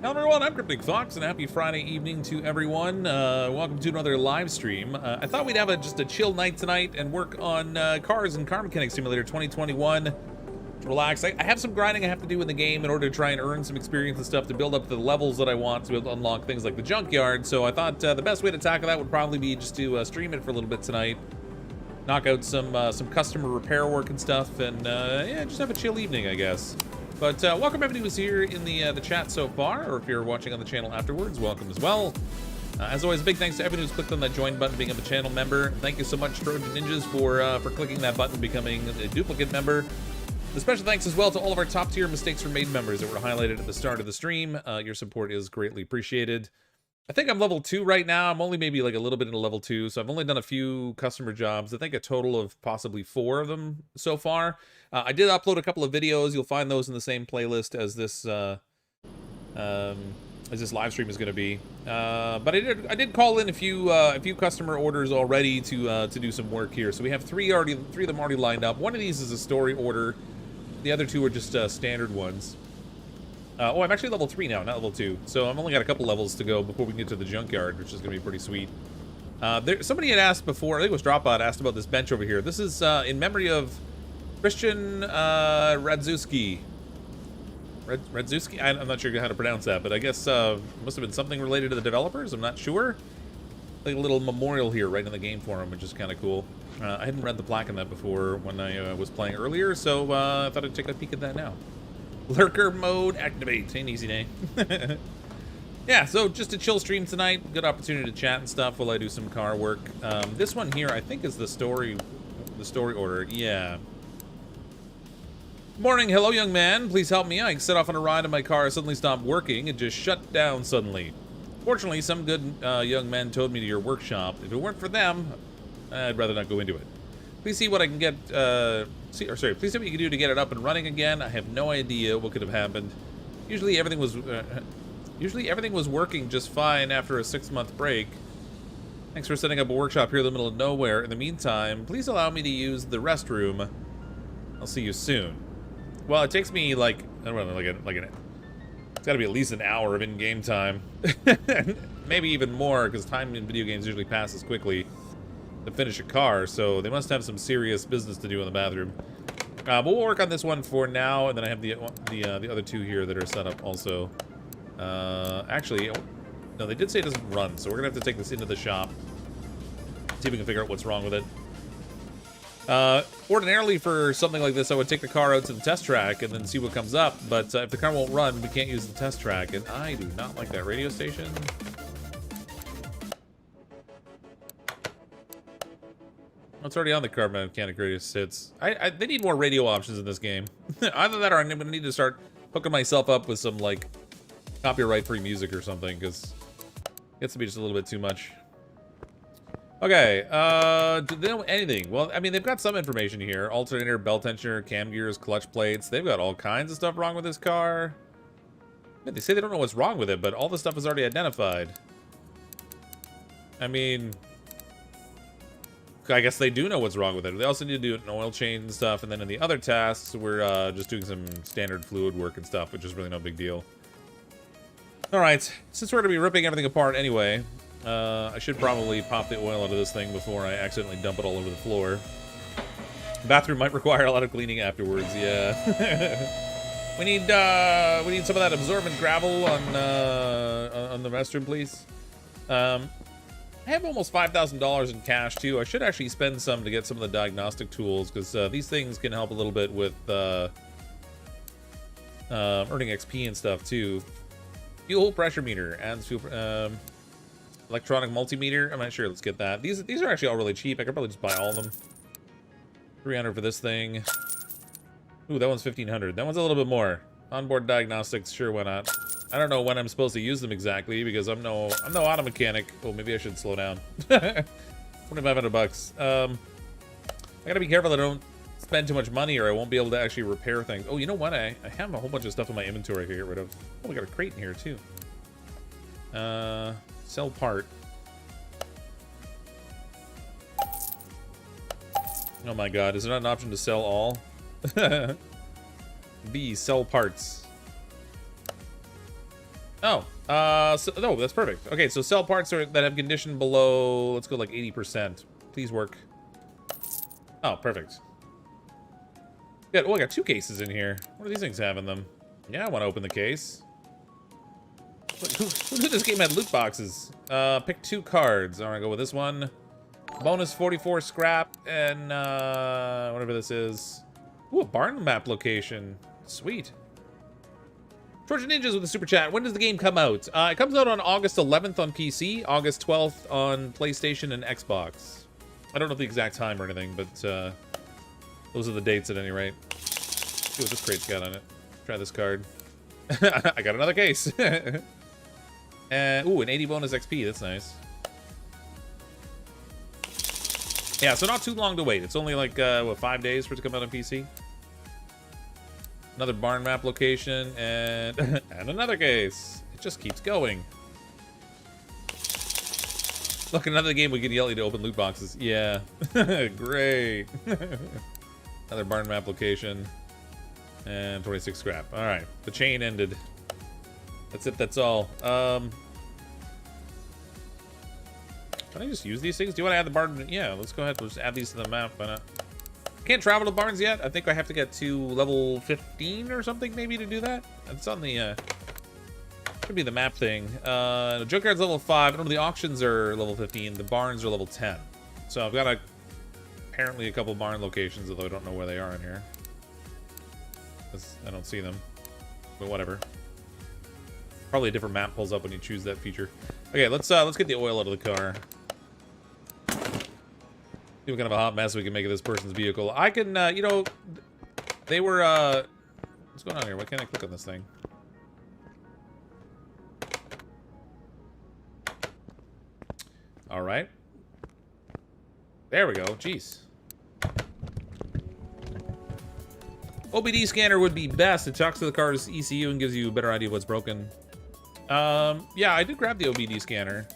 Hello everyone, I'm CrypticFox, and happy Friday evening to everyone. Welcome to another live stream. I thought we'd have just a chill night tonight and work on Cars and Car Mechanic Simulator 2021. Relax. I have some grinding I have to do in the game in order to try and earn some experience and stuff to build up the levels that I want to unlock things like the Junkyard. So I thought the best way to tackle that would probably be just to stream it for a little bit tonight. Knock out some customer repair work and stuff, and yeah, just have a chill evening, I guess. But welcome everybody who's here in the chat so far, or if you're watching on the channel afterwards, welcome as well. As always, big thanks to everyone who's clicked on that join button, being a channel member. Thank you so much, Trojan Ninjas, for clicking that button, becoming a duplicate member. A special thanks as well to all of our top tier Mistakes Were Made members that were highlighted at the start of the stream. Your support is greatly appreciated. I think I'm level 2 right now. I'm only maybe like a little bit into level 2, so I've only done a few customer jobs. I think a total of possibly 4 of them so far. I did upload a couple of videos. You'll find those in the same playlist as this live stream is going to be. But I did call in a few customer orders already to do some work here. So we have three of them already lined up. One of these is a story order. The other 2 are just standard ones. Oh, I'm actually level 3 now, not level 2. So I've only got a couple levels to go before we can get to the Junkyard, which is going to be pretty sweet. Somebody had asked before, I think it was Dropbot, asked about this bench over here. This is in memory of Christian Radzewski. Radzewski? I'm not sure how to pronounce that, but I guess must have been something related to the developers. I'm not sure. Like a little memorial here right in the game for him, which is kind of cool. I hadn't read the plaque on that before when I was playing earlier, so I thought I'd take a peek at that now. Lurker mode activate. Ain't easy day. Yeah, so just a chill stream tonight. Good opportunity to chat and stuff while I do some car work. This one here, I think, is the story order. Yeah. Morning, hello, young man. Please help me. I set off on a ride and my car suddenly stopped working. It just shut down suddenly. Fortunately, some good young men towed me to your workshop. If it weren't for them, I'd rather not go into it. Please see what I can get. Please see what you can do to get it up and running again. I have no idea what could have happened. Usually everything was working just fine after a 6-month break. Thanks for setting up a workshop here in the middle of nowhere. In the meantime, please allow me to use the restroom. I'll see you soon. Well, it takes me like, I don't know, it's got to be at least an hour of in-game time. Maybe even more, because time in video games usually passes quickly to finish a car, so they must have some serious business to do in the bathroom. But we'll work on this one for now, and then I have the other 2 here that are set up also. Actually, no, they did say it doesn't run, so we're gonna have to take this into the shop, see if we can figure out what's wrong with it. Ordinarily for something like this, I would take the car out to the test track and then see what comes up, but if the car won't run, we can't use the test track, and I do not like that radio station. It's already on the car mechanic radio sits. They need more radio options in this game. Either that or I'm gonna need to start hooking myself up with some, like, copyright-free music or something, because it gets to be just a little bit too much. Okay, do they know anything? Well, I mean, they've got some information here. Alternator, belt tensioner, cam gears, clutch plates. They've got all kinds of stuff wrong with this car. Yeah, they say they don't know what's wrong with it, but all the stuff is already identified. I mean, I guess they do know what's wrong with it. They also need to do an oil change and stuff, and then in the other tasks, we're just doing some standard fluid work and stuff, which is really no big deal. Alright, since we're going to be ripping everything apart anyway, I should probably pop the oil out of this thing before I accidentally dump it all over the floor. The bathroom might require a lot of cleaning afterwards, yeah. we need some of that absorbent gravel on the restroom, please. I have almost $5,000 in cash, too. I should actually spend some to get some of the diagnostic tools, because these things can help a little bit with earning XP and stuff, too. Fuel pressure meter, adds fuel, electronic multimeter. I'm not sure. Let's get that. These are actually all really cheap. I could probably just buy all of them. 300 for this thing. Ooh, that one's 1,500. That one's a little bit more. Onboard diagnostics, sure, why not? I don't know when I'm supposed to use them exactly because I'm no auto mechanic. Oh, maybe I should slow down. 2,500 bucks. I gotta be careful that I don't spend too much money or I won't be able to actually repair things. Oh, you know what? I have a whole bunch of stuff in my inventory I can get rid of. Oh, we got a crate in here too. Sell part. Oh my god, is there not an option to sell all? B, sell parts. Oh, no, that's perfect. Okay, so sell parts that have condition below, let's go like 80%. Please work. Oh, perfect. Good. Oh, I got 2 cases in here. What do these things have in them? Yeah, I want to open the case. Who knew this game had loot boxes? Pick 2 cards. All right, go with this one. Bonus 44 scrap and whatever this is. Ooh, a barn map location. Sweet. Trojan Ninjas with a super chat. When does the game come out? It comes out on August 11th on PC, August 12th on PlayStation and Xbox. I don't know the exact time or anything, but those are the dates at any rate. Let's see what this crate's got on it. Try this card. I got another case. And ooh, an 80 bonus XP. That's nice. Yeah, so not too long to wait. It's only like, what, 5 days for it to come out on PC? Another barn map location, and, and another case. It just keeps going. Look, another game we can yell you to open loot boxes. Yeah. Great. Another barn map location. And 26 scrap. Alright. The chain ended. That's it, that's all. Can I just use these things? Do you want to add the barn? Yeah, let's go ahead. We'll just add these to the map. Why not? Can't travel to barns yet. I think I have to get to level 15 or something maybe to do that. It's on the, should be the map thing. Junkyard's level 5. I don't know, the auctions are level 15. The barns are level 10. So I've got apparently a couple barn locations, although I don't know where they are in here. I don't see them. But whatever. Probably a different map pulls up when you choose that feature. Okay, let's get the oil out of the car. See what kind of a hot mess we can make of this person's vehicle. I can, you know, they were, what's going on here? Why can't I click on this thing? All right. There we go. Jeez. OBD scanner would be best. It talks to the car's ECU and gives you a better idea of what's broken. Yeah, I did grab the OBD scanner.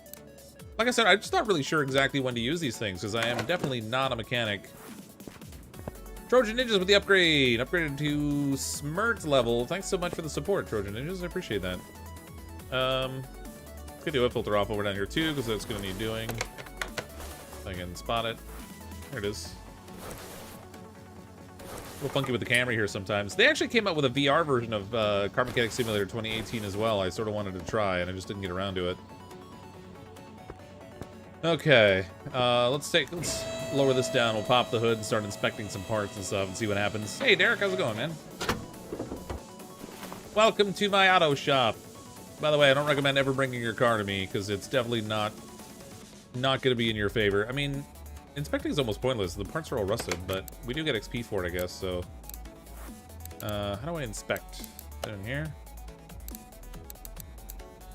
Like I said, I'm just not really sure exactly when to use these things, because I am definitely not a mechanic. Trojan Ninjas with the upgrade. Upgraded to Smirt level. Thanks so much for the support, Trojan Ninjas. I appreciate that. Let's get the oil filter off over down here, too, because that's going to need doing. If I can spot it. There it is. A little funky with the camera here sometimes. They actually came out with a VR version of Car Mechanic Simulator 2018 as well. I sort of wanted to try, and I just didn't get around to it. Okay, let's lower this down. We'll pop the hood and start inspecting some parts and stuff and see what happens. Hey, Derek, how's it going, man? Welcome to my auto shop. By the way, I don't recommend ever bringing your car to me because it's definitely not going to be in your favor. I mean, inspecting is almost pointless. The parts are all rusted, but we do get XP for it, I guess. So, how do I inspect? Down here.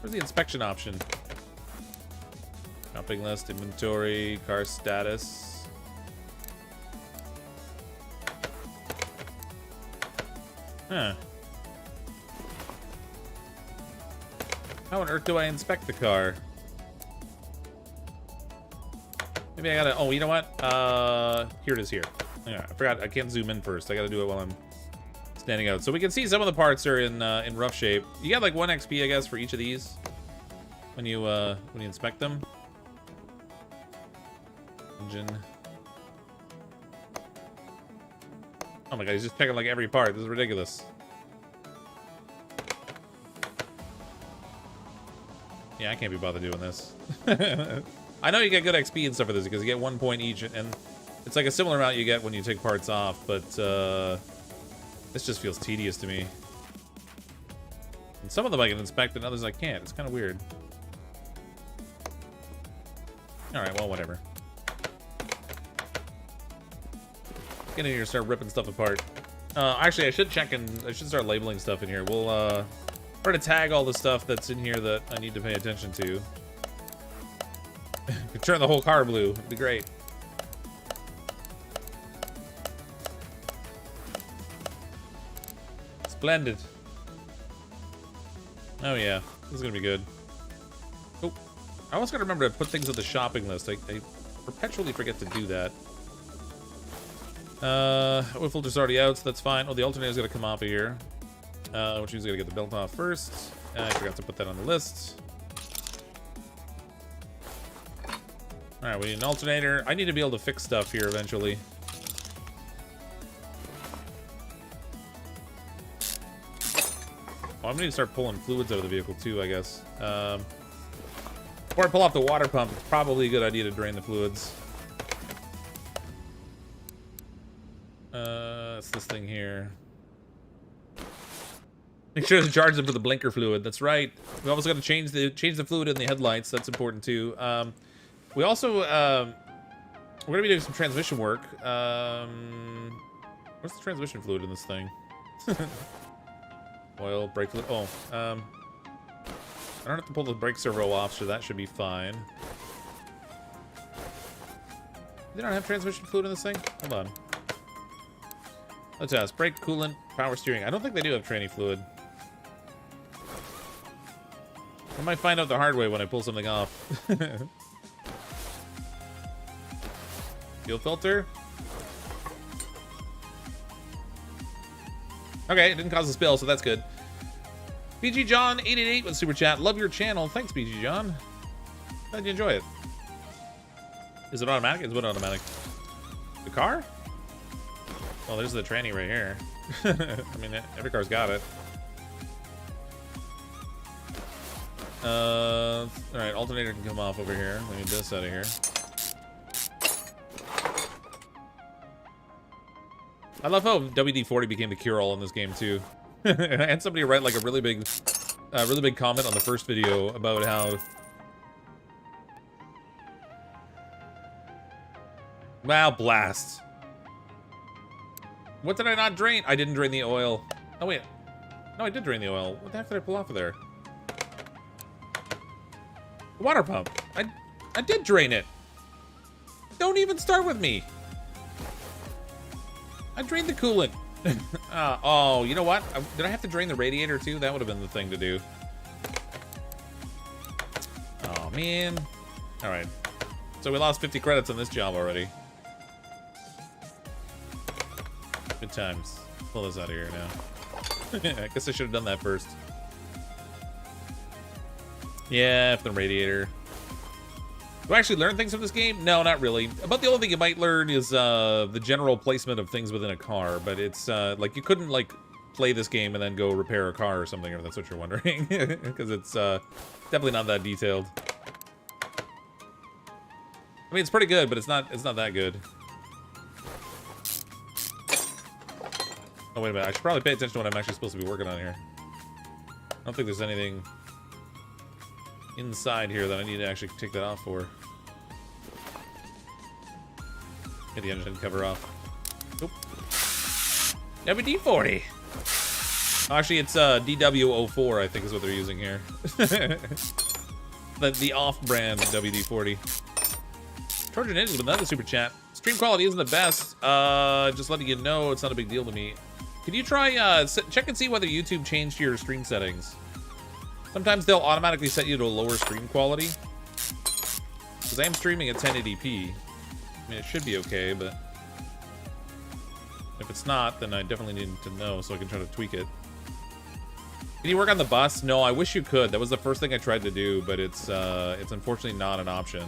Where's the inspection option? Shopping list, inventory, car status. Huh. How on earth do I inspect the car? Maybe I gotta, oh, you know what? Here it is here. Yeah, I forgot, I can't zoom in first. I gotta do it while I'm standing out. So we can see some of the parts are in rough shape. You get like 1 XP, I guess, for each of these when you inspect them. Engine. Oh my god, he's just picking like every part. This is ridiculous. Yeah, I can't be bothered doing this. I know you get good XP and stuff for this because you get 1 point each, and it's like a similar amount you get when you take parts off, but this just feels tedious to me. And some of them I can inspect and others I can't. It's kind of weird. Alright, well, whatever. Get in here and start ripping stuff apart. Actually, I should I should start labeling stuff in here. We'll try to tag all the stuff that's in here that I need to pay attention to. Could turn the whole car blue. It'd be great. Splendid. Oh yeah, this is gonna be good. Oh, I always gotta remember to put things on the shopping list. I perpetually forget to do that. Oil filter's already out, so that's fine. Oh, the alternator's gonna come off of here. Which means we gotta get the belt off first. I forgot to put that on the list. Alright, we need an alternator. I need to be able to fix stuff here eventually. Oh, I'm gonna need to start pulling fluids out of the vehicle too, I guess. Before I pull off the water pump, it's probably a good idea to drain the fluids. It's this thing here. Make sure to charge them for the blinker fluid. That's right. We also got to change the fluid in the headlights. That's important too. We also we're gonna be doing some transmission work. What's the transmission fluid in this thing? Oil, brake fluid. Oh, I don't have to pull the brake servo off, so that should be fine. They don't have transmission fluid in this thing? Hold on. Let's ask. Brake, coolant, power steering. I don't think they do have tranny fluid. I might find out the hard way when I pull something off. Fuel filter. Okay, it didn't cause a spill, so that's good. BG John 888 with super chat. Love your channel. Thanks, BG John. Glad you enjoy it. Is it automatic? It's what automatic? The car? Well, there's the tranny right here. I mean, every car's got it. Alright, alternator can come off over here. Let me get this out of here. I love how WD-40 became the cure-all in this game, too. I had somebody write, like, a really big comment on the first video about how... Wow, blast. What did I not drain? I didn't drain the oil. Oh, wait. No, I did drain the oil. What the heck did I pull off of there? The water pump. I did drain it. Don't even start with me. I drained the coolant. Oh, you know what? Did I have to drain the radiator too? That would have been the thing to do. Oh, man. All right. So we lost 50 credits on this job already. Good times. Pull this out of here now. I guess I should have done that first. Yeah, for the radiator. Do I actually learn things from this game? No, not really. About the only thing you might learn is the general placement of things within a car, but it's like you couldn't like play this game and then go repair a car or something, if that's what you're wondering, because it's definitely not that detailed. I mean, it's pretty good, but it's not that good. Oh, wait a minute. I should probably pay attention to what I'm actually supposed to be working on here. I don't think there's anything inside here that I need to actually take that off for. Get the engine cover off. Oop. WD-40. Oh, actually, it's DW04, I think is what they're using here. the off-brand WD-40. Trojan Ninjas with another super chat. Stream quality isn't the best. Just letting you know, it's not a big deal to me. Can you try, check and see whether YouTube changed your stream settings? Sometimes they'll automatically set you to a lower stream quality. Because I am streaming at 1080p. I mean, it should be okay, but if it's not, then I definitely need to know so I can try to tweak it. Can you work on the bus? No, I wish you could. That was the first thing I tried to do, but it's unfortunately not an option.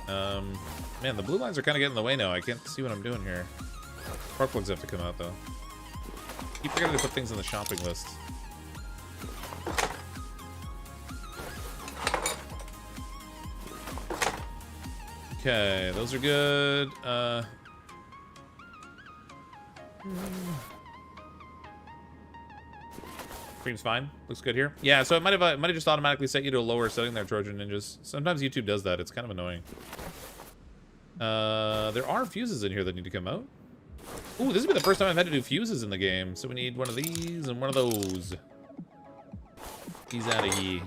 Man, the blue lines are kind of getting in the way now. I can't see what I'm doing here. Spark plugs have to come out, though. Keep forgetting to put things on the shopping list. Okay, those are good. Stream's fine. Looks good here. Yeah, so it might have just automatically set you to a lower setting there, Trojan Ninjas. Sometimes YouTube does that. It's kind of annoying. There are fuses in here that need to come out. Ooh, this will be the first time I've had to do fuses in the game. So we need one of these and one of those. These out of here.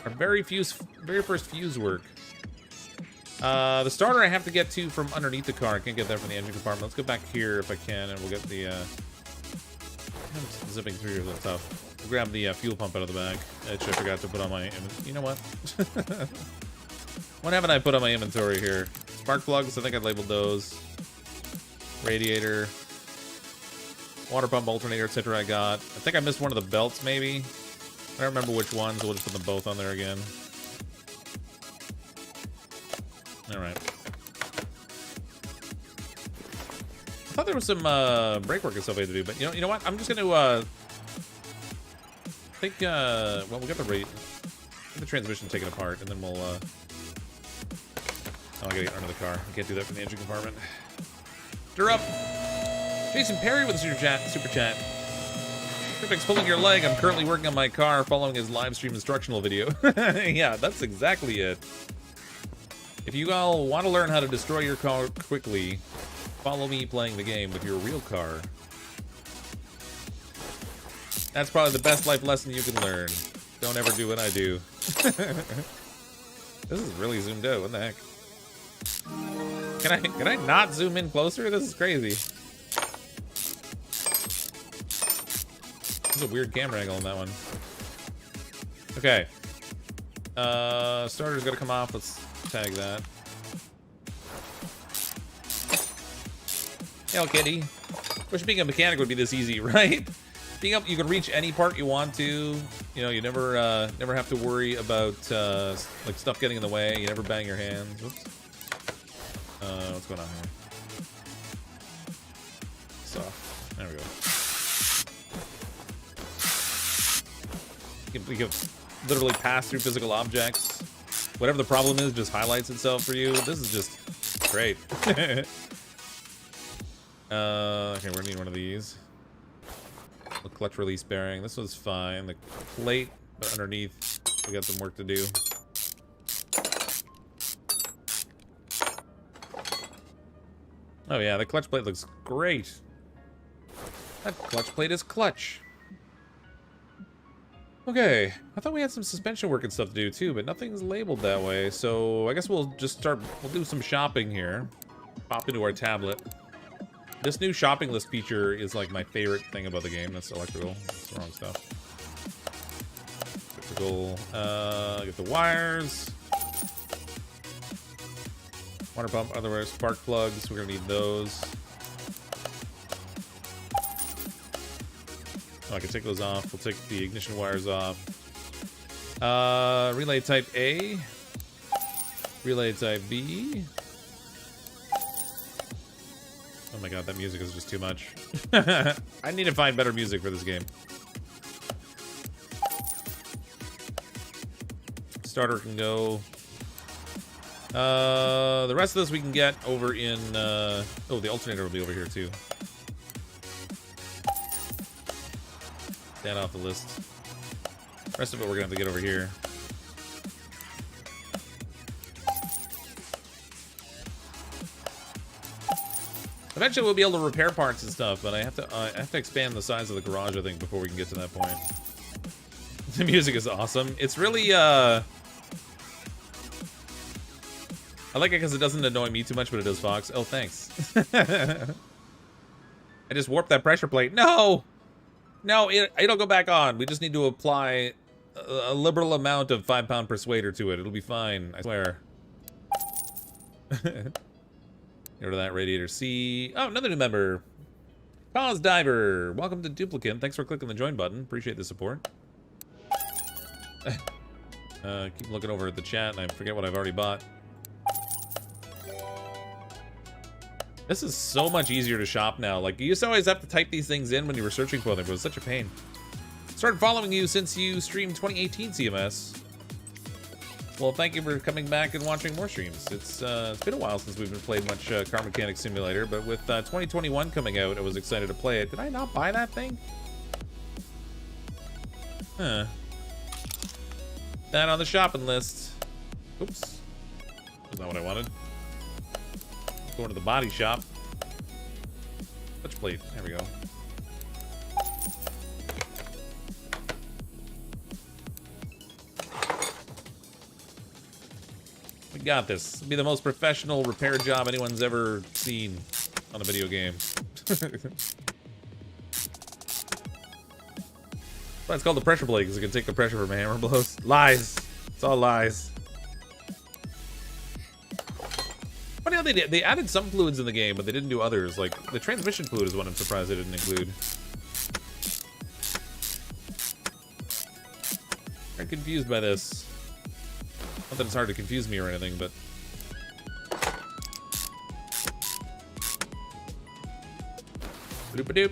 Our very first fuse work. The starter I have to get to from underneath the car. I can't get that from the engine compartment. Let's go back here if I can, and we'll get the, I'm zipping through here, that's tough. We'll grab the fuel pump out of the bag, which I forgot to put on my, you know what? What haven't I put on my inventory here? Spark plugs, I think I labeled those. Radiator. Water pump, alternator, etc. I got. I think I missed one of the belts, maybe. I don't remember which ones, so we'll just put them both on there again. Alright. I thought there was some brake work and stuff I had to do, but you know what? I'm just gonna think well, we'll get the transmission taken apart, and then we'll oh, I gotta get under the car. I can't do that from the engine compartment. Stir up! Jason Perry with a super chat. Cryptic's pulling your leg. I'm currently working on my car following his live stream instructional video. Yeah, that's exactly it. If you all want to learn how to destroy your car quickly, follow me playing the game with your real car. That's probably the best life lesson you can learn. Don't ever do what I do. This is really zoomed out. What the heck? Can I not zoom in closer? This is crazy. There's a weird camera angle on that one. Okay. Starter's gotta come off. Let's tag that. Hell, kitty. Wish being a mechanic would be this easy, right? Being up, you can reach any part you want to. You know, you never have to worry about like stuff getting in the way. You never bang your hands. Whoops. What's going on here? So, there we go. We can literally pass through physical objects. Whatever the problem is, just highlights itself for you. This is just great. Okay, we're gonna need one of these. The clutch release bearing. This was fine. The plate underneath, we got some work to do. Oh yeah, the clutch plate looks great. That clutch plate is clutch. Okay, I thought we had some suspension work and stuff to do too, but nothing's labeled that way. So I guess we'll just we'll do some shopping here. Pop into our tablet. This new shopping list feature is like my favorite thing about the game. That's electrical. That's the wrong stuff. Electrical, get the wires. Water pump, otherwise spark plugs. We're gonna need those. Oh, I can take those off. We'll take the ignition wires off. Relay type A. Relay type B. Oh my god, that music is just too much. I need to find better music for this game. Starter can go. The rest of this we can get over in, oh, the alternator will be over here too. That off the list. Rest of it we're gonna have to get over here. Eventually we'll be able to repair parts and stuff, but I have to expand the size of the garage, I think, before we can get to that point. The music is awesome. It's really, I like it because it doesn't annoy me too much, but it does Fox. Oh, thanks. I just warped that pressure plate. No! No, it'll go back on. We just need to apply a liberal amount of 5-pound persuader to it. It'll be fine, I swear. Get rid of that radiator C. Oh, another new member. Pause Diver. Welcome to Duplicant. Thanks for clicking the join button. Appreciate the support. Keep looking over at the chat and I forget what I've already bought. This is so much easier to shop now. Like, you used to always have to type these things in when you were searching for them. It was such a pain. Started following you since you streamed 2018 CMS. Well, thank you for coming back and watching more streams. It's been a while since we've been playing much Car Mechanic Simulator, but with 2021 coming out, I was excited to play it. Did I not buy that thing? Huh. That on the shopping list. Oops. That's not what I wanted. Going to the body shop. Touch plate. There we go. We got this. It'll be the most professional repair job anyone's ever seen on a video game. But it's called the pressure plate because it can take the pressure from hammer blows. Lies. It's all lies. Funny how they added some fluids in the game, but they didn't do others. Like, the transmission fluid is one I'm surprised they didn't include. confused by this. Not that it's hard to confuse me or anything, but... Doop-a-doop.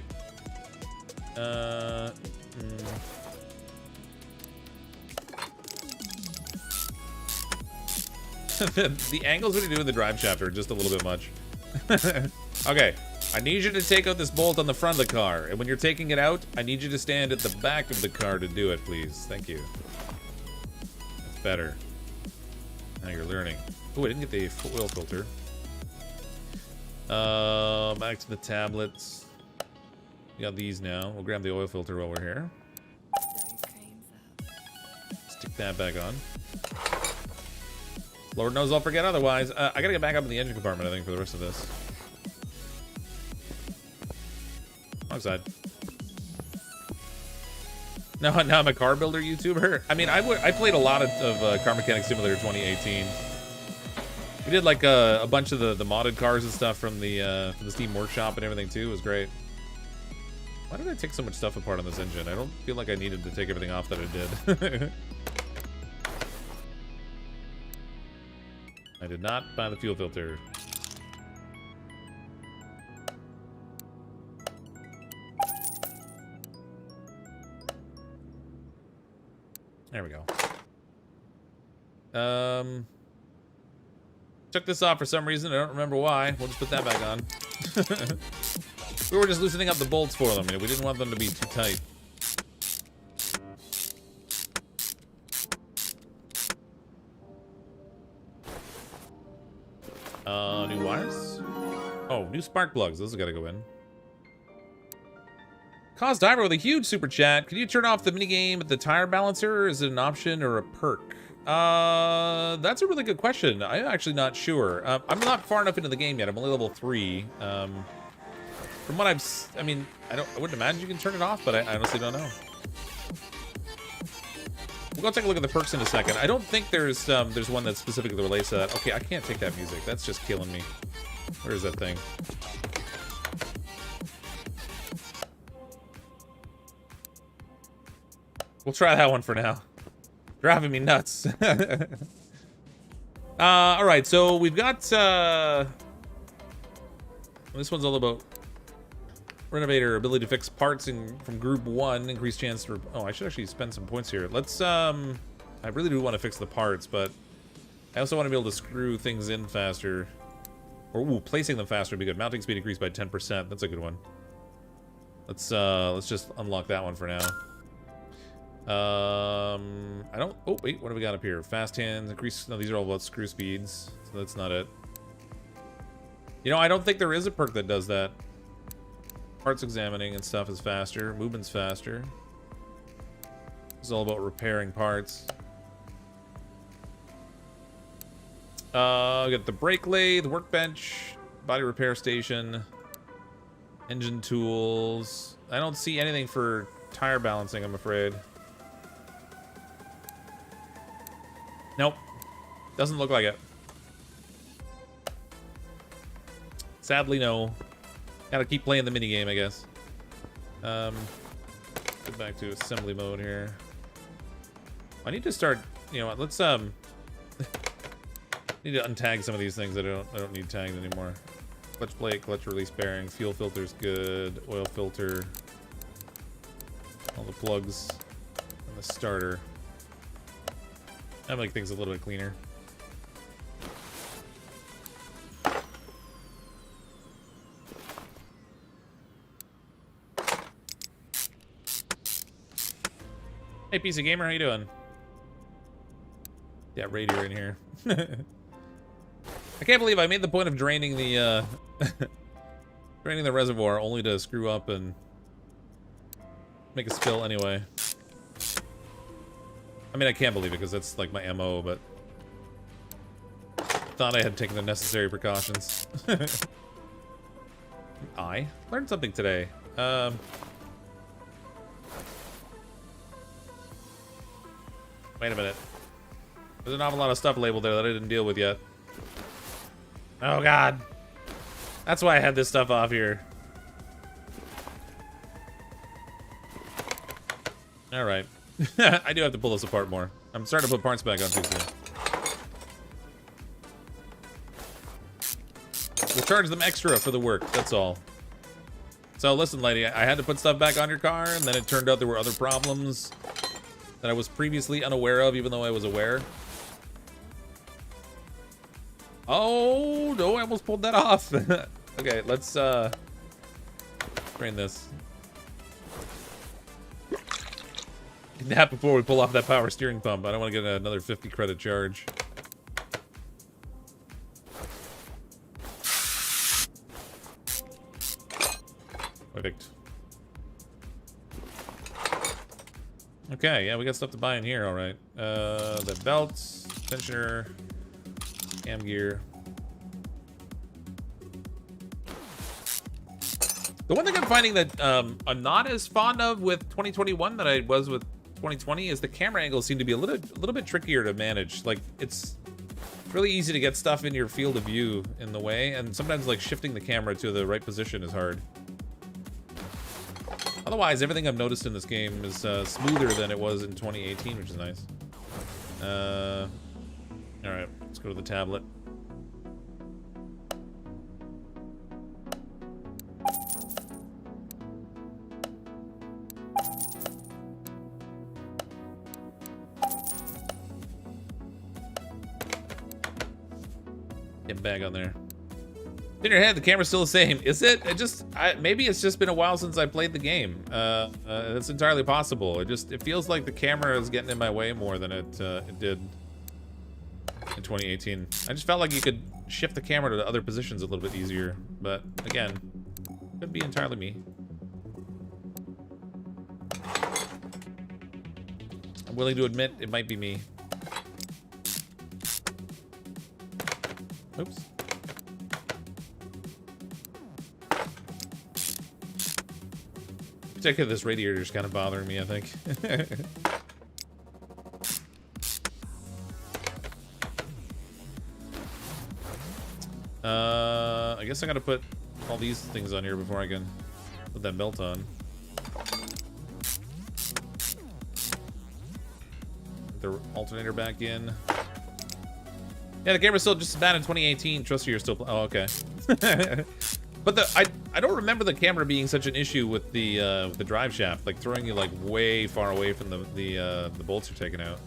The angles when you do in the drive shaft are just a little bit much. Okay, I need you to take out this bolt on the front of the car, and when you're taking it out, I need you to stand at the back of the car to do it, please. Thank you. That's better. Now you're learning. Oh, I didn't get the oil filter. Back to the tablets. We got these now. We'll grab the oil filter while we're here. Stick that back on. Lord knows I'll forget otherwise. I gotta get back up in the engine compartment, I think, for the rest of this. Wrong side. Now I'm a car builder YouTuber. I mean, I played a lot of Car Mechanic Simulator 2018. We did like a bunch of the modded cars and stuff from the Steam Workshop and everything too. It was great. Why did I take so much stuff apart on this engine? I don't feel like I needed to take everything off that I did. I did not buy the fuel filter. There we go. Took this off for some reason. I don't remember why. We'll just put that back on. We were just loosening up the bolts for them. We didn't want them to be too tight. New wires? Oh, new spark plugs. Those have got to go in. Cause Diver with a huge super chat. Can you turn off the minigame at the tire balancer? Is it an option or a perk? That's a really good question. I'm actually not sure. I'm not far enough into the game yet. I'm only level 3. From what I mean, I wouldn't imagine you can turn it off, but I honestly don't know. We'll go take a look at the perks in a second. I don't think there's one that specifically relates to that. Okay, I can't take that music. That's just killing me. Where is that thing? We'll try that one for now. Driving me nuts. Alright, so we've got... this one's all about Renovator, ability to fix parts from group 1, increased chance to... Oh, I should actually spend some points here. Let's, I really do want to fix the parts, but I also want to be able to screw things in faster. Or, ooh, placing them faster would be good. Mounting speed increased by 10%. That's a good one. Let's just unlock that one for now. I don't... Oh, wait, what do we got up here? Fast hands, increase... No, these are all about screw speeds, so that's not it. You know, I don't think there is a perk that does that. Parts examining and stuff is faster. Movement's faster. It's all about repairing parts. We got the brake lathe, workbench, body repair station, engine tools. I don't see anything for tire balancing, I'm afraid. Nope. Doesn't look like it. Sadly, no. Gotta keep playing the minigame, I guess. Get back to assembly mode here. I need to start, you know what, let's need to untag some of these things that I don't need tagged anymore. Clutch plate, clutch release bearing, fuel filter's good, oil filter, all the plugs, and the starter. That make things a little bit cleaner. Hey, PC Gamer, how you doing? Yeah, Radiator in here. I can't believe I made the point of draining the draining the reservoir only to screw up and make a spill anyway. I mean, I can't believe it because that's like my MO, but thought I had taken the necessary precautions. I learned something today. Wait a minute. There's an awful lot of stuff labeled there that I didn't deal with yet. Oh, God. That's why I had this stuff off here. All right. I do have to pull this apart more. I'm starting to put parts back on too soon. We'll charge them extra for the work, that's all. So listen, lady, I had to put stuff back on your car, and then it turned out there were other problems that I was previously unaware of, even though I was aware. Oh, no, I almost pulled that off. Okay, let's drain this. Nap before we pull off that power steering pump. I don't want to get another 50 credit charge. Perfect. Okay, yeah, we got stuff to buy in here, all right. The belts, tensioner, cam gear. The one thing I'm finding that I'm not as fond of with 2021 that I was with 2020 is the camera angles seem to be a little bit trickier to manage. Like, it's really easy to get stuff in your field of view in the way, and sometimes like shifting the camera to the right position is hard. Otherwise, everything I've noticed in this game is smoother than it was in 2018, which is nice. Alright, let's go to the tablet. Get back on there. In your head, the camera's still the same. Is it? Maybe it's just been a while since I played the game. That's entirely possible. It feels like the camera is getting in my way more than it did in 2018. I just felt like you could shift the camera to other positions a little bit easier. But again, could be entirely me. I'm willing to admit it might be me. Oops. Particularly this radiator is kind of bothering me, I think. I guess I gotta put all these things on here before I can put that belt on. Put the alternator back in. Yeah, the camera's still just as bad in 2018. Trust you're still. Oh, okay. But I don't remember the camera being such an issue with the drive shaft, like throwing you like way far away from the bolts you're taking out.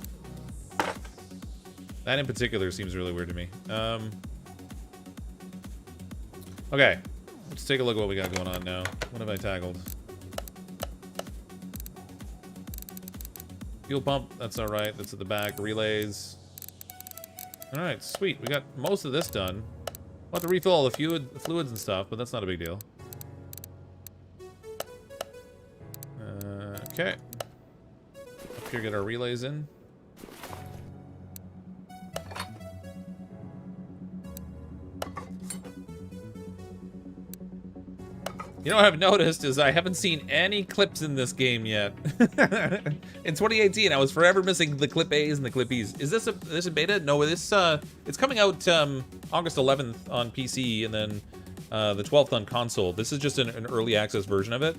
That in particular seems really weird to me. Okay, let's take a look at what we got going on now. What have I tackled? Fuel pump, that's all right. That's at the back. Relays. All right, sweet. We got most of this done. We'll have to refill all the fluids and stuff, but that's not a big deal. Okay. Up here, get our relays in. You know what I've noticed is I haven't seen any clips in this game yet. In 2018, I was forever missing the clip A's and the clip E's. Is this a beta? No, it's coming out August 11th on PC and then the 12th on console. This is just an early access version of it.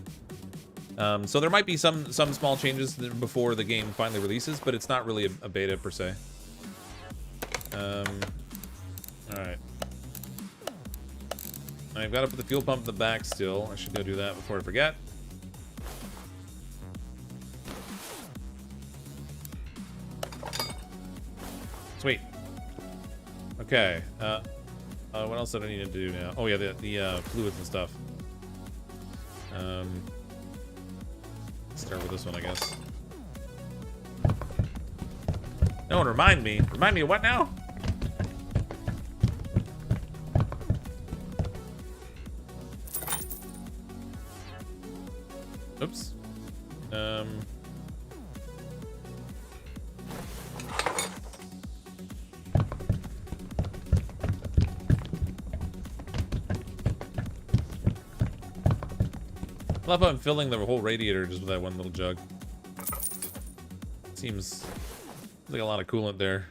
So there might be some small changes before the game finally releases, but it's not really a beta per se. All right. I've got to put the fuel pump in the back still. I should go do that before I forget. Sweet. Okay. What else did I need to do now? Oh yeah, the fluids and stuff. Let's start with this one, I guess. No one remind me. Remind me of what now? Oops. I love how I'm filling the whole radiator just with that one little jug. Seems like a lot of coolant there.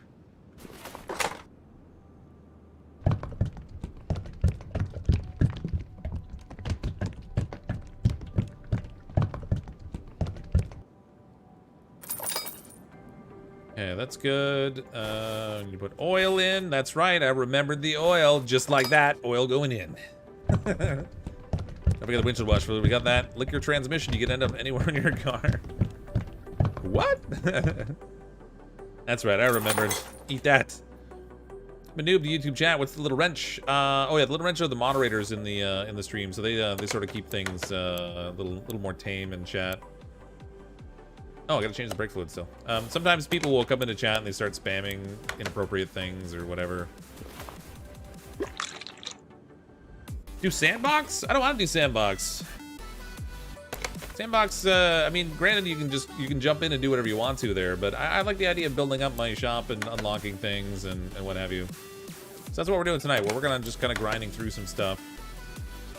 Okay, that's good. You put oil in. That's right. I remembered the oil. Just like that. Oil going in. Don't forget the windshield wash fluid. We got that. Lick your transmission. You can end up anywhere in your car. What? That's right. I remembered. Eat that. Manoob, the YouTube chat. What's the little wrench? Oh yeah, the little wrench are the moderators in the stream, so they sort of keep things a little more tame in chat. Oh, I gotta change the brake fluid still. Sometimes people will come into chat and they start spamming inappropriate things or whatever. Do sandbox? I don't want to do sandbox. Sandbox, I mean, granted you can jump in and do whatever you want to there, but I like the idea of building up my shop and unlocking things and what have you. So that's what we're doing tonight. We're gonna just kind of grinding through some stuff.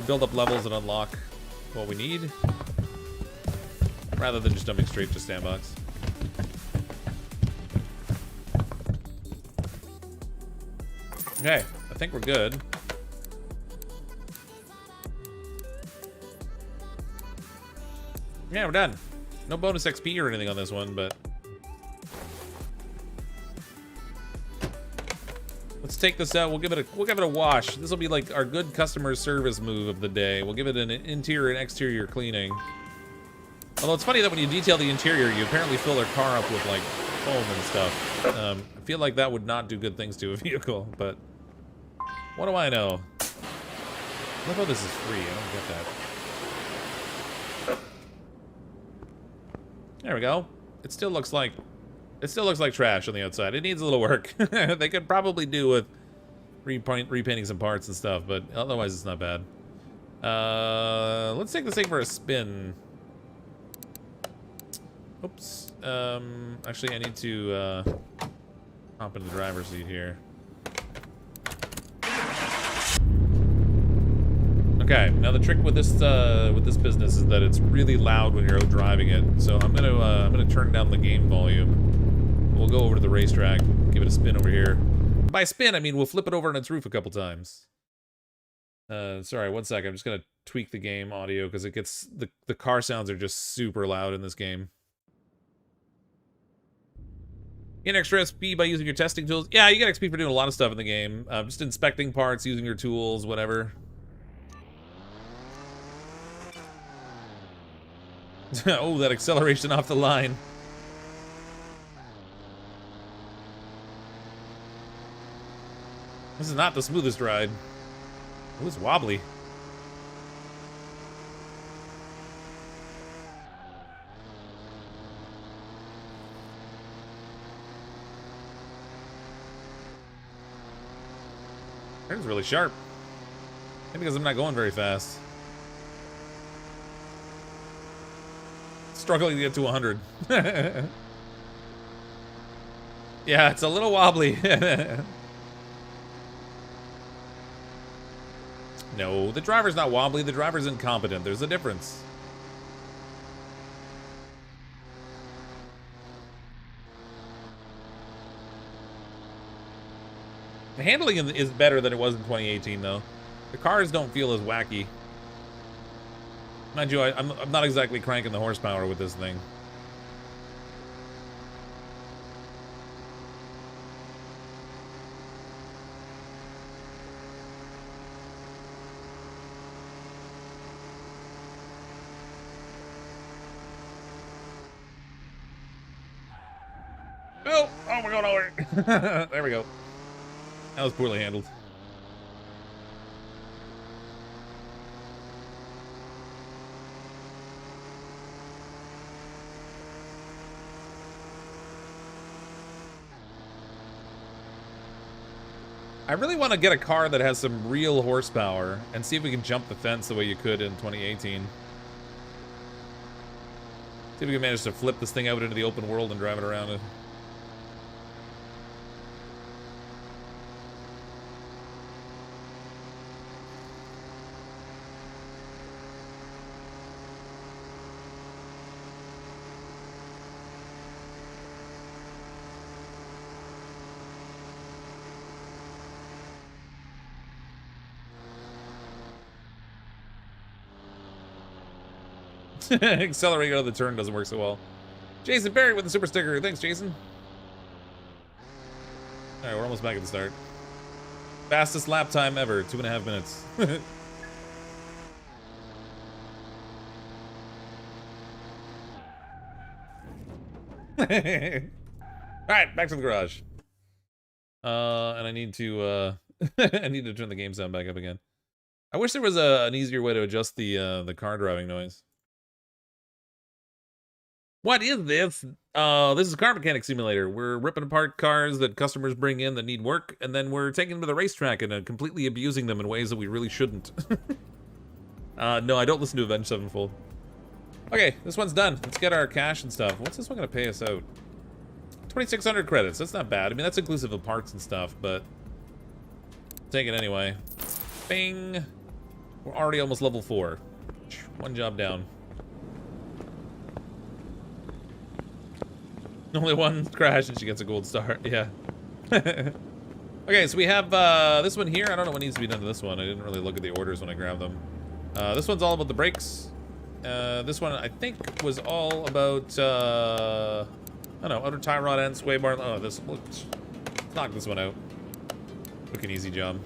Build up levels and unlock what we need. Rather than just jumping straight to sandbox. Okay, I think we're good. Yeah, we're done. No bonus XP or anything on this one, but let's take this out. We'll give it a wash. This will be like our good customer service move of the day. We'll give it an interior and exterior cleaning. Although it's funny that when you detail the interior, you apparently fill their car up with like foam and stuff. I feel like that would not do good things to a vehicle, but what do I know? I love how this is free. I don't get that. There we go. It still looks like trash on the outside. It needs a little work. They could probably do with repainting some parts and stuff, but otherwise it's not bad. Let's take this thing for a spin. Oops. Actually, I need to hop into the driver's seat here. Okay. Now the trick with this business is that it's really loud when you're out driving it. So I'm gonna turn down the game volume. We'll go over to the racetrack, give it a spin over here. By spin, I mean we'll flip it over on its roof a couple times. Sorry, one sec. I'm just gonna tweak the game audio because it gets the car sounds are just super loud in this game. Get extra XP by using your testing tools. Yeah, you get XP for doing a lot of stuff in the game. Just inspecting parts, using your tools, whatever. Oh, that acceleration off the line. This is not the smoothest ride. Oh, it's wobbly. Turns really sharp. Maybe because I'm not going very fast. Struggling to get to 100. Yeah, it's a little wobbly. No, the driver's not wobbly. The driver's incompetent. There's a difference. The handling is better than it was in 2018, though. The cars don't feel as wacky. Mind you, I'm not exactly cranking the horsepower with this thing. Oh, we're going over. There we go. That was poorly handled. I really want to get a car that has some real horsepower and see if we can jump the fence the way you could in 2018. See if we can manage to flip this thing out into the open world and drive it around it. Accelerating out of the turn doesn't work so well. Jason Barry with the super sticker. Thanks, Jason. Alright, we're almost back at the start. Fastest lap time ever, 2.5 minutes. Alright, back to the garage. And I need to I need to turn the game sound back up again. I wish there was an easier way to adjust the car driving noise. What is this? This is a car mechanic simulator. We're ripping apart cars that customers bring in that need work, and then we're taking them to the racetrack and completely abusing them in ways that we really shouldn't. No, I don't listen to Avenged Sevenfold. Okay, this one's done. Let's get our cash and stuff. What's this one gonna pay us out? 2,600 credits. That's not bad. I mean, that's inclusive of parts and stuff, but take it anyway. Bing. We're already almost level 4. One job down. Only one crash and she gets a gold star. Yeah. Okay, so we have this one here. I don't know what needs to be done to this one. I didn't really look at the orders when I grabbed them. This one's all about the brakes. This one, I think, was all about, I don't know, outer tie rod and sway bar. Oh, let's knock this one out. Quick and easy job.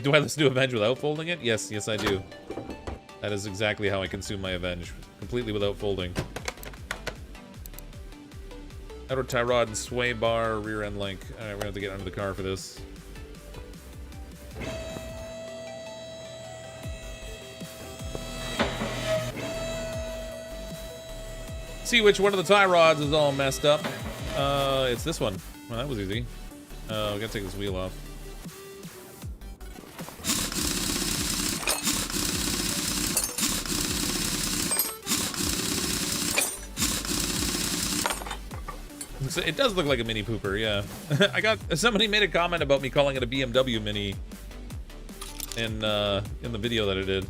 Do I listen to Avenge without folding it? Yes, yes I do. That is exactly how I consume my Avenge. Completely without folding. Outer tie rod and sway bar, rear end link. Alright, we're gonna have to get under the car for this. See which one of the tie rods is all messed up. It's this one. Well, that was easy. We gotta take this wheel off. It does look like a Mini Pooper, yeah. Somebody made a comment about me calling it a BMW Mini in the video that I did.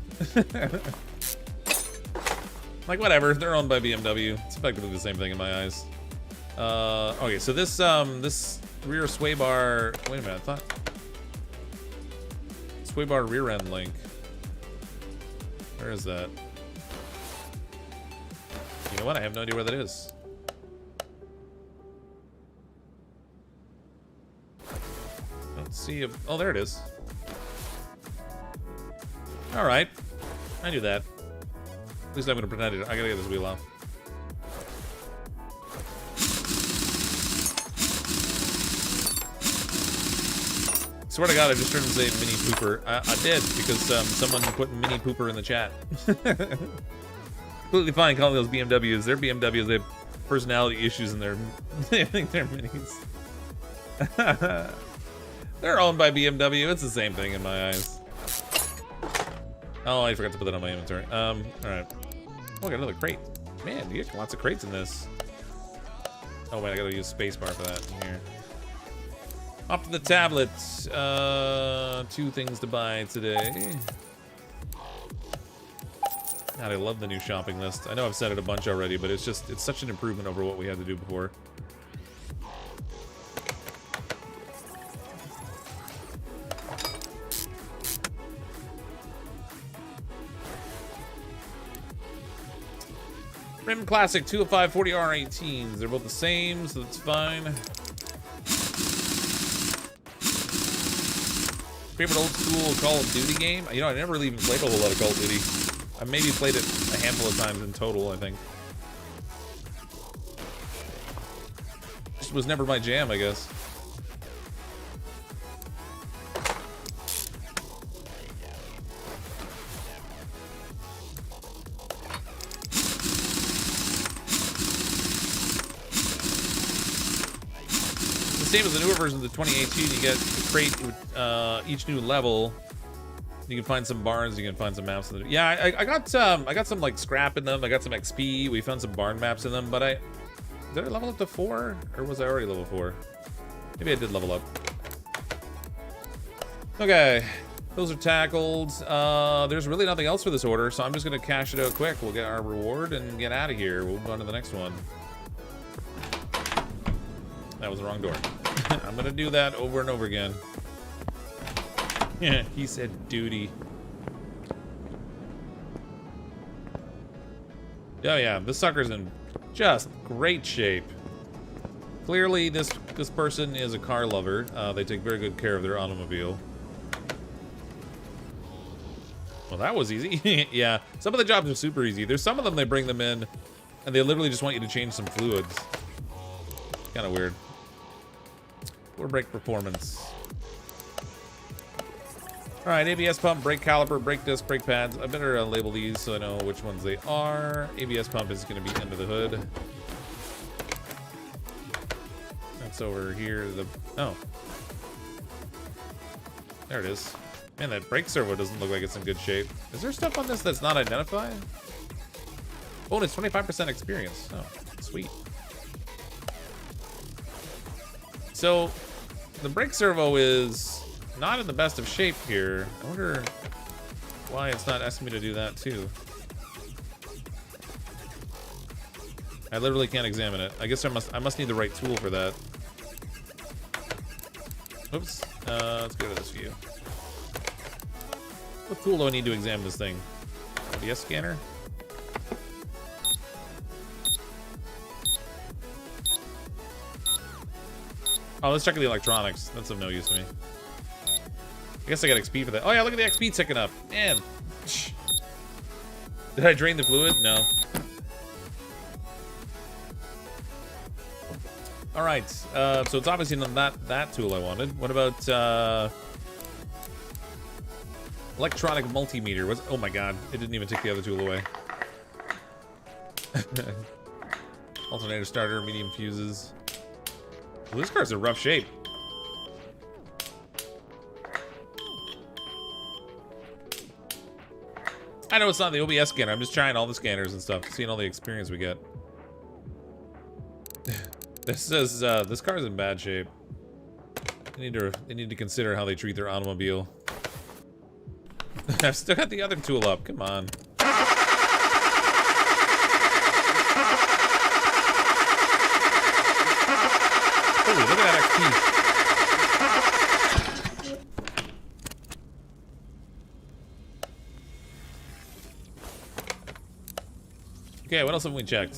Like, whatever, they're owned by BMW. It's effectively the same thing in my eyes. Okay, so this this rear sway bar. Wait a minute, I thought sway bar rear end link. Where is that? You know what? I have no idea where that is. Let's see if... Oh, there it is. Alright. I knew that. At least I'm gonna pretend it. I gotta get this wheel off. Swear to God, I just heard him say Mini Pooper. I did, because someone put Mini Pooper in the chat. Completely fine calling those BMWs. They're BMWs. They have personality issues in their... They think they're minis. They're owned by BMW. It's the same thing in my eyes. Oh, I forgot to put that on my inventory. Alright. Oh, I got another crate. Man, you get lots of crates in this. Oh, wait, I gotta use spacebar for that in here. Off to the tablet. 2 things to buy today. God, I love the new shopping list. I know I've said it a bunch already, but it's such an improvement over what we had to do before. Rim Classic 205 40R18s. They're both the same, so that's fine. Favorite old school Call of Duty game? You know, I never really even played a whole lot of Call of Duty. I maybe played it a handful of times in total, I think. Just was never my jam, I guess. Same as the newer versions of 2018, you get a crate with each new level. You can find some barns, you can find some maps. Yeah, I got some like scrap in them. I got some XP. We found some barn maps in them, but did I level up to 4, or was I already level 4? Maybe I did level up. Okay, those are tackled. There's really nothing else for this order, so I'm just gonna cash it out quick. We'll get our reward and get out of here. We'll move on to the next one. That was the wrong door. I'm gonna do that over and over again. Yeah, he said duty. Oh yeah, this sucker's in just great shape. Clearly, this person is a car lover. They take very good care of their automobile. Well, that was easy. Yeah, some of the jobs are super easy. There's some of them they bring them in, and they literally just want you to change some fluids. Kind of weird. Or brake performance. All right, ABS pump, brake caliper, brake disc, brake pads. I better label these so I know which ones they are. ABS pump is going to be under the hood. That's over here. Oh. There it is. Man, that brake servo doesn't look like it's in good shape. Is there stuff on this that's not identified? Oh, and it's 25% experience. Oh, sweet. So, the brake servo is not in the best of shape here. I wonder why it's not asking me to do that too. I literally can't examine it. I guess I must need the right tool for that. Oops. Let's go to this view. What tool do I need to examine this thing? OBS scanner? Oh, let's check the electronics. That's of no use to me. I guess I got XP for that. Oh yeah, look at the XP ticking up. Man. Did I drain the fluid? No. Alright, so it's obviously not that tool I wanted. What about, electronic multimeter? Oh my god, it didn't even take the other tool away. Alternator starter, medium fuses. Well, this car's in rough shape. I know it's not the OBS scanner, I'm just trying all the scanners and stuff, seeing all the experience we get. This says, this car's in bad shape. They need to consider how they treat their automobile. I've still got the other tool up, come on. Holy, look at that XP. Okay, what else have we checked?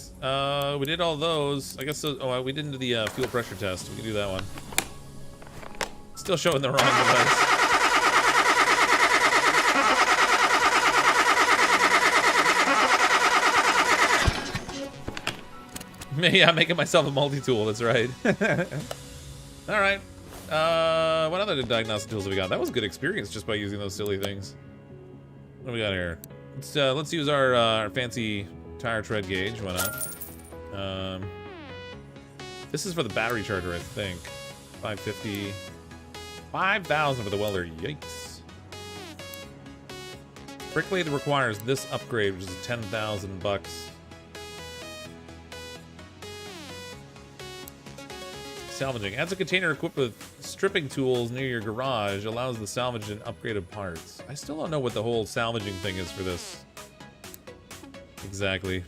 We did all those. I guess so, oh, we didn't do the fuel pressure test. We can do that one. Still showing the wrong device. Yeah, I'm making myself a multi-tool, that's right. Alright. What other diagnostic tools have we got? That was a good experience just by using those silly things. What do we got here? Let's use our fancy tire tread gauge, why not? This is for the battery charger, I think. 550. 5,000 for the welder, yikes. Brick lathe requires this upgrade, which is 10,000 bucks. Salvaging. Adds a container equipped with stripping tools near your garage. Allows the salvage and upgraded parts. I still don't know what the whole salvaging thing is for this. Exactly.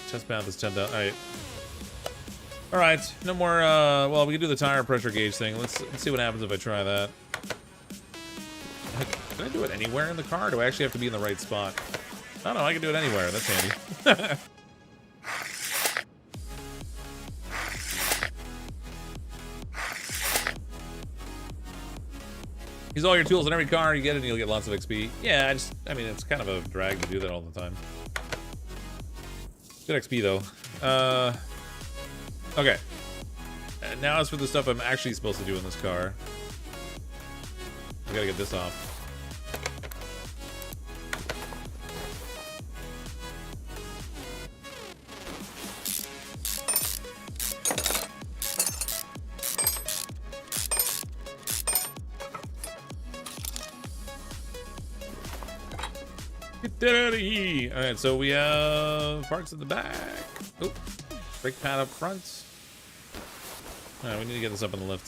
Chest path is 10,000. Alright. Alright. No more, well, we can do the tire pressure gauge thing. Let's see what happens if I try that. Can I do it anywhere in the car? Or do I actually have to be in the right spot? Oh no, I can do it anywhere. That's handy. Use all your tools in every car you get, and you'll get lots of XP. Yeah, I mean, it's kind of a drag to do that all the time. Good XP, though. Okay. And now as for the stuff I'm actually supposed to do in this car. I gotta get this off. Alright, so we have parts in the back. Oop. Brake pad up front. Alright, we need to get this up on the lift.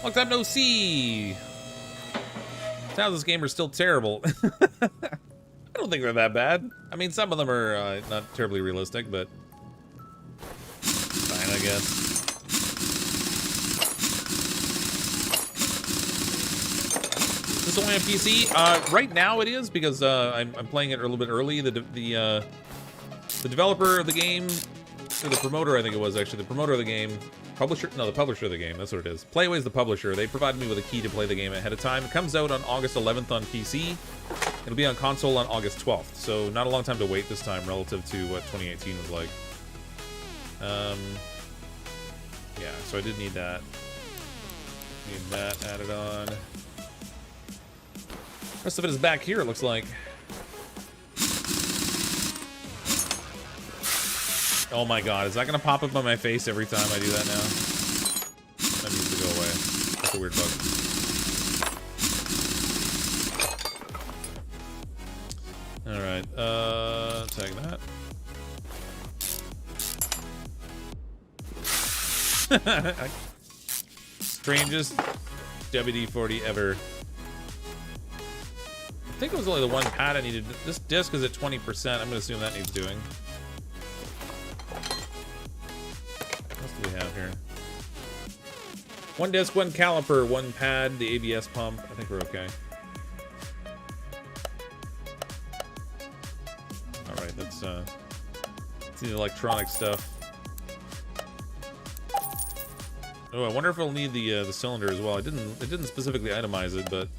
Long time no see! Sounds this gamer's still terrible. I don't think they're that bad. I mean, some of them are not terribly realistic, but fine, I guess. This it's only on PC? Right now it is, because I'm playing it a little bit early. The developer of the game, or the promoter, I think it was actually, the promoter of the game, publisher, no, the publisher of the game, that's what it is. Playway's the publisher. They provided me with a key to play the game ahead of time. It comes out on August 11th on PC. It'll be on console on August 12th, so not a long time to wait this time relative to what 2018 was like. Yeah, so I did need that. Need that added on. Rest of it is back here, it looks like. Oh my god, is that gonna pop up on my face every time I do that now? That needs to go away. That's a weird bug. Alright, tag that. Strangest WD-40 ever. I think it was only the one pad I needed. This disc is at 20%. I'm gonna assume that needs doing. What else do we have here? One disc, one caliper, one pad, the ABS pump. I think we're okay. Alright, let's the electronic stuff. Oh, I wonder if it'll need the cylinder as well. It didn't specifically itemize it, but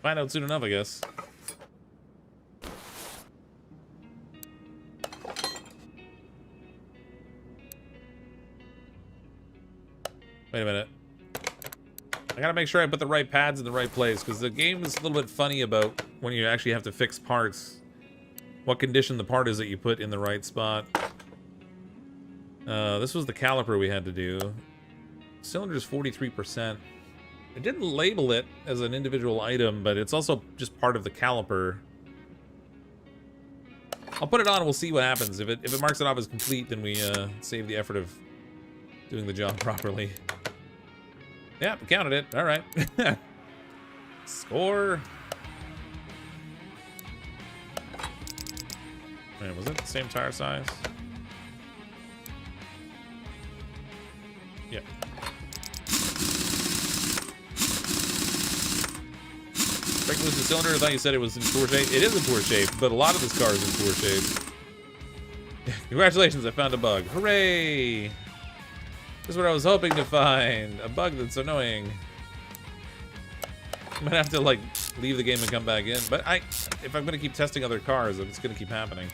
find out soon enough, I guess. Wait a minute. I gotta make sure I put the right pads in the right place, because the game is a little bit funny about when you actually have to fix parts, what condition the part is that you put in the right spot. This was the caliper we had to do. Cylinder's 43%. It didn't label it as an individual item, but it's also just part of the caliper. I'll put it on and we'll see what happens. If it marks it off as complete, then we save the effort of doing the job properly. Yeah, we counted it. All right. Score. Man, was it the same tire size? Yeah. Break loose the cylinder. I thought you said it was in poor shape. It is in poor shape, but a lot of this car is in poor shape. Congratulations, I found a bug. Hooray! This is what I was hoping to find. A bug that's annoying. I might have to, like, leave the game and come back in. But if I'm going to keep testing other cars, it's going to keep happening.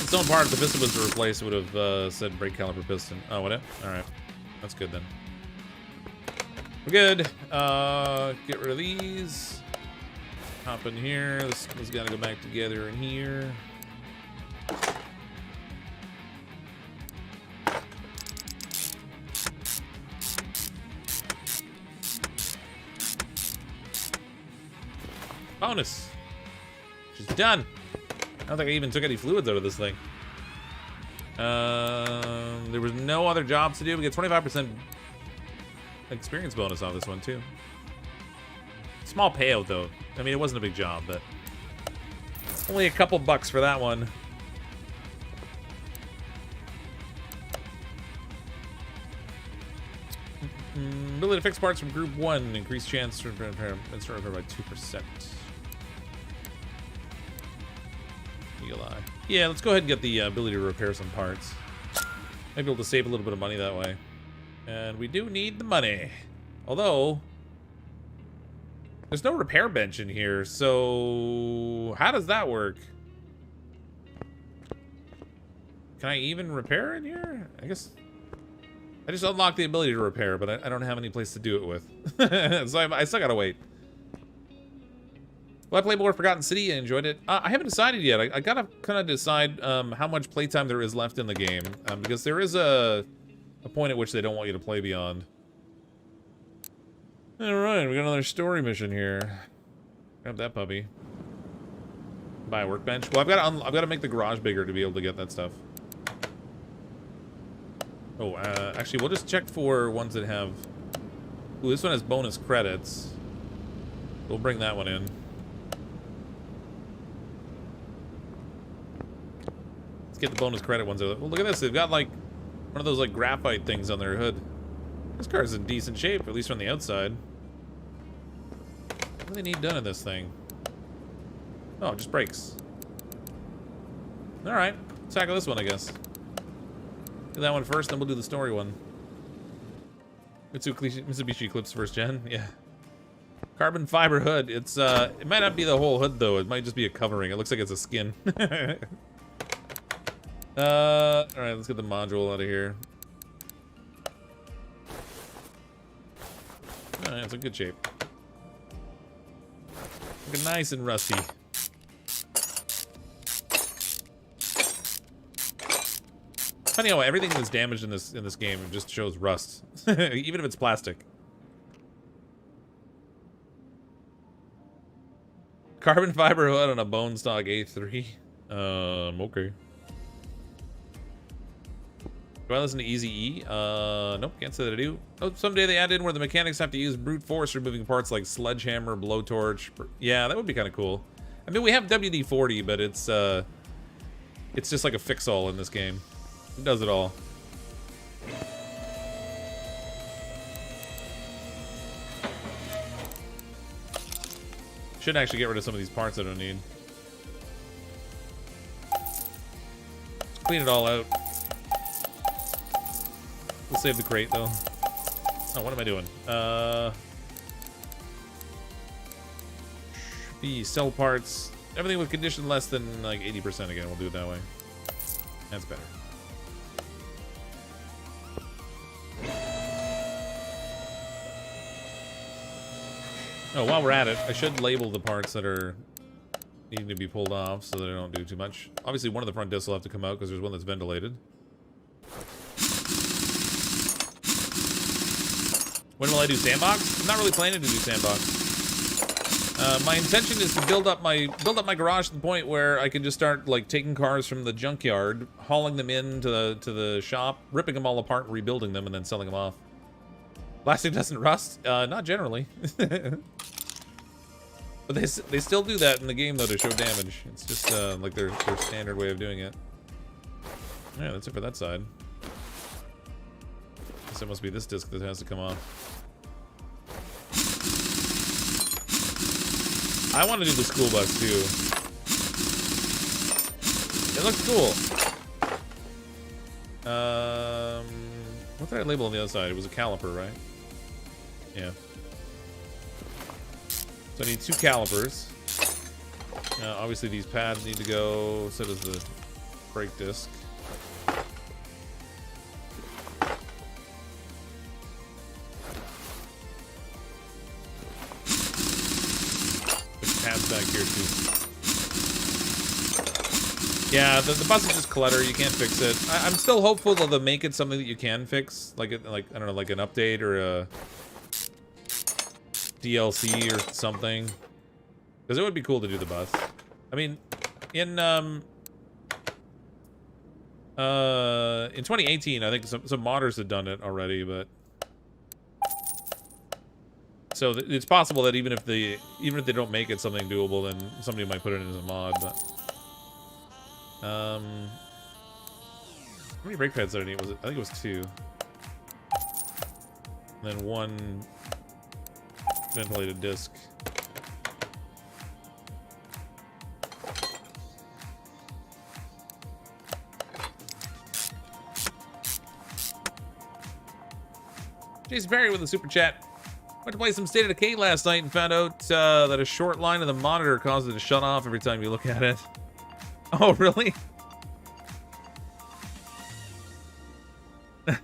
Its own part, if the piston was to replace, it would have said brake caliper piston. Oh, would it? Alright. That's good then. We're good. Get rid of these. Hop in here. This one's got to go back together in here. Bonus. She's done. I don't think I even took any fluids out of this thing. There was no other jobs to do. We get 25% experience bonus on this one too. Small payout though. I mean, it wasn't a big job, but only a couple bucks for that one. Ability to fix parts from group 1. Increased chance to repair by 2%. Eagle eye. Yeah, let's go ahead and get the ability to repair some parts. Maybe able to save a little bit of money that way. And we do need the money. Although there's no repair bench in here, so how does that work? Can I even repair in here? I guess I just unlocked the ability to repair, but I don't have any place to do it with. So I still gotta wait. Will I play more Forgotten City? I enjoyed it. I haven't decided yet. I gotta kind of decide how much playtime there is left in the game, because there is a point at which they don't want you to play beyond. All right, we got another story mission here. Grab that puppy. Buy a workbench. Well, I've got to make the garage bigger to be able to get that stuff. Oh, actually, we'll just check for ones that have Ooh, this one has bonus credits. We'll bring that one in. Let's get the bonus credit ones. Well, look at this. They've got like one of those like graphite things on their hood. This car's in decent shape, at least from the outside. What do they need done in this thing? Oh, it just brakes. Alright. Let's tackle this one, I guess. Do that one first, then we'll do the story one. Mitsubishi Eclipse first gen, yeah. Carbon fiber hood. It's it might not be the whole hood though. It might just be a covering. It looks like it's a skin. All right, let's get the module out of here. Oh, yeah, it's in good shape. Looking nice and rusty. Funny how everything that's damaged in this game just shows rust, even if it's plastic. Carbon fiber hood on a bone stock A3. Okay. Do I listen to Easy E? Nope, can't say that I do. Oh, someday they add in where the mechanics have to use brute force removing parts like sledgehammer, blowtorch. Yeah, that would be kind of cool. I mean, we have WD-40, but it's just like a fix-all in this game. It does it all. Should actually get rid of some of these parts I don't need. Clean it all out. We'll save the crate though. Oh, what am I doing? The sell parts. Everything with condition less than like 80% again. We'll do it that way. That's better. Oh, while we're at it, I should label the parts that are needing to be pulled off so that I don't do too much. Obviously, one of the front discs will have to come out because there's one that's ventilated. When will I do sandbox? I'm not really planning to do sandbox. My intention is to build up my garage to the point where I can just start like taking cars from the junkyard, hauling them into the shop, ripping them all apart, rebuilding them, and then selling them off. Plastic doesn't rust? Not generally. But they still do that in the game though to show damage. It's just like their standard way of doing it. Yeah, that's it for that side. Guess it must be this disc that has to come off. I want to do the school bus too. It looks cool. What did I label on the other side? It was a caliper, right? Yeah. So I need 2 calipers. Obviously these pads need to go, so does the brake disc. Put pads back here too. Yeah, the bus is just clutter. You can't fix it. I'm still hopeful that they'll make it something that you can fix, like I don't know, like an update or a DLC or something, because it would be cool to do the bus. I mean, in 2018, I think some modders had done it already, but so it's possible that even if they don't make it something doable, then somebody might put it in as a mod. But how many brake pads did I need? Was it? I think it was 2. And then 1 ventilated disc. Jason Perry with a super chat. Went to play some State of Decay last night and found out that a short line of the monitor caused it to shut off every time you look at it. Oh, really?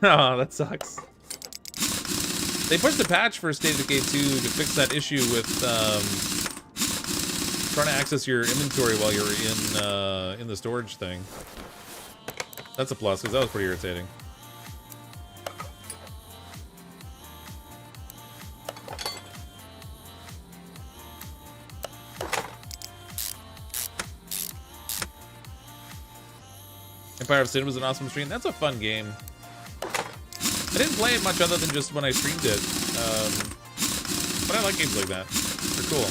Oh, that sucks. They pushed a patch for State of Decay 2 to fix that issue with trying to access your inventory while you're in the storage thing. That's a plus, because that was pretty irritating. Empire of Sin was an awesome stream. That's a fun game. I didn't play it much other than just when I streamed it. But I like games like that. They're cool.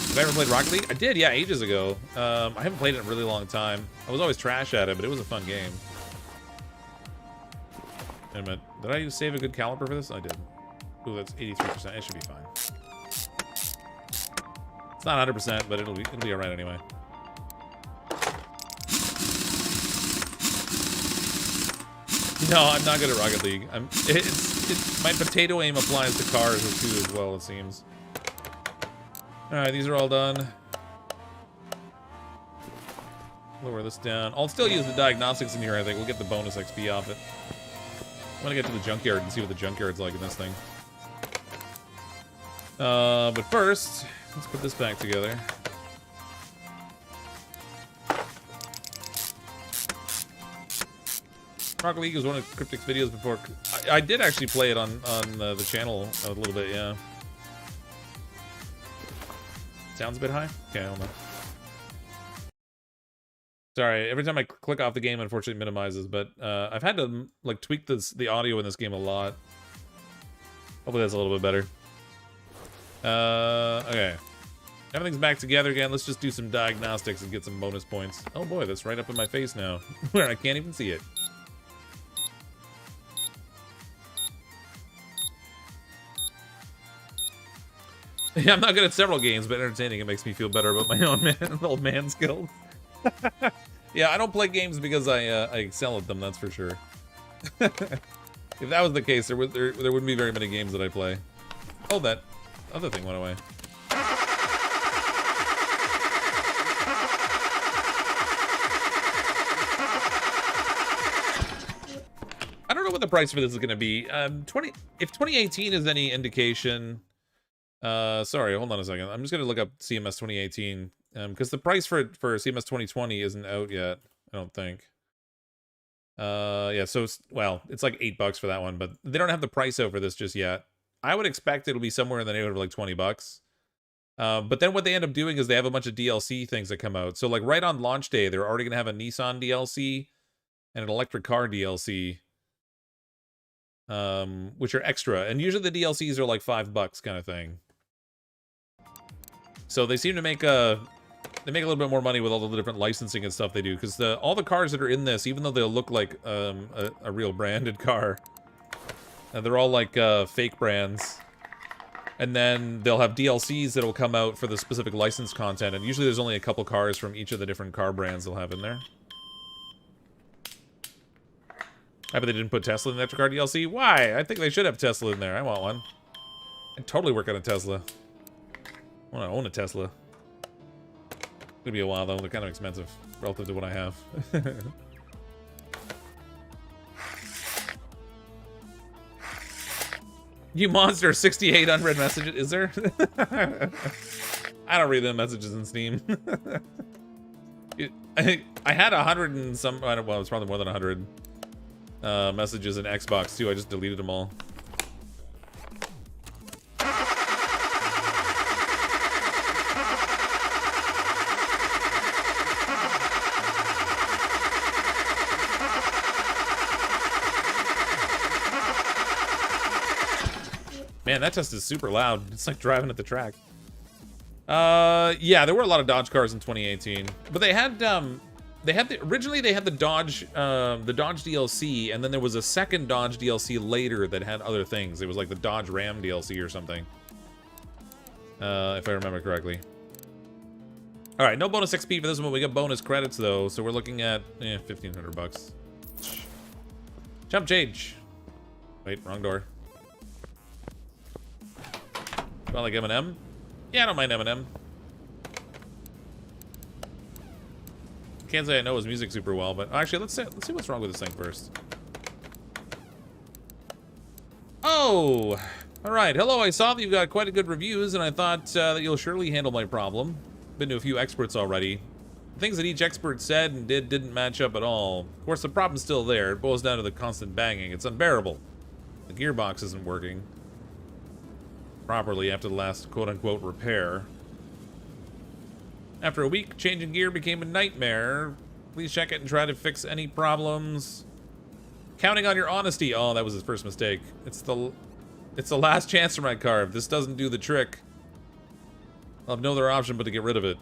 Have I ever played Rocket League? I did, yeah, ages ago. I haven't played it in a really long time. I was always trash at it, but it was a fun game. Wait a minute. Did I save a good caliper for this? I did. Ooh, that's 83%. It should be fine. It's not 100%, but it'll be alright anyway. No, I'm not good at Rocket League. My potato aim applies to cars too as well, it seems. Alright, these are all done. Lower this down. I'll still use the diagnostics in here, I think. We'll get the bonus XP off it. I'm gonna get to the Junkyard and see what the Junkyard's like in this thing. But first, let's put this back together. Rocket League was one of Cryptic's videos before. I did actually play it on the channel a little bit, yeah. Sounds a bit high? Okay, I don't know. Sorry, every time I click off the game, unfortunately it minimizes, but I've had to like tweak the audio in this game a lot. Hopefully that's a little bit better. Okay. Everything's back together again. Let's just do some diagnostics and get some bonus points. Oh boy, that's right up in my face now, where I can't even see it. Yeah, I'm not good at several games, but entertaining it makes me feel better about my own old man skills. Yeah, I don't play games because I excel at them, that's for sure. If that was the case, there wouldn't be very many games that I play. Oh, that other thing went away. I don't know what the price for this is going to be. If 2018 is any indication... sorry, hold on a second. I'm just going to look up CMS 2018. Because the price for CMS 2020 isn't out yet, I don't think. Yeah, so, well, it's like $8 for that one, but they don't have the price out for this just yet. I would expect it'll be somewhere in the neighborhood of like $20. But then what they end up doing is they have a bunch of DLC things that come out. So like right on launch day, they're already going to have a Nissan DLC and an electric car DLC, which are extra. And usually the DLCs are like $5 kind of thing. So they seem to make a little bit more money with all the different licensing and stuff they do, because all the cars that are in this, even though they'll look like a real branded car, they're all like fake brands. And then they'll have DLCs that'll come out for the specific licensed content, and usually there's only a couple cars from each of the different car brands they'll have in there. I bet they didn't put Tesla in the electric car DLC. Why? I think they should have Tesla in there. I want one. I'd totally work on a Tesla. I want to own a Tesla. It's gonna be a while though. They're kind of expensive relative to what I have. You monster, 68 unread messages. Is there? I don't read the messages in Steam. I had 100 and some. Well, it's probably more than 100 messages in Xbox too. I just deleted them all. Man, that test is super loud. It's like driving at the track. Yeah, there were a lot of Dodge cars in 2018, but originally they had the Dodge DLC, and then there was a second Dodge DLC later that had other things. It was like the Dodge Ram DLC or something, if I remember correctly. All right, no bonus XP for this one. We got bonus credits though, so we're looking at $1,500. Jump change. Wait, wrong door. Well, like M&M? Yeah, I don't mind M&M. Can't say I know his music super well, but actually, let's see what's wrong with this thing first. Oh! Alright, hello, I saw that you've got quite a good reviews, and I thought that you'll surely handle my problem. Been to a few experts already. The things that each expert said and didn't match up at all. Of course, the problem's still there. It boils down to the constant banging. It's unbearable. The gearbox isn't working properly after the last quote-unquote repair. After a week, changing gear became a nightmare. Please check it and try to fix any problems. Counting on your honesty. Oh, that was his first mistake. It's the last chance for my car. If this doesn't do the trick, I'll have no other option but to get rid of it.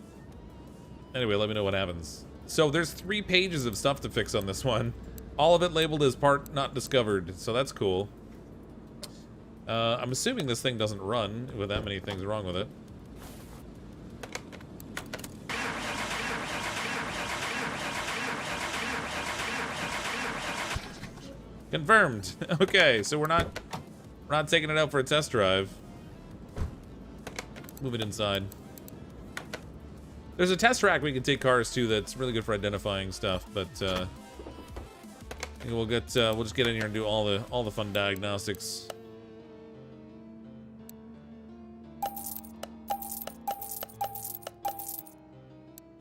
Anyway, let me know what happens. So there's 3 pages of stuff to fix on this one. All of it labeled as part not discovered, so that's cool. I'm assuming this thing doesn't run with that many things wrong with it. Confirmed. Okay, so we're not taking it out for a test drive. Move it inside. There's a test track we can take cars to that's really good for identifying stuff, but I think we'll just get in here and do all the fun diagnostics.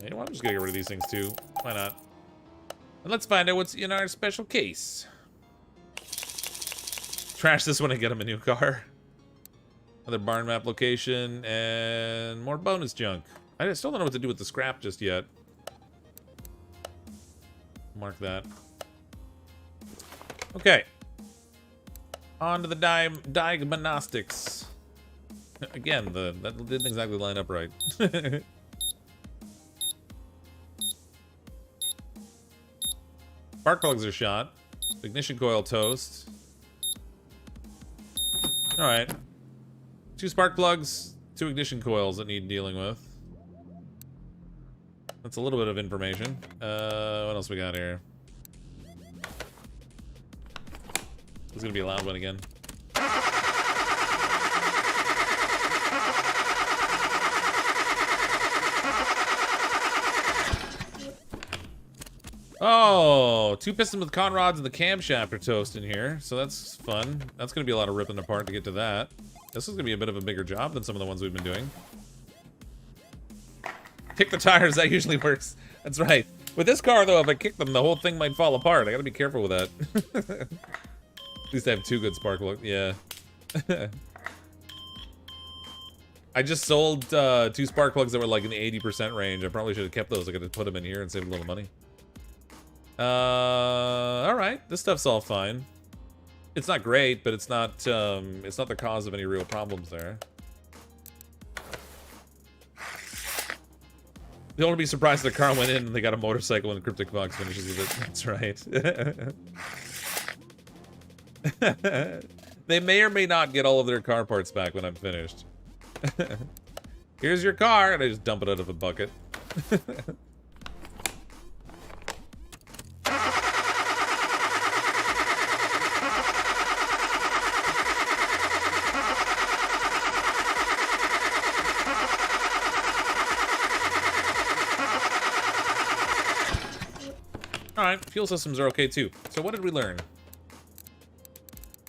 You know what? I'm just gonna get rid of these things too. Why not? And let's find out what's in our special case. Trash this one and get him a new car. Another barn map location and more bonus junk. I still don't know what to do with the scrap just yet. Mark that. Okay. On to the diagnostics. Again, that didn't exactly line up right. Spark plugs are shot. Ignition coil toast. Alright. 2 spark plugs, 2 ignition coils that need dealing with. That's a little bit of information. What else we got here? This is gonna be a loud one again. Oh, 2 pistons with con rods and the camshaft are toast in here, so that's fun. That's gonna be a lot of ripping apart to get to that. This is gonna be a bit of a bigger job than some of the ones we've been doing. Kick the tires, that usually works. That's right. With this car, though, if I kick them, the whole thing might fall apart. I gotta be careful with that. At least I have 2 good spark plugs. Yeah. I just sold 2 spark plugs that were like in the 80% range. I probably should have kept those. I could have put them in here and saved a little money. Alright. This stuff's all fine. It's not great, but it's not the cause of any real problems there. You don't want to be surprised if the car went in and they got a motorcycle and CrypticFox finishes with it. That's right. They may or may not get all of their car parts back when I'm finished. Here's your car, and I just dump it out of a bucket. Alright, fuel systems are okay too. So what did we learn?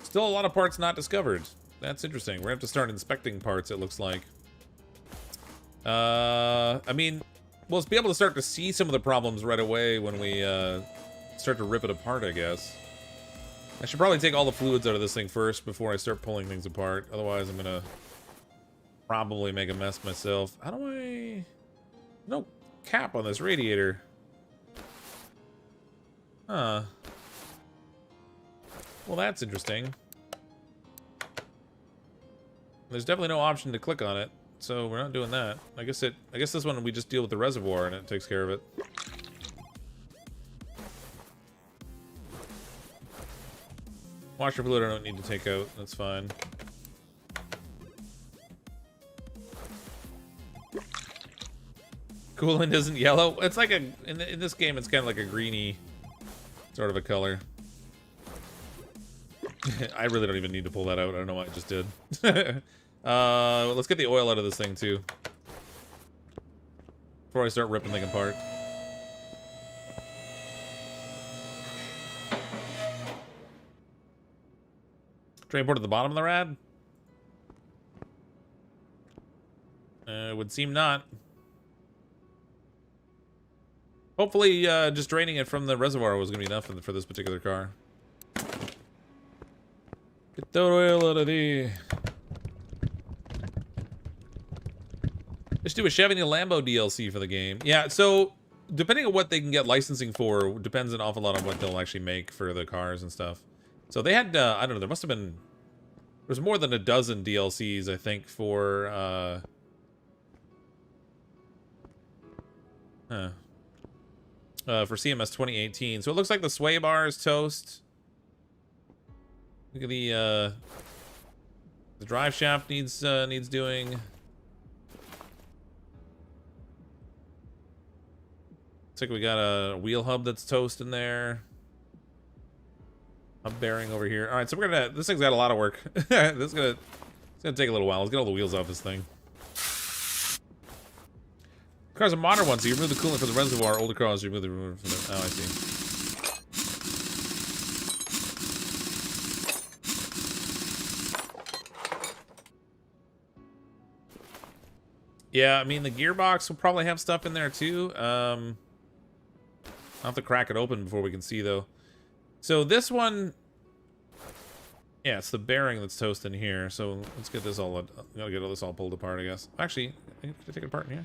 Still a lot of parts not discovered. That's interesting. We're gonna have to start inspecting parts, it looks like. I mean, we'll be able to start to see some of the problems right away when we start to rip it apart, I guess. I should probably take all the fluids out of this thing first before I start pulling things apart. Otherwise, I'm gonna probably make a mess myself. How do I... No cap on this radiator. Huh. Well, that's interesting. There's definitely no option to click on it, so we're not doing that. I guess this one we just deal with the reservoir and it takes care of it. Washer fluid I don't need to take out. That's fine. Coolant isn't yellow. It's like a in this game. It's kind of like a greeny sort of a color. I really don't even need to pull that out. I don't know why I just did. Let's get the oil out of this thing too before I start ripping things apart. Train port at the bottom of the rad? It would seem not. Hopefully, just draining it from the reservoir was going to be enough for this particular car. Get the oil out of the... Let's do a Chevy and Lambo DLC for the game. Yeah, so depending on what they can get licensing for, depends an awful lot on what they'll actually make for the cars and stuff. So they had, I don't know, there must have been, there's more than a dozen DLCs, I think, for, for CMS 2018. So it looks like the sway bar is toast. Look at the drive shaft needs doing. Looks like we got a wheel hub that's toast in there. Hub bearing over here. All right, so we're gonna. This thing's got a lot of work. It's gonna take a little while. Let's get all the wheels off this thing. The car's a modern one, so you remove the coolant from the reservoir. Older cars, you remove the from the. Oh, I see. Yeah, I mean the gearbox will probably have stuff in there too. I'll have to crack it open before we can see though. So this one, yeah, it's the bearing that's toasting here. So let's get this all. Gotta get all this all pulled apart, I guess. Actually, can I take it apart in here?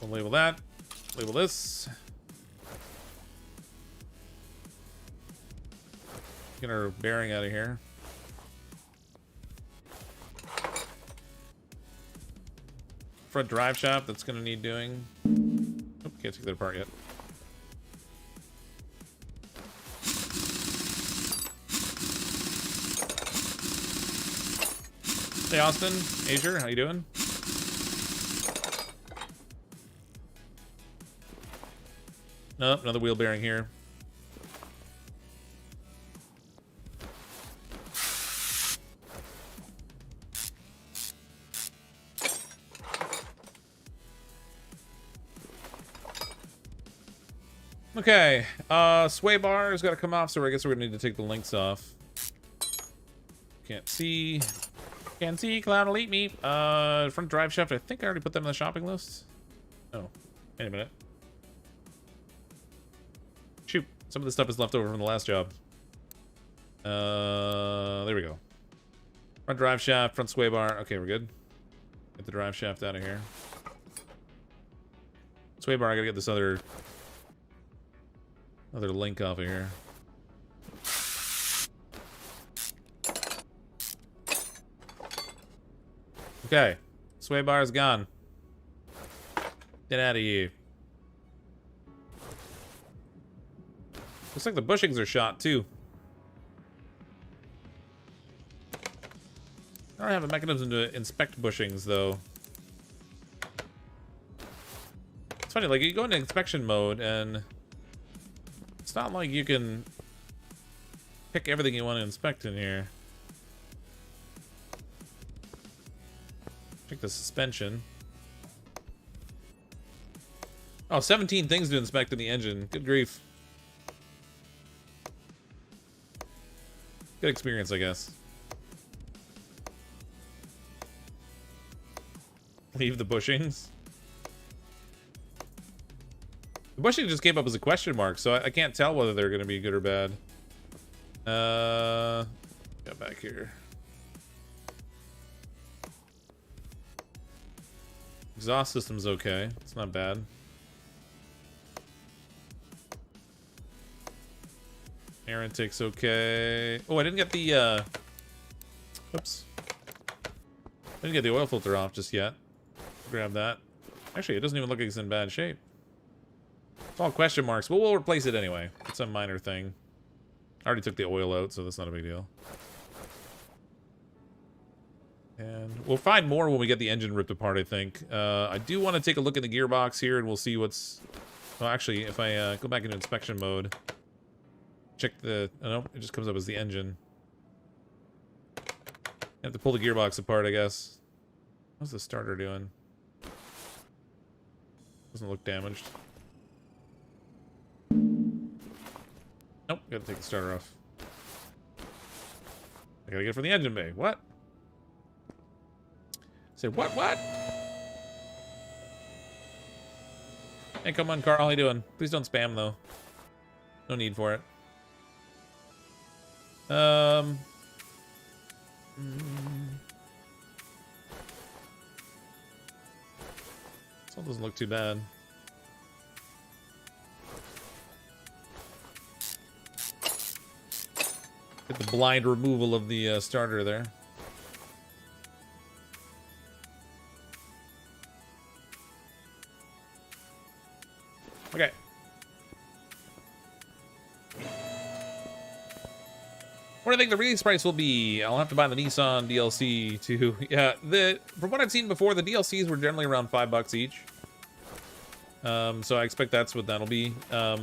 We'll label that. Label this. Get our bearing out of here. Front drive shaft, that's gonna need doing. Oh, can't take that apart yet. Hey Austin, Azure, how you doing? Nope, another wheel bearing here. Okay, sway bar has got to come off, so I guess we're gonna need to take the links off. Can't see. Can't see, cloud will eat me. Front drive shaft, I think I already put them on the shopping list. Oh, wait a minute. Shoot, some of this stuff is left over from the last job. There we go. Front drive shaft, front sway bar. Okay, we're good. Get the drive shaft out of here. Sway bar, I gotta get this other link off of here. Okay, sway bar is gone. Get out of here. Looks like the bushings are shot too. I don't have a mechanism to inspect bushings though. It's funny, like you go into inspection mode and it's not like you can pick everything you want to inspect in here. Check the suspension. Oh, 17 things to inspect in the engine. Good grief. Good experience, I guess. Leave the bushings. The bushing just came up as a question mark, so I can't tell whether they're going to be good or bad. Get back here. Exhaust system's okay. It's not bad. Air intake's okay. Oh, I didn't get the, oops. I didn't get the oil filter off just yet. Grab that. Actually, it doesn't even look like it's in bad shape. It's all question marks, but we'll replace it anyway. It's a minor thing. I already took the oil out, so that's not a big deal. And we'll find more when we get the engine ripped apart, I think. I do want to take a look at the gearbox here, and we'll see what's... Well, actually, if I go back into inspection mode, check the... Oh, no, it just comes up as the engine. You have to pull the gearbox apart, I guess. What's the starter doing? Doesn't look damaged. Nope, gotta take the starter off. I gotta get it from the engine bay. What? Say what? Hey, come on, Carl. How you doing? Please don't spam though. No need for it. Still doesn't look too bad. Get the blind removal of the starter there. Okay. What do I think the release price will be? I'll have to buy the Nissan DLC too. Yeah, from what I've seen before, the DLCs were generally around $5 each. So I expect that's what that'll be. I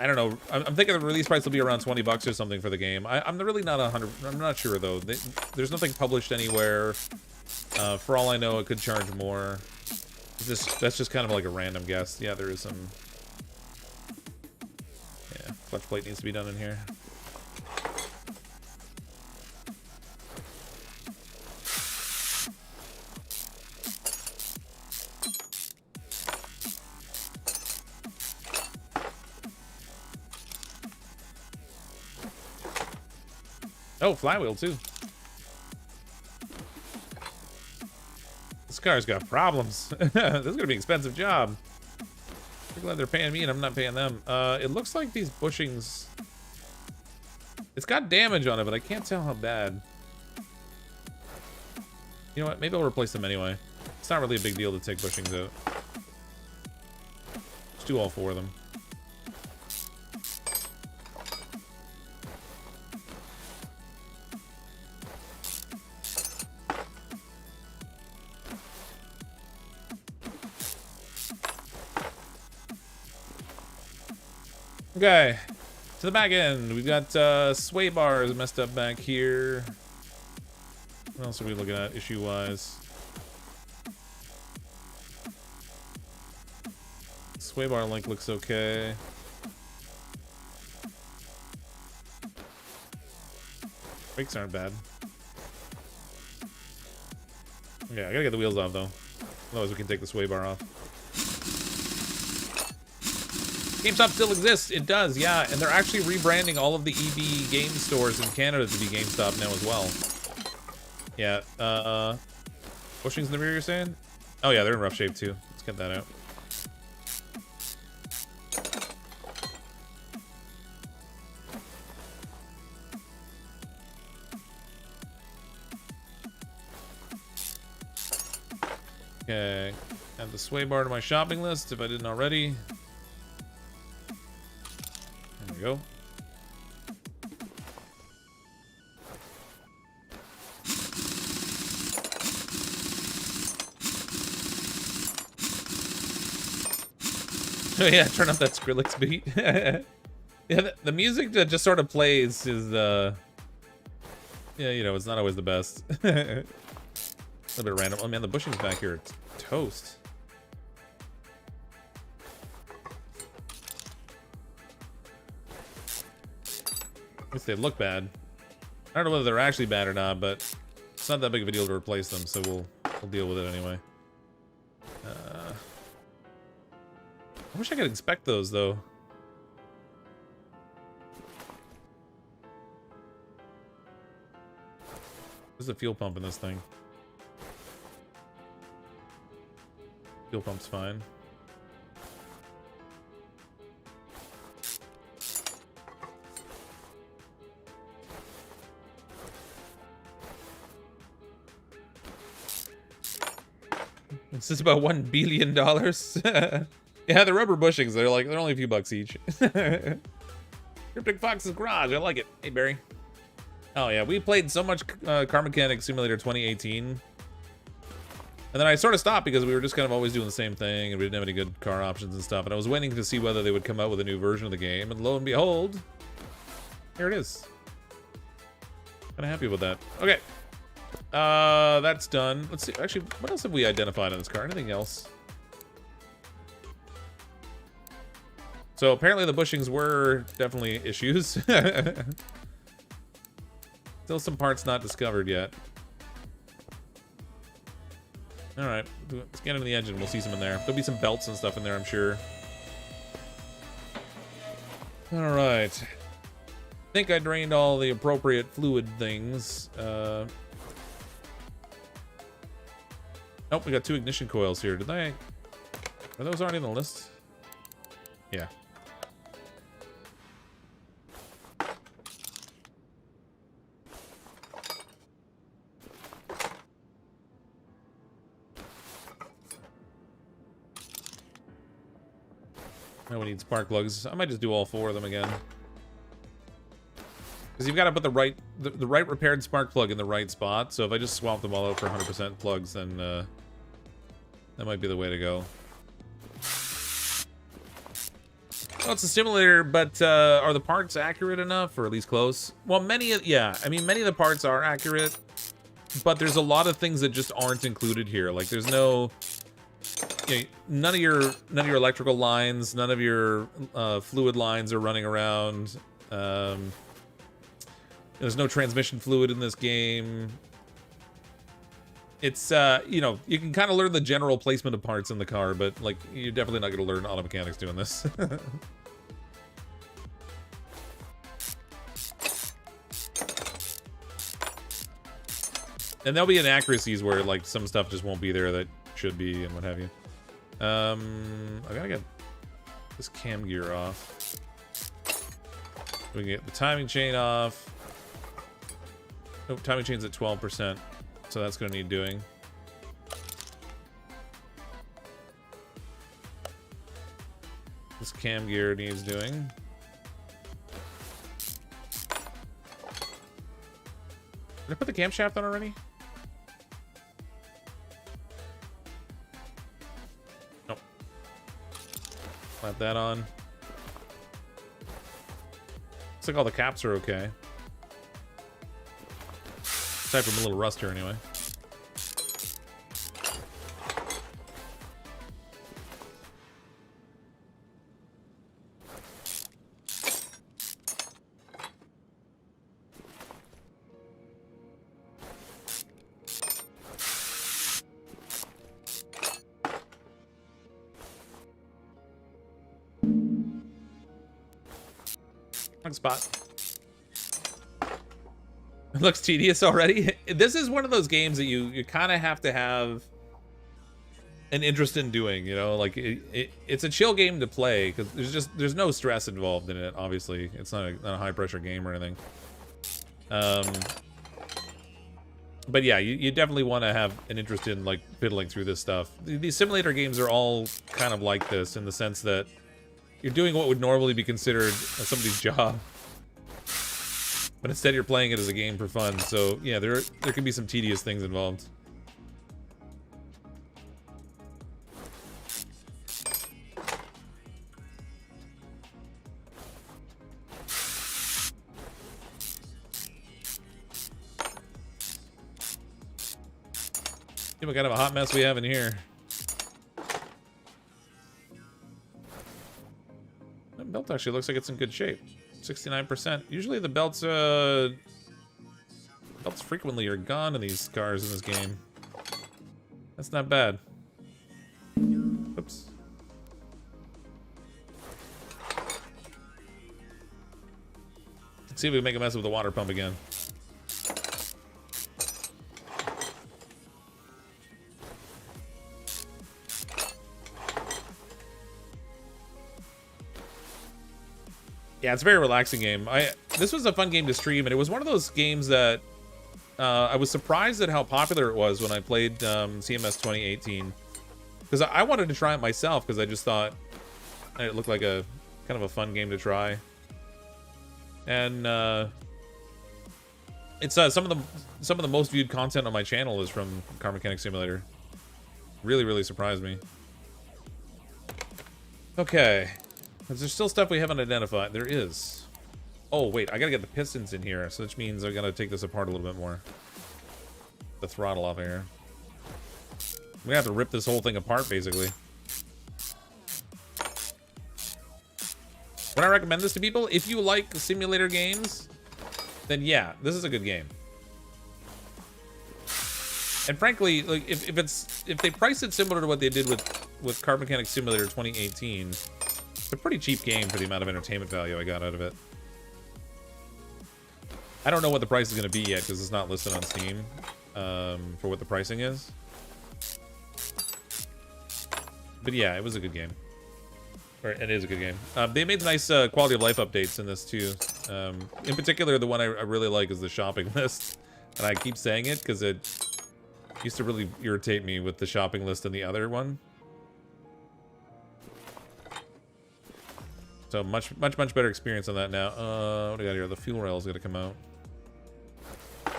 don't know. I'm thinking the release price will be around $20 or something for the game. I'm really not 100. I'm not sure though. There's nothing published anywhere. For all I know, it could charge more. That's just kind of like a random guess. Yeah, there is some. Yeah, clutch plate needs to be done in here. Oh, flywheel too. This car's got problems. This is gonna be an expensive job. I'm glad they're paying me and I'm not paying them. It looks like these bushings. It's got damage on it, but I can't tell how bad. You know what? Maybe I'll replace them anyway. It's not really a big deal to take bushings out. Let's do all 4 of them. Okay, to the back end, we've got sway bars messed up back here. What else are we looking at issue-wise? Sway bar link looks okay. Brakes aren't bad. Yeah, I gotta get the wheels off though. Otherwise we can take the sway bar off. GameStop still exists. It does, yeah. And they're actually rebranding all of the EB game stores in Canada to be GameStop now as well. Yeah. Bushings in the rear, you're saying? Oh yeah, they're in rough shape too. Let's get that out. Okay. Add the sway bar to my shopping list if I didn't already. There we go. Oh yeah, turn up that Skrillex beat. Yeah, the music that just sort of plays is, yeah, you know, it's not always the best. A little bit random. Oh man, the bushings back here are toast. At least they look bad. I don't know whether they're actually bad or not, but it's not that big of a deal to replace them, so we'll deal with it anyway. I wish I could inspect those though. There's a fuel pump in this thing. Fuel pump's fine. This is about $1 billion. Yeah, the rubber bushings, they're only a few bucks each. CrypticFox's garage, I like it. Hey Barry. Oh yeah, we played so much Car Mechanic Simulator 2018. And then I sort of stopped because we were just kind of always doing the same thing and we didn't have any good car options and stuff. And I was waiting to see whether they would come out with a new version of the game. And lo and behold, here it is. Kind of happy with that. Okay. That's done. Let's see. Actually, what else have we identified on this car? Anything else? So apparently the bushings were definitely issues. Still some parts not discovered yet. Alright, let's get into the engine. We'll see some in there. There'll be some belts and stuff in there, I'm sure. Alright. I think I drained all the appropriate fluid things. Nope, we got 2 ignition coils here. Did I? Are those already in the list? Yeah. Now we need spark plugs. I might just do all 4 of them again. Because you've got to put the right repaired spark plug in the right spot. So if I just swap them all out for 100% plugs, then that might be the way to go. Well, it's a simulator, but are the parts accurate enough, or at least close? Well, many of the parts are accurate, but there's a lot of things that just aren't included here. Like there's no, you know, none of your electrical lines, none of your fluid lines are running around. There's no transmission fluid in this game. It's, you know, you can kind of learn the general placement of parts in the car, but, like, you're definitely not going to learn auto mechanics doing this. And there'll be inaccuracies where, like, some stuff just won't be there that should be and what have you. I gotta get this cam gear off. We can get the timing chain off. Nope, timing chain's at 12%, so that's gonna need doing. This cam gear needs doing. Did I put the camshaft on already? Nope. Slap that on. Looks like all the caps are okay. Aside from a little rust here anyway. Spot. It looks tedious already. This is one of those games that you kind of have to have an interest in doing, you know, like it's a chill game to play because there's no stress involved in it. Obviously, it's not a high pressure game or anything. But yeah, you definitely want to have an interest in like fiddling through this stuff. These simulator games are all kind of like this in the sense that you're doing what would normally be considered somebody's job, but instead you're playing it as a game for fun. So yeah, there can be some tedious things involved. See what kind of a hot mess we have in here. That belt actually looks like it's in good shape. 69%. Usually the belts frequently are gone in these cars in this game. That's not bad. Oops. Let's see if we can make a mess with the water pump again. Yeah, it's a very relaxing game. This was a fun game to stream, and it was one of those games that I was surprised at how popular it was when I played CMS 2018. Because I wanted to try it myself, because I just thought it looked like a kind of a fun game to try. And it's some of the most viewed content on my channel is from Car Mechanic Simulator. Really, really surprised me. Okay. Is there still stuff we haven't identified? There is. Oh, wait. I gotta get the pistons in here, so which means I gotta take this apart a little bit more. The throttle off here. I'm gonna have to rip this whole thing apart, basically. Would I recommend this to people? If you like simulator games, then yeah, this is a good game. And frankly, like if they price it similar to what they did with Car Mechanic Simulator 2018, it's a pretty cheap game for the amount of entertainment value I got out of it. I don't know what the price is going to be yet because it's not listed on Steam for what the pricing is. But yeah, it was a good game. Or it is a good game. They made nice quality of life updates in this too. In particular, the one I really like is the shopping list. And I keep saying it because it used to really irritate me with the shopping list in the other one. So much better experience on that now. What do we got here? The fuel rail is going to come out. I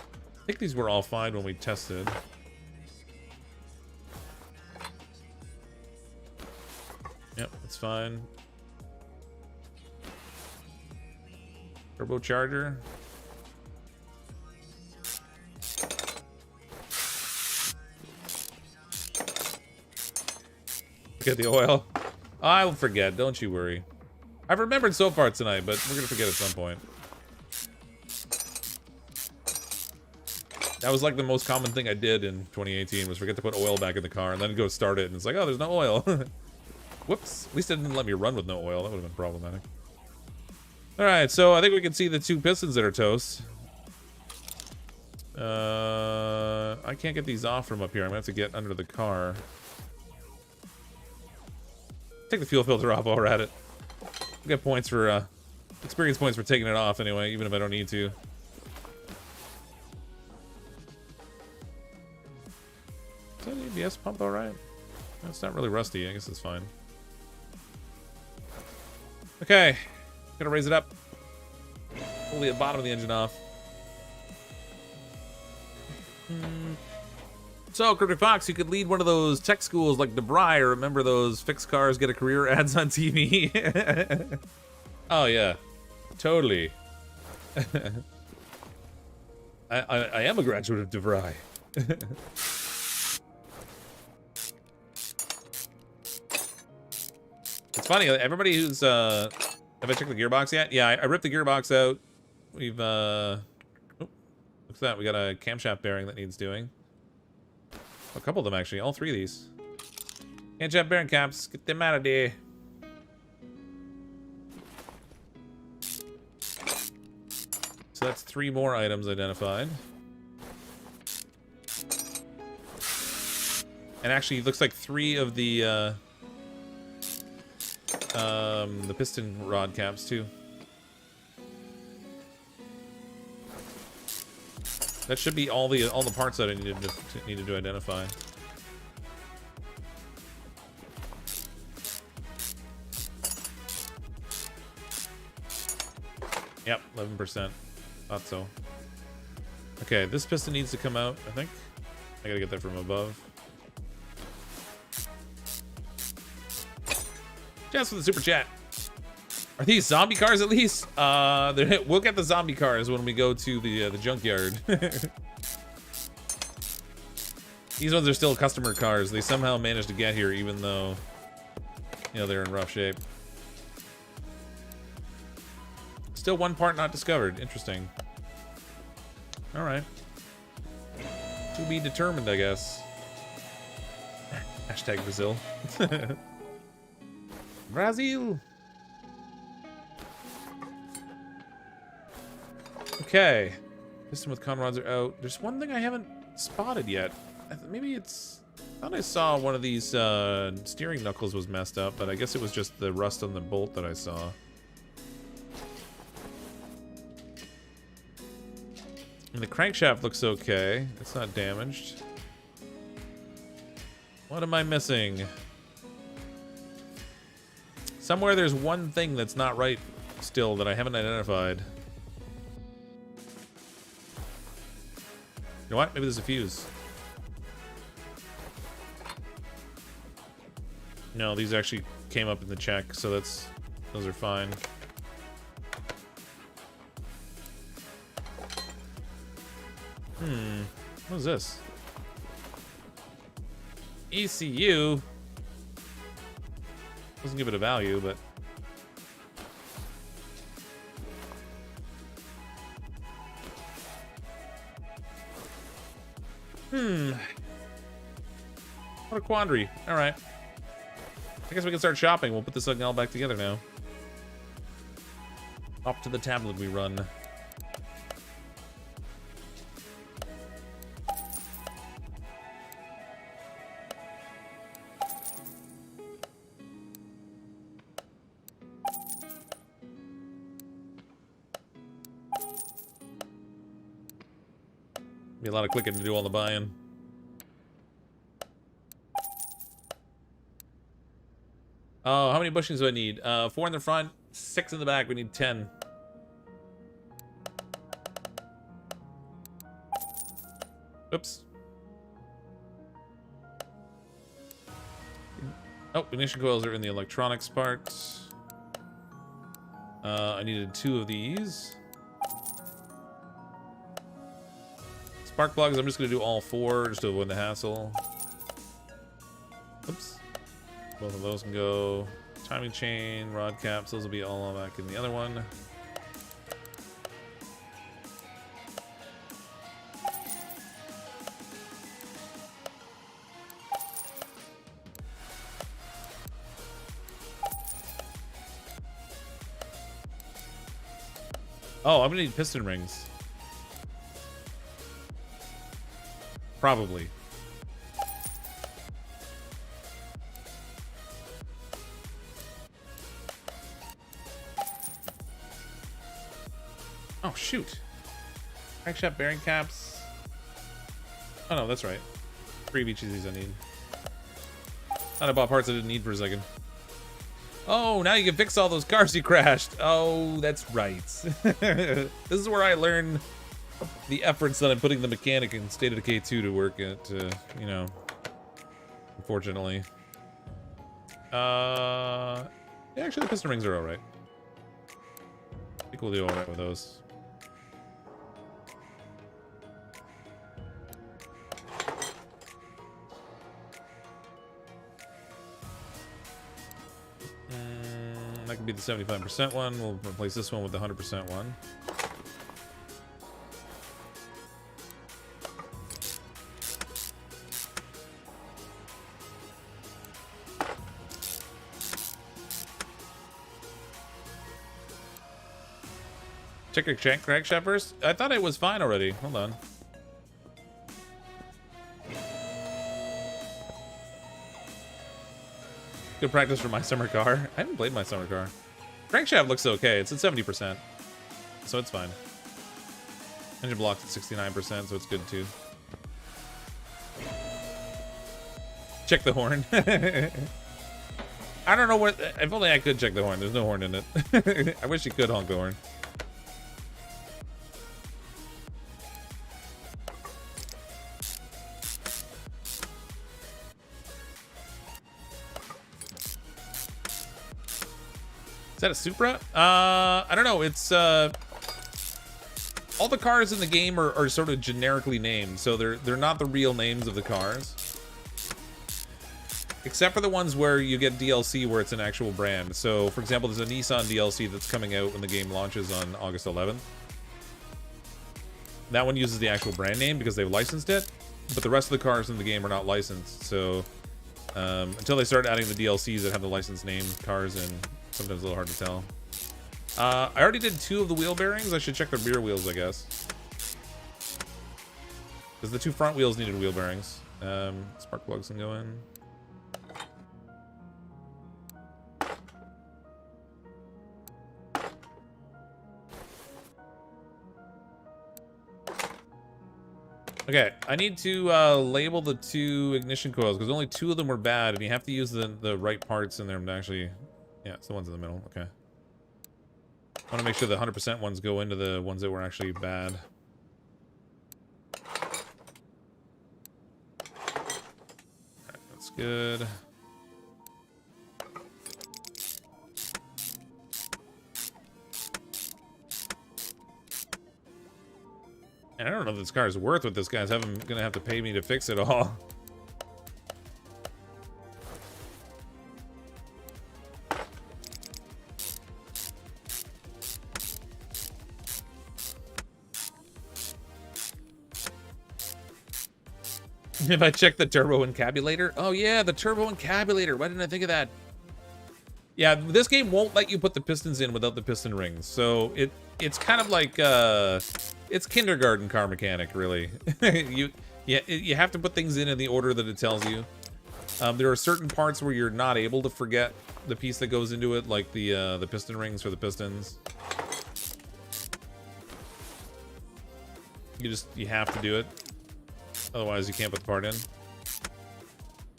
think these were all fine when we tested. Yep, that's fine. Turbocharger. Forget the oil. I'll forget, don't you worry. I've remembered so far tonight, but we're gonna forget at some point. That was like the most common thing I did in 2018 was forget to put oil back in the car and then go start it and it's like, oh, there's no oil. Whoops. At least it didn't let me run with no oil. That would have been problematic. Alright, so I think we can see the two pistons that are toast. I can't get these off from up here. I'm gonna have to get under the car. Take the fuel filter off while we're at it. We'll get points for, experience points for taking it off anyway, even if I don't need to. Is that an ABS pump alright? It's not really rusty. I guess it's fine. Okay. Gonna raise it up. Pull the bottom of the engine off. So, CrypticFox, you could lead one of those tech schools like DeBry, or remember those fix cars get a career ads on TV? Oh, yeah. Totally. I am a graduate of DeVry. It's funny, everybody who's, have I checked the gearbox yet? Yeah, I ripped the gearbox out. We've, oh, what's that? We got a camshaft bearing that needs doing. A couple of them, actually. All three of these. Camshaft bearing caps. Get them out of there. So that's 3 more items identified. And actually, it looks like 3 of the piston rod caps, too. That should be all the parts that I needed to identify. Yep, 11%. Thought so. Okay, this piston needs to come out, I think. I gotta get that from above. Just for the super chat. Are these zombie cars at least? We'll get the zombie cars when we go to the junkyard. These ones are still customer cars. They somehow managed to get here even though, you know, they're in rough shape. Still one part not discovered. Interesting. Alright. To be determined, I guess. Hashtag Brazil. Brazil! Okay. Piston with con rods are out. There's one thing I haven't spotted yet. Maybe it's... I thought I saw one of these steering knuckles was messed up, but I guess it was just the rust on the bolt that I saw. And the crankshaft looks okay. It's not damaged. What am I missing? Somewhere there's one thing that's not right still that I haven't identified. You know what? Maybe there's a fuse. No, these actually came up in the check, so those are fine. What is this? ECU. Doesn't give it a value, but what a quandary. Alright. I guess we can start shopping. We'll put this all back together now. Up to the tablet we run. Be a lot of clicking to do all the buying. Oh, how many bushings do I need? 4 in the front, 6 in the back. We need 10. Oops. Oh, ignition coils are in the electronics part. I needed 2 of these. Spark plugs, I'm just going to do all 4 just to avoid the hassle. Oops. Both of those can go. Timing chain, rod caps, those will be all back in the other one. Oh, I'm gonna need piston rings. Probably. Oh, shoot. Crankshaft bearing caps. Oh, no, that's right. 3 of each of these I need. Thought I bought parts I didn't need for a second. Oh, now you can fix all those cars you crashed. Oh, that's right. This is where I learn the efforts that I'm putting the mechanic in State of Decay 2 to work at, you know, unfortunately. Yeah, actually the piston rings are alright. I think we'll do alright with those. That could be the 75% one. We'll replace this one with the 100% one. Check your crankshaft first. I thought it was fine already. Hold on. Good practice for my summer car. I haven't played my summer car. Crankshaft looks okay. It's at 70%. So it's fine. Engine block's at 69%, so it's good too. Check the horn. I don't know what... If only I could check the horn. There's no horn in it. I wish you could honk the horn. Is that a Supra? I don't know. It's, all the cars in the game are sort of generically named, so they're not the real names of the cars. Except for the ones where you get DLC where it's an actual brand. So, for example, there's a Nissan DLC that's coming out when the game launches on August 11th. That one uses the actual brand name because they've licensed it, but the rest of the cars in the game are not licensed, so until they start adding the DLCs that have the licensed name cars in, sometimes a little hard to tell. I already did 2 of the wheel bearings. I should check the rear wheels, I guess. Because the 2 front wheels needed wheel bearings. Spark plugs can go in. Okay, I need to label the 2 ignition coils because only 2 of them were bad, and you have to use the right parts in there to actually... Yeah, it's the ones in the middle. Okay. I want to make sure the 100% ones go into the ones that were actually bad. Alright, that's good. And I don't know if this car is worth what this guy's gonna have to pay me to fix it all. If I check the turbo encabulator? Oh yeah, the turbo encabulator. Why didn't I think of that? Yeah, this game won't let you put the pistons in without the piston rings. So it's kind of like it's kindergarten car mechanic, really. you have to put things in the order that it tells you. There are certain parts where you're not able to forget the piece that goes into it, like the piston rings for the pistons. You have to do it. Otherwise, you can't put the part in.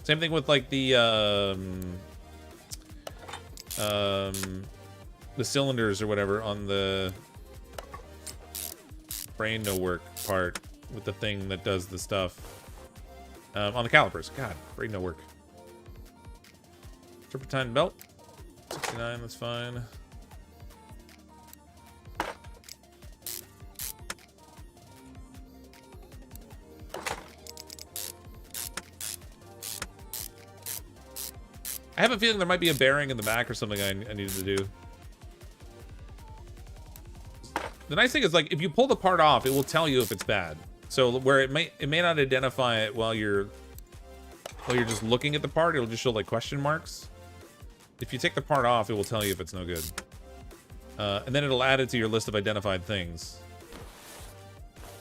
Same thing with like the cylinders or whatever on the brain no work part with the thing that does the stuff. On the calipers. God, brain no work. Serpentine belt. 69, that's fine. I have a feeling there might be a bearing in the back or something I needed to do. The nice thing is, like, if you pull the part off, it will tell you if it's bad. So where it may not identify it while you're just looking at the part, it'll just show like question marks. If you take the part off, it will tell you if it's no good. And then it'll add it to your list of identified things.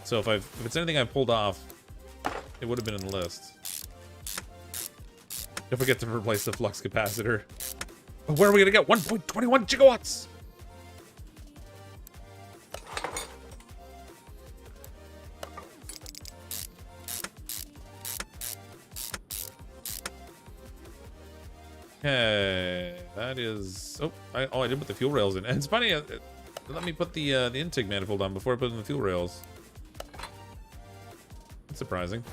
So if it's anything I pulled off, it would have been in the list. Don't forget to replace the flux capacitor. But where are we gonna get 1.21 gigawatts? Okay, that is. Oh, I did put the fuel rails in. And it's funny. Let me put the intake manifold on before I put in the fuel rails. That's surprising.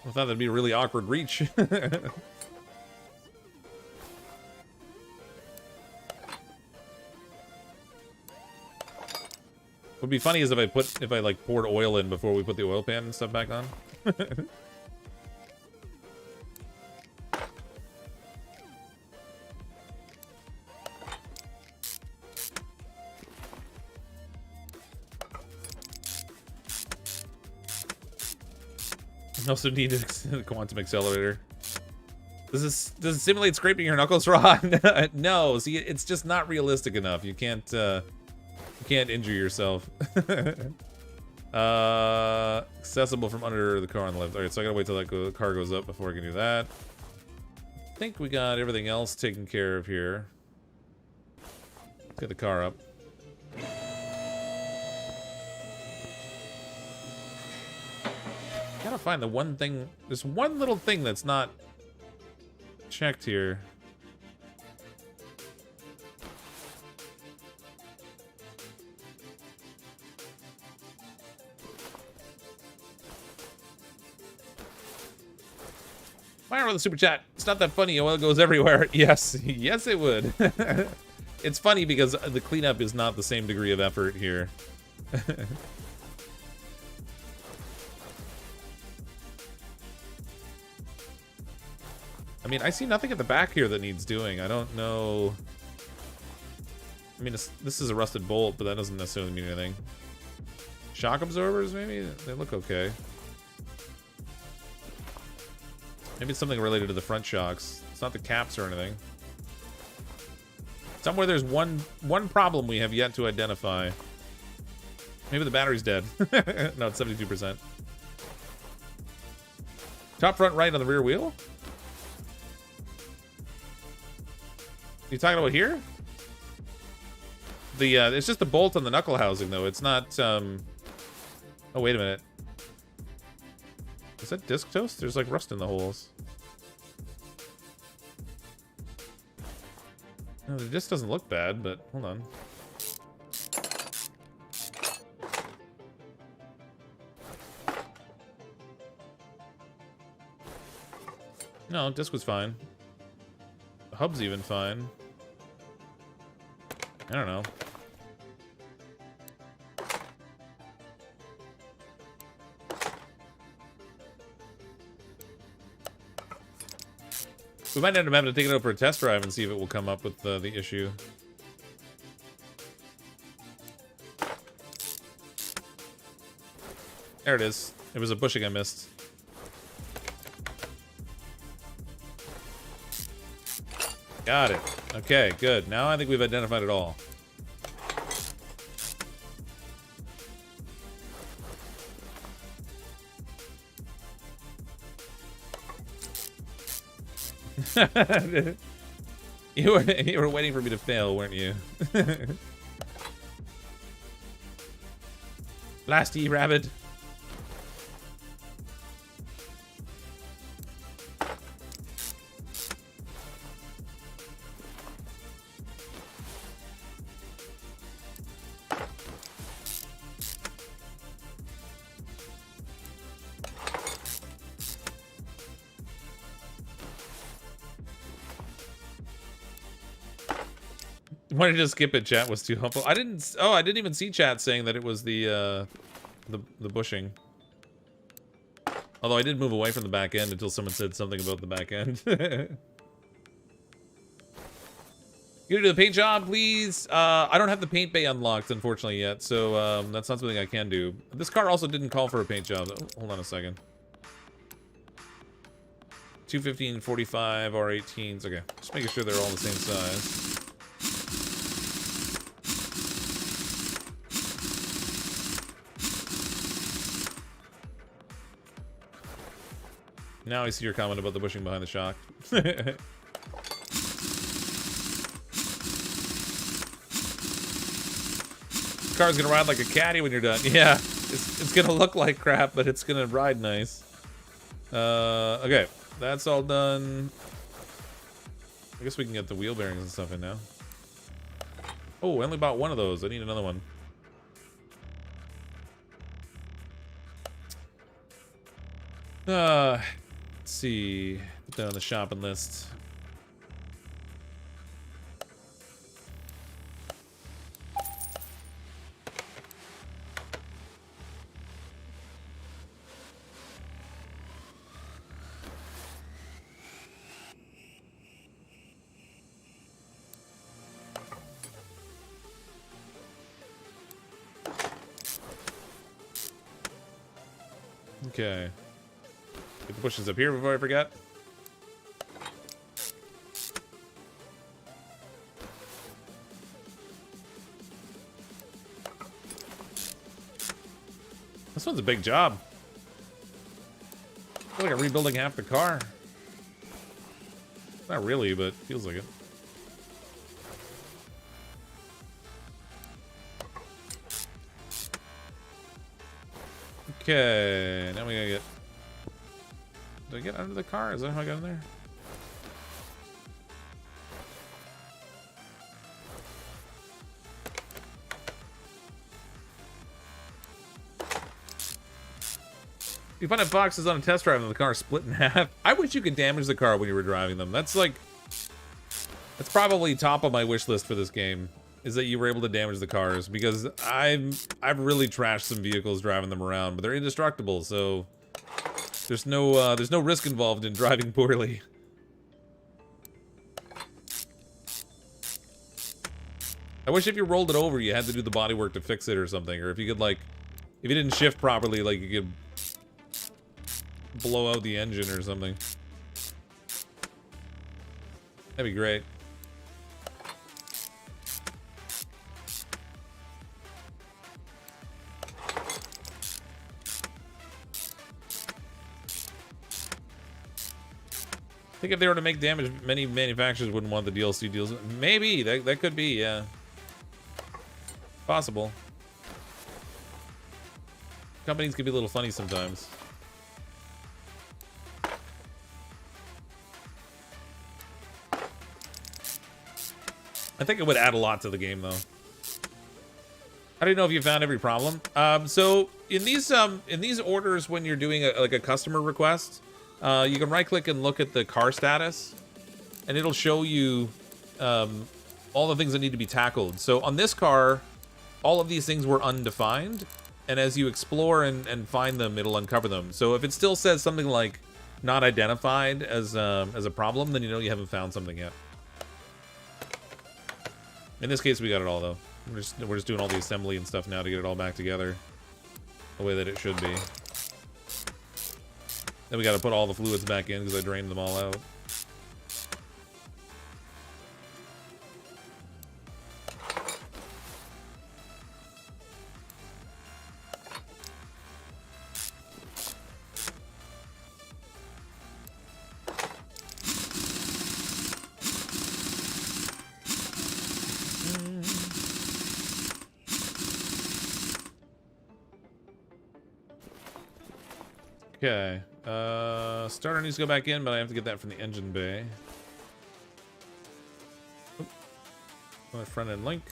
I thought that'd be a really awkward reach. What'd be funny is if I like poured oil in before we put the oil pan and stuff back on. Also need a quantum accelerator. Does it simulate scraping your knuckles raw? No, see, it's just not realistic enough. You can't injure yourself. Accessible from under the car on the left. All right, so I gotta wait till the car goes up before I can do that. I think we got everything else taken care of here. Let's get the car up. Gotta find the one thing. There's one little thing that's not checked here. Fire with a super chat. It's not that funny. Oil goes everywhere. Yes, yes, it would. It's funny because the cleanup is not the same degree of effort here. I mean, I see nothing at the back here that needs doing. I don't know. I mean, this is a rusted bolt, but that doesn't necessarily mean anything. Shock absorbers, maybe? They look okay. Maybe it's something related to the front shocks. It's not the caps or anything. Somewhere there's one problem we have yet to identify. Maybe the battery's dead. No, it's 72%. Top front right on the rear wheel? You talking about here? The it's just the bolt on the knuckle housing though. It's not oh, wait a minute. Is that disc toast? There's like rust in the holes. No, the disc doesn't look bad, but hold on. No, disc was fine. The hub's even fine. I don't know. We might end up having to take it out for a test drive and see if it will come up with the issue. There it is. It was a bushing I missed. Got it. Okay, good. Now I think we've identified it all. You were waiting for me to fail, weren't you? Blasty rabbit. Why did you just skip it? Chat was too humble. I didn't. Oh, I didn't even see chat saying that it was the bushing. Although I did move away from the back end until someone said something about the back end. You gonna do the paint job, please? I don't have the paint bay unlocked, unfortunately, yet, so that's not something I can do. This car also didn't call for a paint job. Oh, hold on a second. 215, 45, R18s. Okay, just making sure they're all the same size. Now I see your comment about the bushing behind the shock. Car's gonna ride like a caddy when you're done. Yeah, it's gonna look like crap, but it's gonna ride nice. Okay, that's all done. I guess we can get the wheel bearings and stuff in now. Oh, I only bought one of those. I need another one. Let's see. Put that on the shopping list. Okay. Get the bushes up here before I forget. This one's a big job. I feel like I'm rebuilding half the car. Not really, but feels like it. Okay, now we gotta get... Did I get under the car? Is that how I got in there? You find out boxes on a test drive and the car split in half. I wish you could damage the car when you were driving them. That's like... That's probably top of my wish list for this game. Is that you were able to damage the cars, because I've really trashed some vehicles driving them around, but they're indestructible, so there's no risk involved in driving poorly. I wish if you rolled it over, you had to do the bodywork to fix it or something, or if you could like, if you didn't shift properly, like you could blow out the engine or something. That'd be great. I think if they were to make damage, many manufacturers wouldn't want the DLC deals. Maybe that could be, yeah, possible. Companies can be a little funny sometimes. I think it would add a lot to the game, though. I don't know if you found every problem. So in these orders, when you're doing like a customer request. You can right-click and look at the car status, and it'll show you all the things that need to be tackled. So on this car, all of these things were undefined, and as you explore and find them, it'll uncover them. So if it still says something like not identified as a problem, then you know you haven't found something yet. In this case, we got it all, though. We're just doing all the assembly and stuff now to get it all back together the way that it should be. Then we got to put all the fluids back in because I drained them all out. Okay. Starter needs to go back in, but I have to get that from the engine bay. My front end link.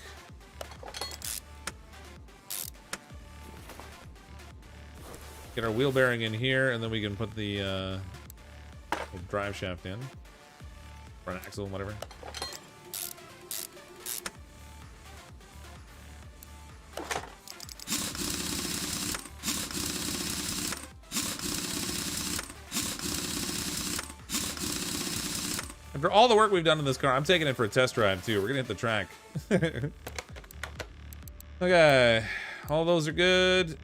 Get our wheel bearing in here, and then we can put the drive shaft in. Front axle, whatever. After all the work we've done in this car, I'm taking it for a test drive, too. We're gonna hit the track. Okay. All those are good.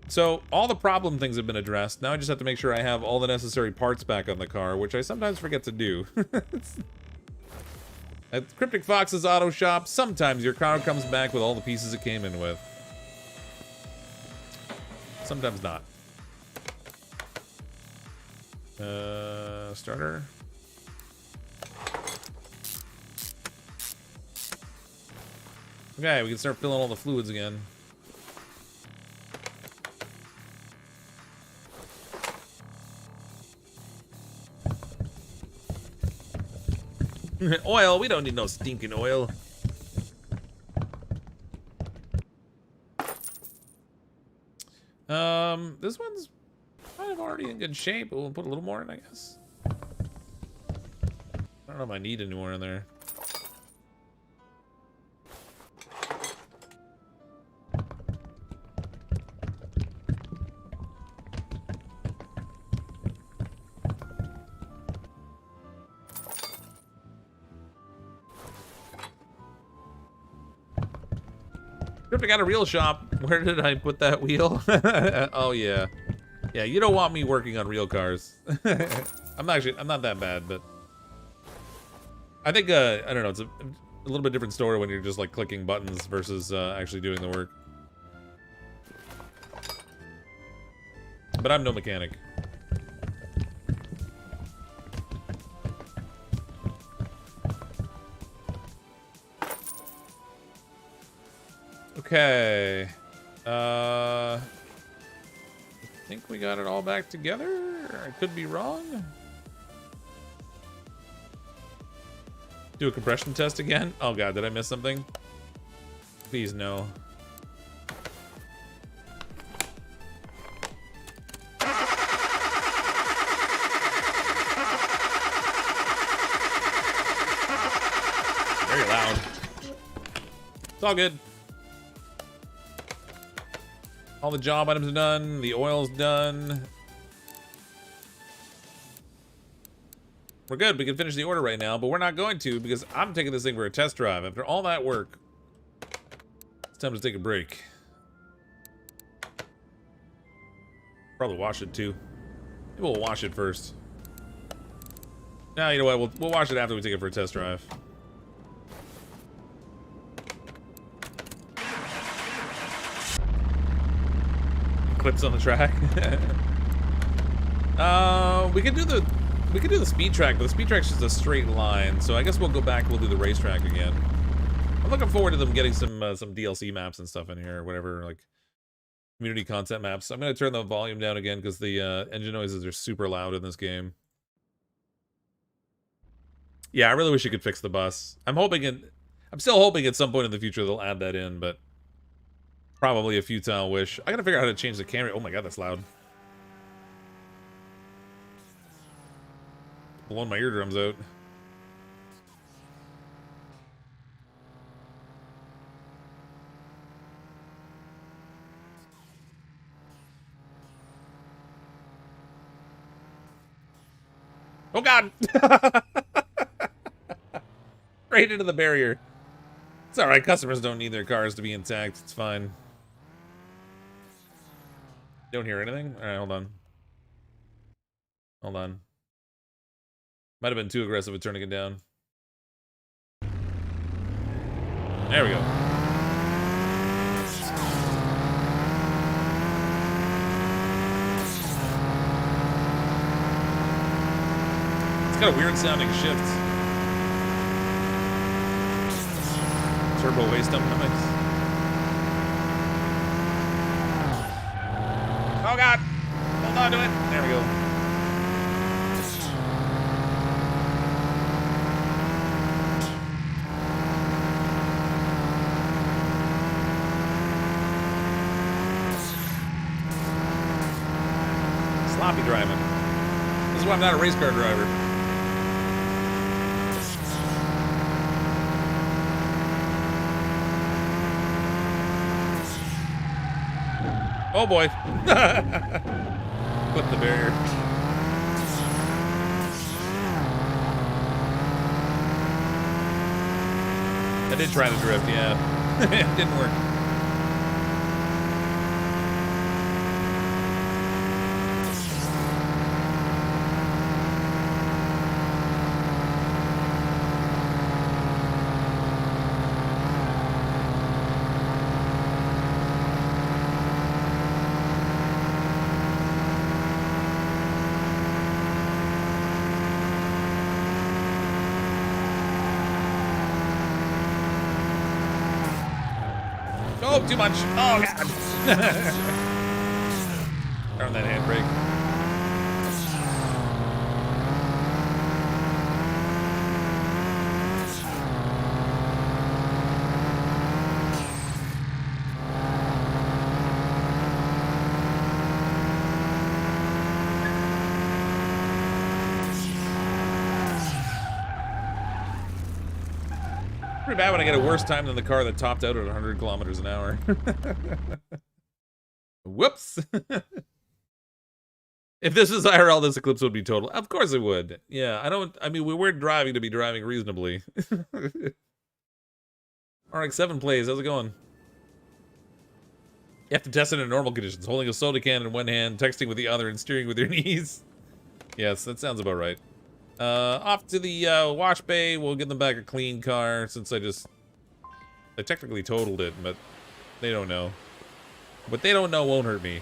So, all the problem things have been addressed. Now I just have to make sure I have all the necessary parts back on the car, which I sometimes forget to do. At CrypticFox's auto shop, sometimes your car comes back with all the pieces it came in with. Sometimes not. Starter. Okay, we can start filling all the fluids again. Oil, we don't need no stinking oil. This one's kind of already in good shape, but we'll put a little more in, I guess. I don't know if I need any more in there. I got a real shop. Where did I put that wheel? Oh yeah. Yeah, you don't want me working on real cars. I'm not that bad, but I think I don't know, it's a little bit different story when you're just like clicking buttons versus actually doing the work. But I'm no mechanic. Okay. I think we got it all back together. I could be wrong. Do a compression test again? Oh god, did I miss something? Please no. Very loud. It's all good. All the job items are done. The oil's done. We're good. We can finish the order right now, but we're not going to because I'm taking this thing for a test drive. After all that work, it's time to take a break. Probably wash it too. Maybe we'll wash it first. No, you know what? We'll wash it after we take it for a test drive. Clips on the track. We could do the speed track, but the speed track's just a straight line, so I guess we'll go back. We'll do the racetrack again. I'm looking forward to them getting some DLC maps and stuff in here, or whatever, like community content maps. I'm gonna turn the volume down again because the engine noises are super loud in this game. Yeah, I really wish you could fix the bus. I'm still hoping at some point in the future they'll add that in, but. Probably a futile wish. I gotta figure out how to change the camera. Oh my god, that's loud. Blowing my eardrums out. Oh god! Right into the barrier. It's alright, customers don't need their cars to be intact. It's fine. Don't hear anything? Alright, hold on. Hold on. Might have been too aggressive with turning it down. There we go. It's got a weird sounding shift. Turbo waste dynamics. Oh god! Hold on to it. There we go. Sloppy driving. This is why I'm not a race car driver. Oh boy. Flip the barrier. I did try to drift, yeah. It didn't work. Oh, too much. Oh, God. Turn that handbrake. Pretty bad when I get a worse time than the car that topped out at 100 kilometers an hour. Whoops. If this was IRL, this eclipse would be total. Of course it would. Yeah, I mean, we weren't driving to be driving reasonably. RX-7 plays, how's it going? You have to test it in normal conditions. Holding a soda can in one hand, texting with the other, and steering with your knees. Yes, that sounds about right. Off to the wash bay. We'll get them back a clean car since I technically totaled it, but they don't know. What they don't know won't hurt me.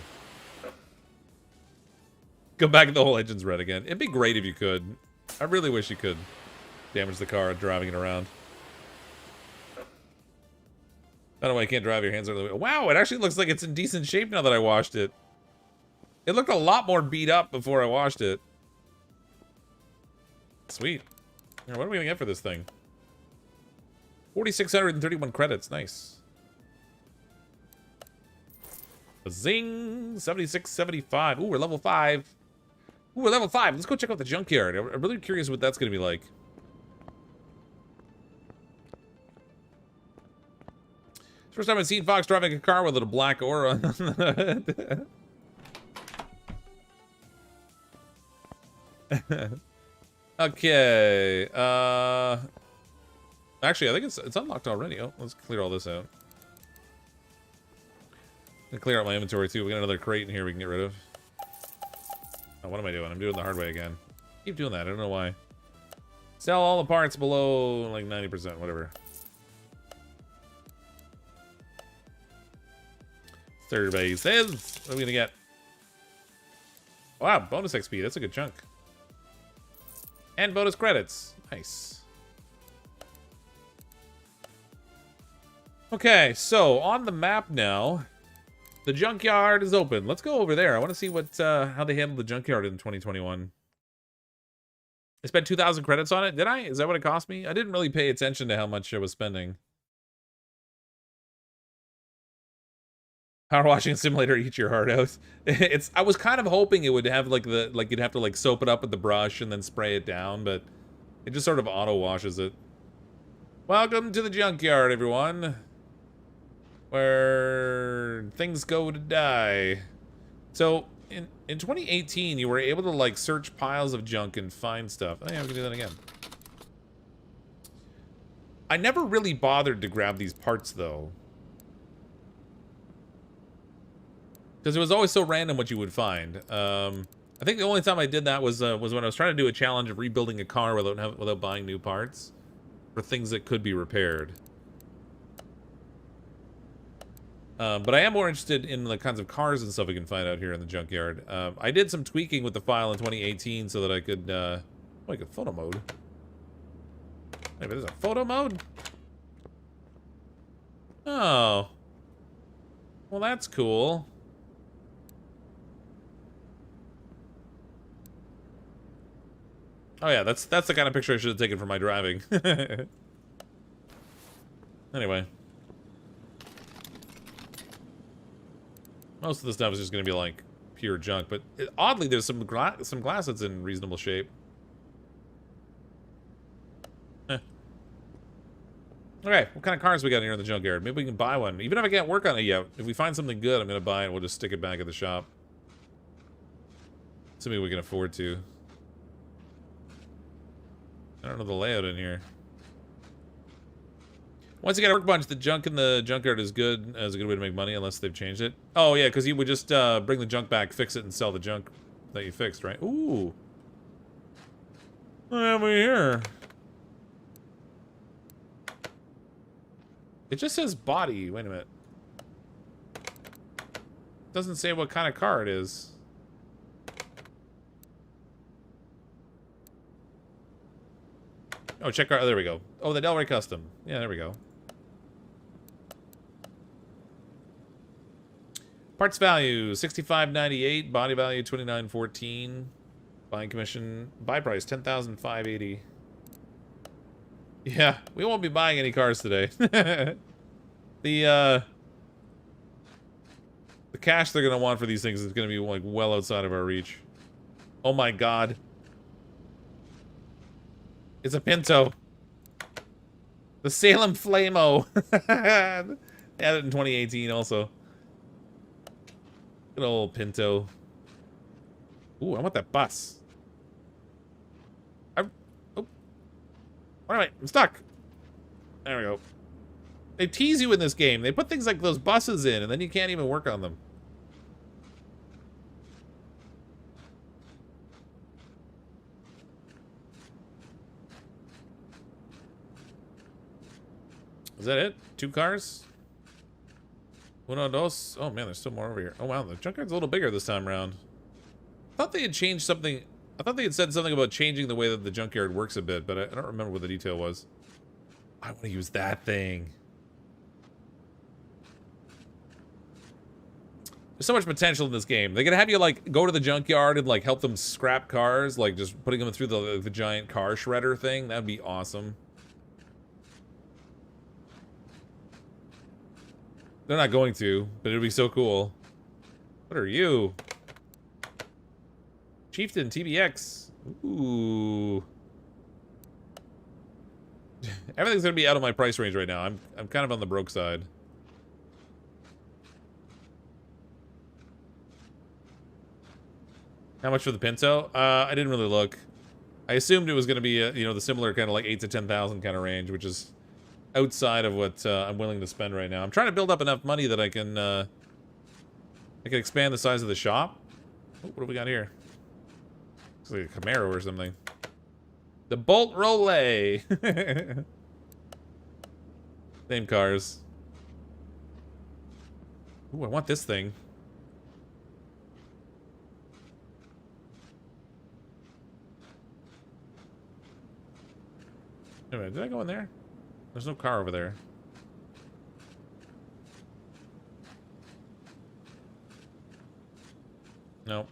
Go back and the whole engine's red again. It'd be great if you could. I really wish you could damage the car driving it around. I don't know why you can't drive your hands out of the way. Wow, it actually looks like it's in decent shape now that I washed it. It looked a lot more beat up before I washed it. Sweet. What are we gonna get for this thing? 4,631 credits. Nice. Zing! 7675. Ooh, we're level 5. Ooh, we're level 5. Let's go check out the junkyard. I'm really curious what that's gonna be like. First time I've seen Fox driving a car with a black aura on the hood. Okay. Actually, I think it's unlocked already. Oh, let's clear all this out. I'm gonna clear out my inventory too. We got another crate in here we can get rid of. Oh, what am I doing? I'm doing the hard way again. Keep doing that. I don't know why. Sell all the parts below like 90%, whatever. Third base is. What are we gonna get? Wow, bonus XP. That's a good chunk. And bonus credits. Nice. Okay, so on the map now, the junkyard is open. Let's go over there. I want to see what how they handled the junkyard in 2021. I spent 2,000 credits on it. Did I? Is that what it cost me? I didn't really pay attention to how much I was spending. Power washing simulator, eat your heart out. I was kind of hoping it would have like you'd have to like soap it up with the brush and then spray it down, but it just sort of auto washes it. Welcome to the junkyard, everyone, where things go to die. So in 2018, you were able to like search piles of junk and find stuff. Oh yeah, we can do that again. I never really bothered to grab these parts though, because it was always so random what you would find. I think the only time I did that was when I was trying to do a challenge of rebuilding a car without buying new parts for things that could be repaired. But I am more interested in the kinds of cars and stuff we can find out here in the junkyard. I did some tweaking with the file in 2018 so that I could, like a photo mode. Wait, there's a photo mode? Oh. Well, that's cool. Oh yeah, that's the kind of picture I should have taken for my driving. Anyway. Most of the stuff is just going to be like pure junk, but oddly there's some glass that's in reasonable shape. Okay, what kind of cars we got here in the junkyard? Maybe we can buy one. Even if I can't work on it yet, if we find something good, I'm going to buy it and we'll just stick it back at the shop. Something we can afford to. I don't know the layout in here. Once you get a workbench, the junk in the junkyard is good as a good way to make money, unless they've changed it. Oh yeah, because you would just bring the junk back, fix it, and sell the junk that you fixed, right? Ooh. What have we here? It just says body. Wait a minute. Doesn't say what kind of car it is. Oh, check car. Oh, there we go. Oh, the Delray Custom. Yeah, there we go. Parts value $65.98. Body value $29.14. Buying commission. Buy price $10,580. Yeah, we won't be buying any cars today. The cash they're gonna want for these things is gonna be like well outside of our reach. Oh my god. It's a Pinto. The Salem Flamo. Added in 2018 also. Good old Pinto. Ooh, I want that bus. Oh. What am I? I'm stuck. There we go. They tease you in this game. They put things like those buses in, and then you can't even work on them. Is that it? 2 cars? Uno, dos. Oh man, there's still more over here. Oh wow, the junkyard's a little bigger this time around. I thought they had changed something. I thought they had said something about changing the way that the junkyard works a bit, but I don't remember what the detail was. I want to use that thing. There's so much potential in this game. They're gonna have you like go to the junkyard and like help them scrap cars, like just putting them through the giant car shredder thing. That'd be awesome. They're not going to, but it'd be so cool. What are you? Chieftain TBX. Ooh. Everything's gonna be out of my price range right now. I'm kind of on the broke side. How much for the Pinto? I didn't really look. I assumed it was gonna be you know, the similar kind of like 8,000 to 10,000 kind of range, which is outside of what I'm willing to spend right now. I'm trying to build up enough money that I can expand the size of the shop. Oh, what do we got here? Looks like a Camaro or something. The Bolt Rollet. Same cars. Ooh, I want this thing. Wait a minute, did I go in there? There's no car over there. No.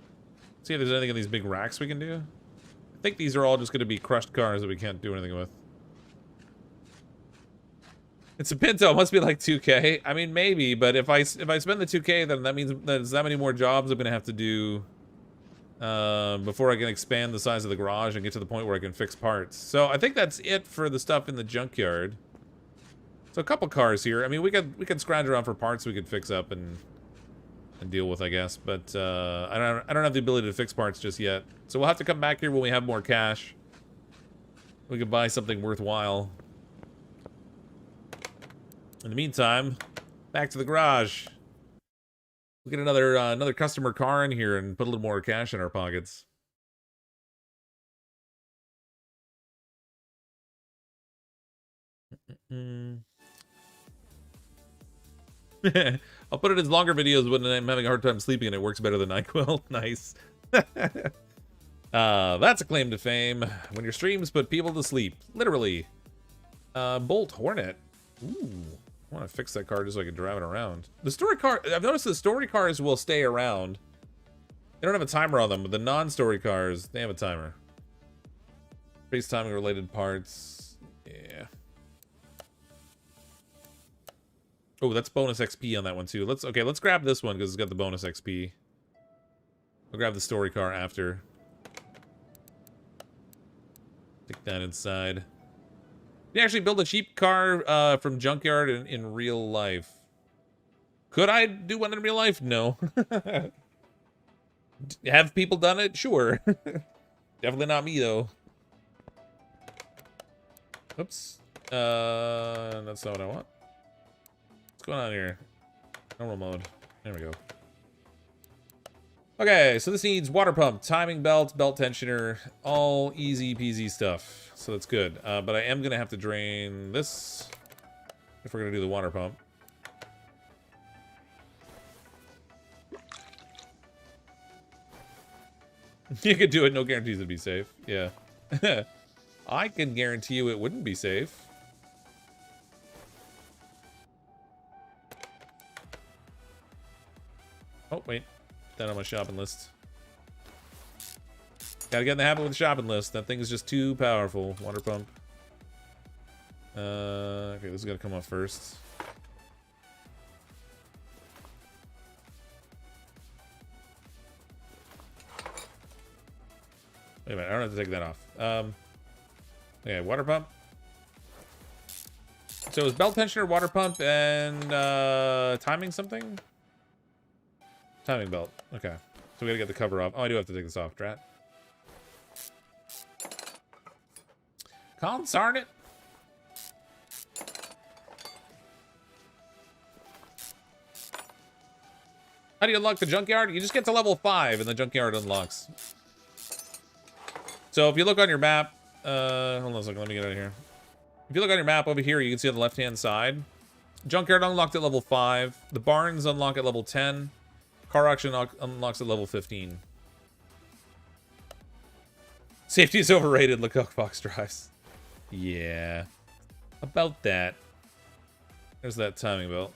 See if there's anything in these big racks we can do. I think these are all just going to be crushed cars that we can't do anything with. It's a Pinto. It must be like 2K. I mean, maybe, but if I spend the 2K, then that means there's that many more jobs I'm going to have to do before I can expand the size of the garage and get to the point where I can fix parts. So I think that's it for the stuff in the junkyard. So a couple cars here. I mean, we could scrounge around for parts we could fix up and deal with, I guess. But I don't have the ability to fix parts just yet. So we'll have to come back here when we have more cash. We can buy something worthwhile. In the meantime, back to the garage. We'll get another customer car in here and put a little more cash in our pockets. I'll put it as longer videos when I'm having a hard time sleeping and it works better than NyQuil. Nice. That's a claim to fame. When your streams put people to sleep. Literally. Bolt Hornet. Ooh. I want to fix that car just so I can drive it around. The story car, I've noticed the story cars will stay around. They don't have a timer on them, but the non-story cars, they have a timer. Face timing related parts. Yeah. Oh, that's bonus XP on that one too. Let's grab this one because it's got the bonus XP. We'll grab the story car after. Stick that inside. You actually build a cheap car from Junkyard in real life. Could I do one in real life? No. Have people done it? Sure. Definitely not me, though. Oops. That's not what I want. What's going on here? Normal mode. There we go. Okay, so this needs water pump, timing belt, belt tensioner, all easy peasy stuff. So that's good. But I am gonna have to drain this if we're gonna do the water pump. You could do it, no guarantees it'd be safe. Yeah. I can guarantee you it wouldn't be safe. Oh, wait. That on my shopping list. Gotta get in the habit with the shopping list. That thing is just too powerful. Water pump. Okay, this is gonna come off first. Wait a minute, I don't have to take that off. Okay, water pump. So is belt tensioner, water pump, and timing something? Timing belt. Okay. So we gotta get the cover off. Oh, I do have to take this off, drat. Consarn it. How do you unlock the junkyard? You just get to level 5 and the junkyard unlocks. So if you look on your map, hold on a second, let me get out of here. If you look on your map over here, you can see on the left-hand side, junkyard unlocked at level 5. The barns unlock at level 10. Car auction unlocks at level 15. Safety is overrated, CrypticFox drives. Yeah. About that. There's that timing belt.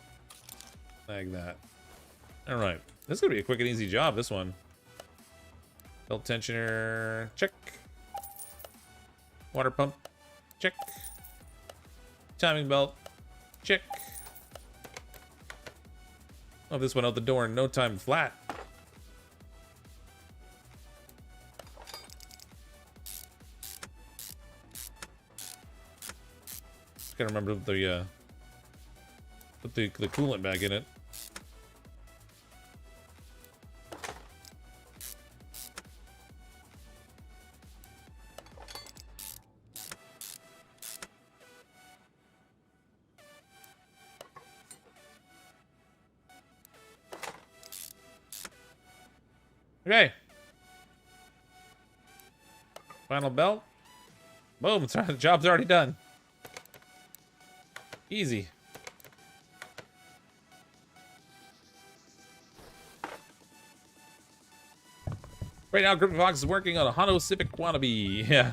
Like that. Alright. This is going to be a quick and easy job, this one. Belt tensioner. Check. Water pump. Check. Timing belt. Check. Oh, this went out the door in no time flat. Just gotta remember the put the coolant back in it. Okay. Final belt. Boom, the job's already done. Easy. Right now, CrypticFox is working on a Honda Civic wannabe. Yeah.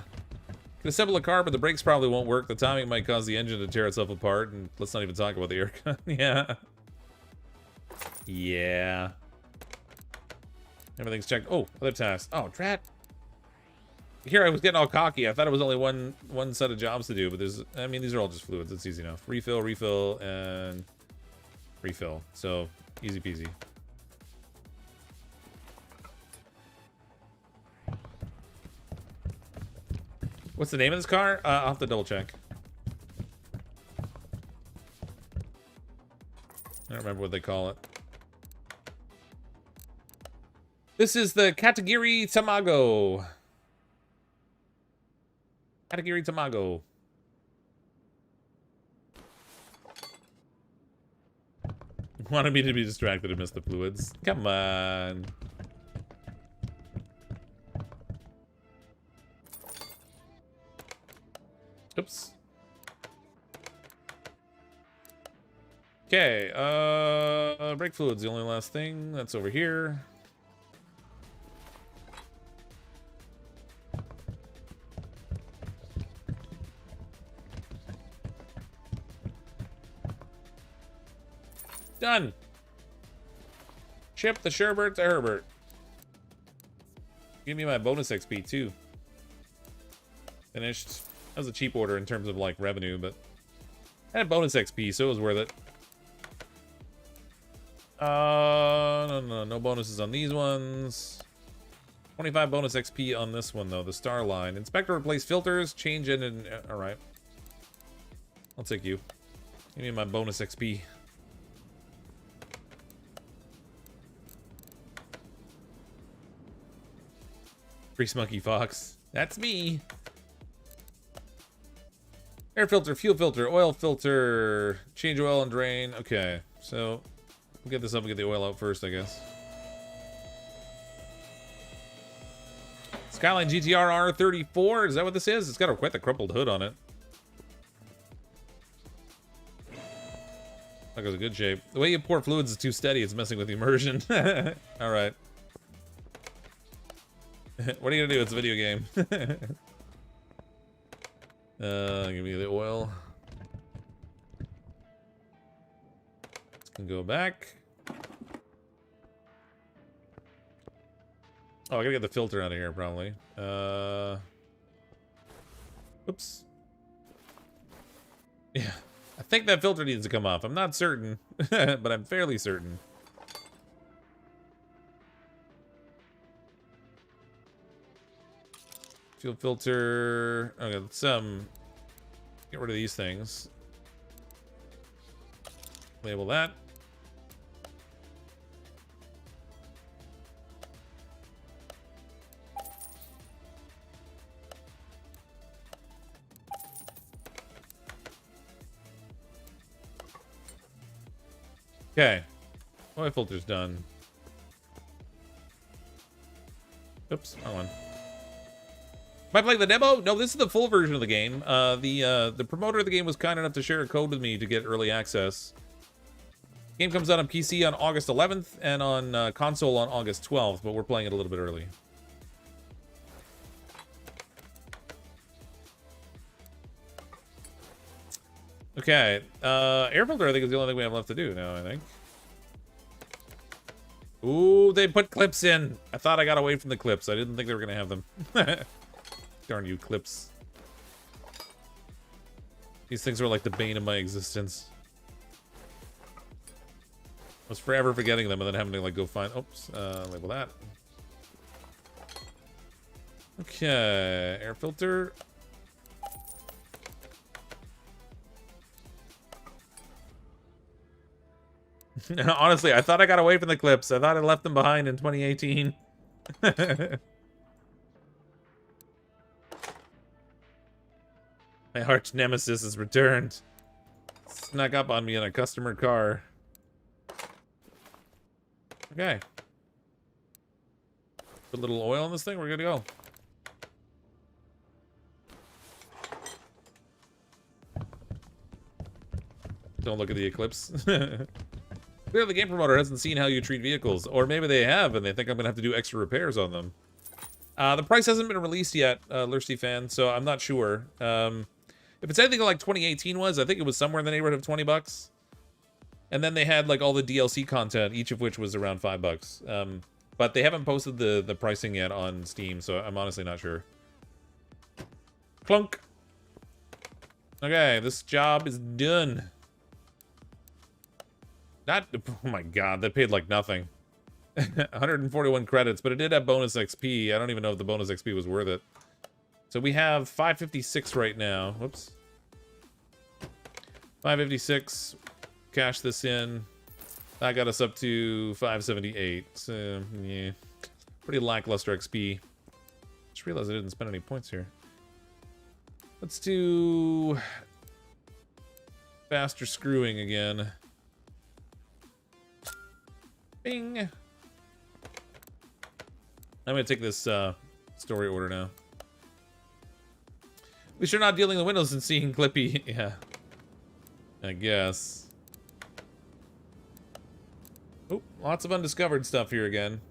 Can assemble a car, but the brakes probably won't work. The timing might cause the engine to tear itself apart. And let's not even talk about the air gun. Yeah. Yeah. Everything's checked. Oh, other tasks. Oh, drat. Here I was getting all cocky. I thought it was only one set of jobs to do, but there's, I mean, these are all just fluids. It's easy enough. Refill, refill, and refill. So, easy peasy. What's the name of this car? I'll have to double check. I don't remember what they call it. This is the Katagiri Tamago. Katagiri Tamago. Wanted me to be distracted and miss the fluids. Come on. Oops. Okay, brake fluid's the only last thing. That's over here. Done. Ship the Sherbert to Herbert. Give me my bonus XP too. Finished. That was a cheap order in terms of like revenue, but I had bonus XP, so it was worth it. No bonuses on these ones. 25 bonus XP on this one though, the star line. Inspector replace filters, change it, and all right. I'll take you. Give me my bonus XP. Grease Monkey Fox. That's me. Air filter, fuel filter, oil filter, change oil and drain. Okay, so we'll get this up and get the oil out first, I guess. Skyline GTR R34, is that what this is? It's got quite the crumpled hood on it. That goes in good shape. The way you pour fluids is too steady, it's messing with the immersion. Alright. What are you gonna do? It's a video game. Give me the oil. Can go back. Oh, I gotta get the filter out of here, probably. Oops. Yeah. I think that filter needs to come off. I'm not certain, but I'm fairly certain. Fuel filter. Okay, let's get rid of these things. Label that. Okay. Oil filter's done. Oops, wrong one. Am I playing the demo? No, this is the full version of the game. The promoter of the game was kind enough to share a code with me to get early access. Game comes out on PC on August 11th and on console on August 12th, but we're playing it a little bit early. Okay, air filter I think is the only thing we have left to do now, I think. Ooh, they put clips in. I thought I got away from the clips. I didn't think they were going to have them. Darn you, clips. These things were like the bane of my existence. I was forever forgetting them and then having to like go find... Oops, label that. Okay, air filter. Honestly, I thought I got away from the clips. I thought I left them behind in 2018. My arch nemesis has returned. Snuck up on me in a customer car. Okay. Put a little oil in this thing, we're good to go. Don't look at the eclipse. Clearly the game promoter hasn't seen how you treat vehicles. Or maybe they have, and they think I'm going to have to do extra repairs on them. The price hasn't been released yet, Lursty fan, so I'm not sure. If it's anything like 2018 was, I think it was somewhere in the neighborhood of 20 bucks. And then they had like all the DLC content, each of which was around 5 bucks. But they haven't posted the pricing yet on Steam, so I'm honestly not sure. Clunk. Okay, this job is done. Not, oh my god, that paid like nothing. 141 credits, but it did have bonus XP. I don't even know if the bonus XP was worth it. So we have 556 right now. Whoops. 556. Cash this in. That got us up to 578. So, yeah. Pretty lackluster XP. Just realized I didn't spend any points here. Let's do faster screwing again. Bing. I'm gonna take this story order now. At least you're not dealing with Windows and seeing Clippy. Yeah. I guess. Oh, lots of undiscovered stuff here again.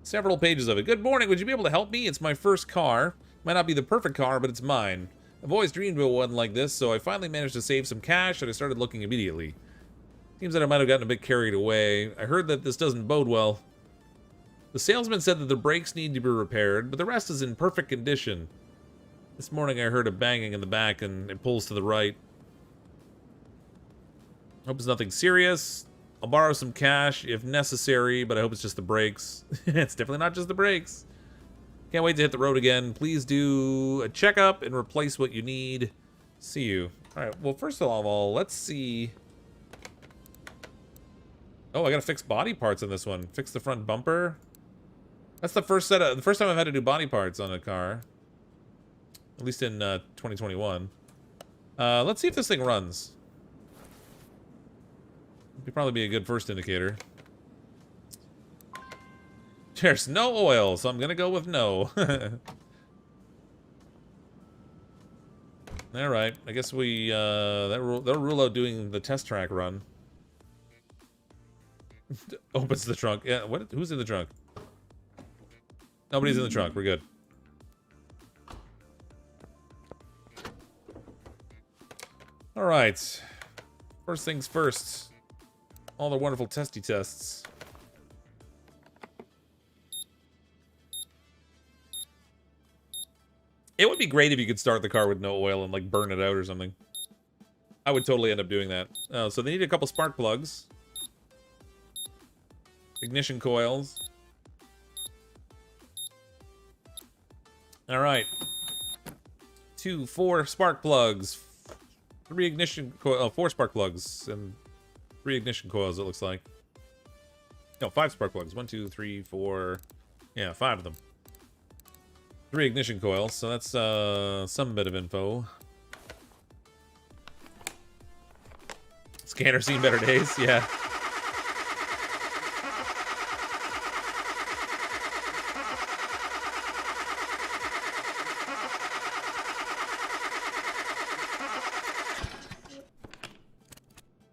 Several pages of it. Good morning, would you be able to help me? It's my first car. Might not be the perfect car, but it's mine. I've always dreamed of one like this, so I finally managed to save some cash and I started looking immediately. Seems that I might have gotten a bit carried away. I heard that this doesn't bode well. The salesman said that the brakes need to be repaired, but the rest is in perfect condition. This morning I heard a banging in the back and it pulls to the right. Hope it's nothing serious. I'll borrow some cash if necessary, but I hope it's just the brakes. It's definitely not just the brakes. Can't wait to hit the road again. Please do a checkup and replace what you need. See you. Alright, well first of all, let's see... Oh, I gotta fix body parts on this one. Fix the front bumper. That's the first time I've had to do body parts on a car. At least in 2021. Let's see if this thing runs. Could probably be a good first indicator. There's no oil, so I'm gonna go with no. Alright, I guess we, they'll rule out doing the test track run. Opens the trunk. Yeah, what? Who's in the trunk? Nobody's in the trunk. We're good. Alright. First things first. All the wonderful testy tests. It would be great if you could start the car with no oil and, like, burn it out or something. I would totally end up doing that. Oh, so they need a couple spark plugs. Ignition coils. Alright. 2, 4 spark plugs. 3 ignition coils. 4 spark plugs. And 3 ignition coils, it looks like. No, 5 spark plugs. 1, 2, 3, 4. Yeah, 5 of them. 3 ignition coils, so that's some bit of info. Scanner seen better days, yeah.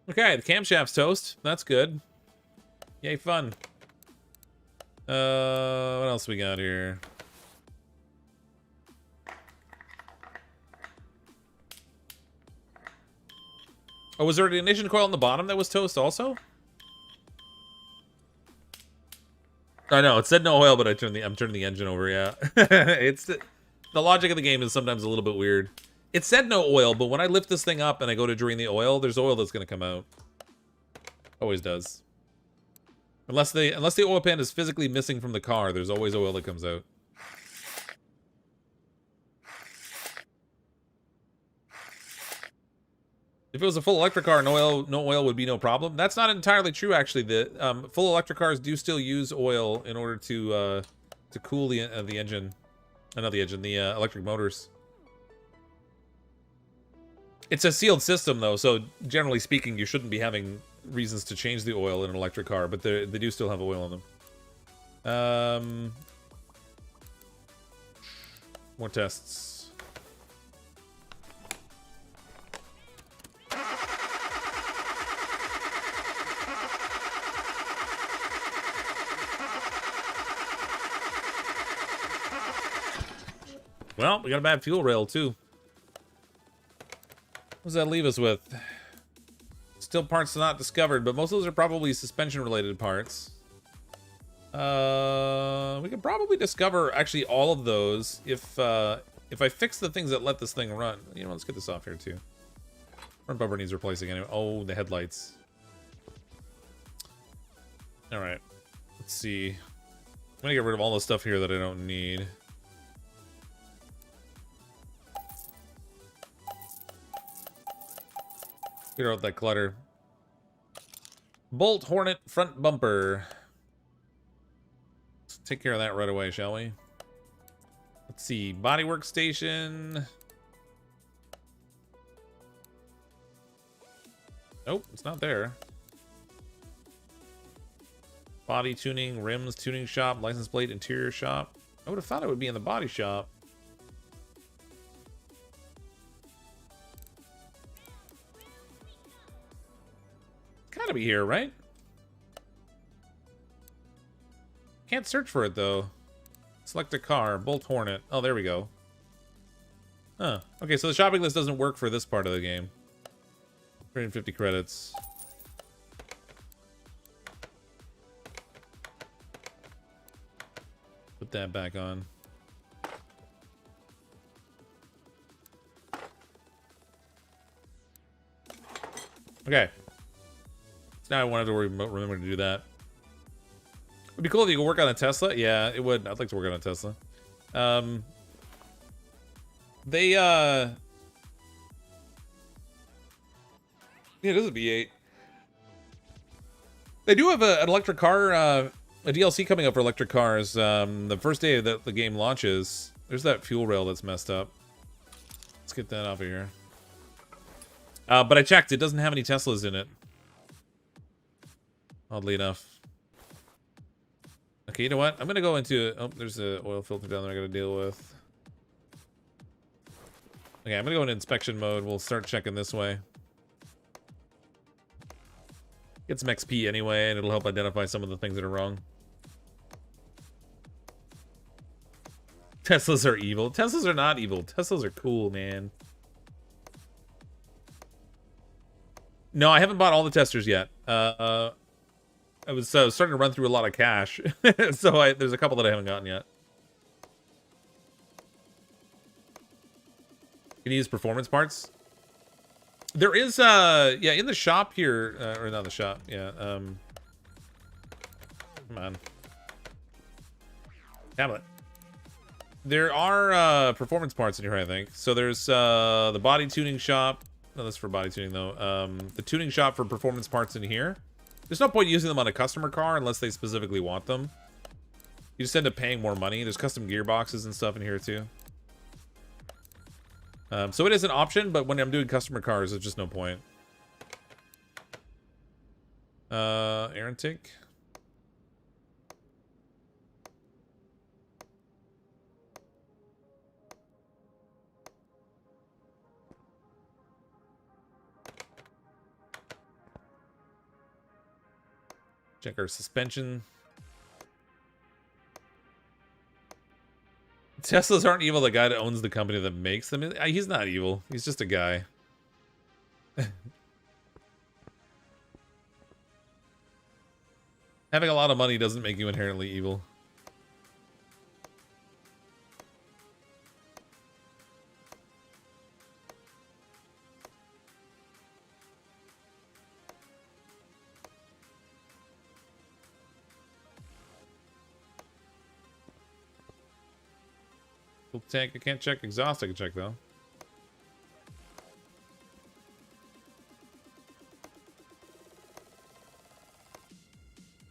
Okay, the camshaft's toast. That's good. Yay, fun. What else we got here? Oh, was there an ignition coil on the bottom that was toast also? I know, it said no oil, but I'm turning the engine over, yeah. It's the logic of the game is sometimes a little bit weird. It said no oil, but when I lift this thing up and I go to drain the oil, there's oil that's gonna come out. Always does. Unless the oil pan is physically missing from the car, there's always oil that comes out. If it was a full electric car, no oil would be no problem. That's not entirely true, actually. The full electric cars do still use oil in order to cool the engine, not the engine, the electric motors. It's a sealed system, though, so generally speaking, you shouldn't be having reasons to change the oil in an electric car, but they do still have oil in them. More tests. Well, we got a bad fuel rail, too. What does that leave us with? Still parts not discovered, but most of those are probably suspension-related parts. We could probably discover, actually, all of those if I fix the things that let this thing run. You know, let's get this off here, too. Front bumper needs replacing anyway. Oh, the headlights. Alright. Let's see. I'm gonna get rid of all the stuff here that I don't need. Clear out that clutter. Bolt Hornet front bumper. Let's take care of that right away, shall we? Let's see. Bodywork station. Nope, it's not there. Body tuning, rims, tuning shop, license plate, interior shop. I would have thought it would be in the body shop. Gotta be here, right? Can't search for it, though. Select a car. Bolt Hornet. Oh, there we go. Huh. Okay, so the shopping list doesn't work for this part of the game. 350 credits. Put that back on. Okay. So now I won't have to remember to do that. It'd be cool if you could work on a Tesla. Yeah, it would. I'd like to work on a Tesla. Yeah, it is a V8. They do have an electric car, a DLC coming up for electric cars. The first day that the game launches. There's that fuel rail that's messed up. Let's get that off of here. But I checked. It doesn't have any Teslas in it. Oddly enough. Okay, you know what? I'm going to go into... Oh, there's an oil filter down there I got to deal with. Okay, I'm going to go into inspection mode. We'll start checking this way. Get some XP anyway, and it'll help identify some of the things that are wrong. Teslas are evil. Teslas are not evil. Teslas are cool, man. No, I haven't bought all the testers yet. I was starting to run through a lot of cash. So there's a couple that I haven't gotten yet. Can you use performance parts? There is, yeah, in the shop here, or not the shop, yeah, come on. Tablet. There are, performance parts in here, I think. So there's, the body tuning shop. No, that's for body tuning, though. The tuning shop for performance parts in here. There's no point using them on a customer car unless they specifically want them. You just end up paying more money. There's custom gearboxes and stuff in here, too. So it is an option, but when I'm doing customer cars, there's just no point. Air intake. Check our suspension. Teslas aren't evil. The guy that owns the company that makes them, he's not evil. He's just a guy. Having a lot of money doesn't make you inherently evil. Tank, I can't check exhaust. I can check though.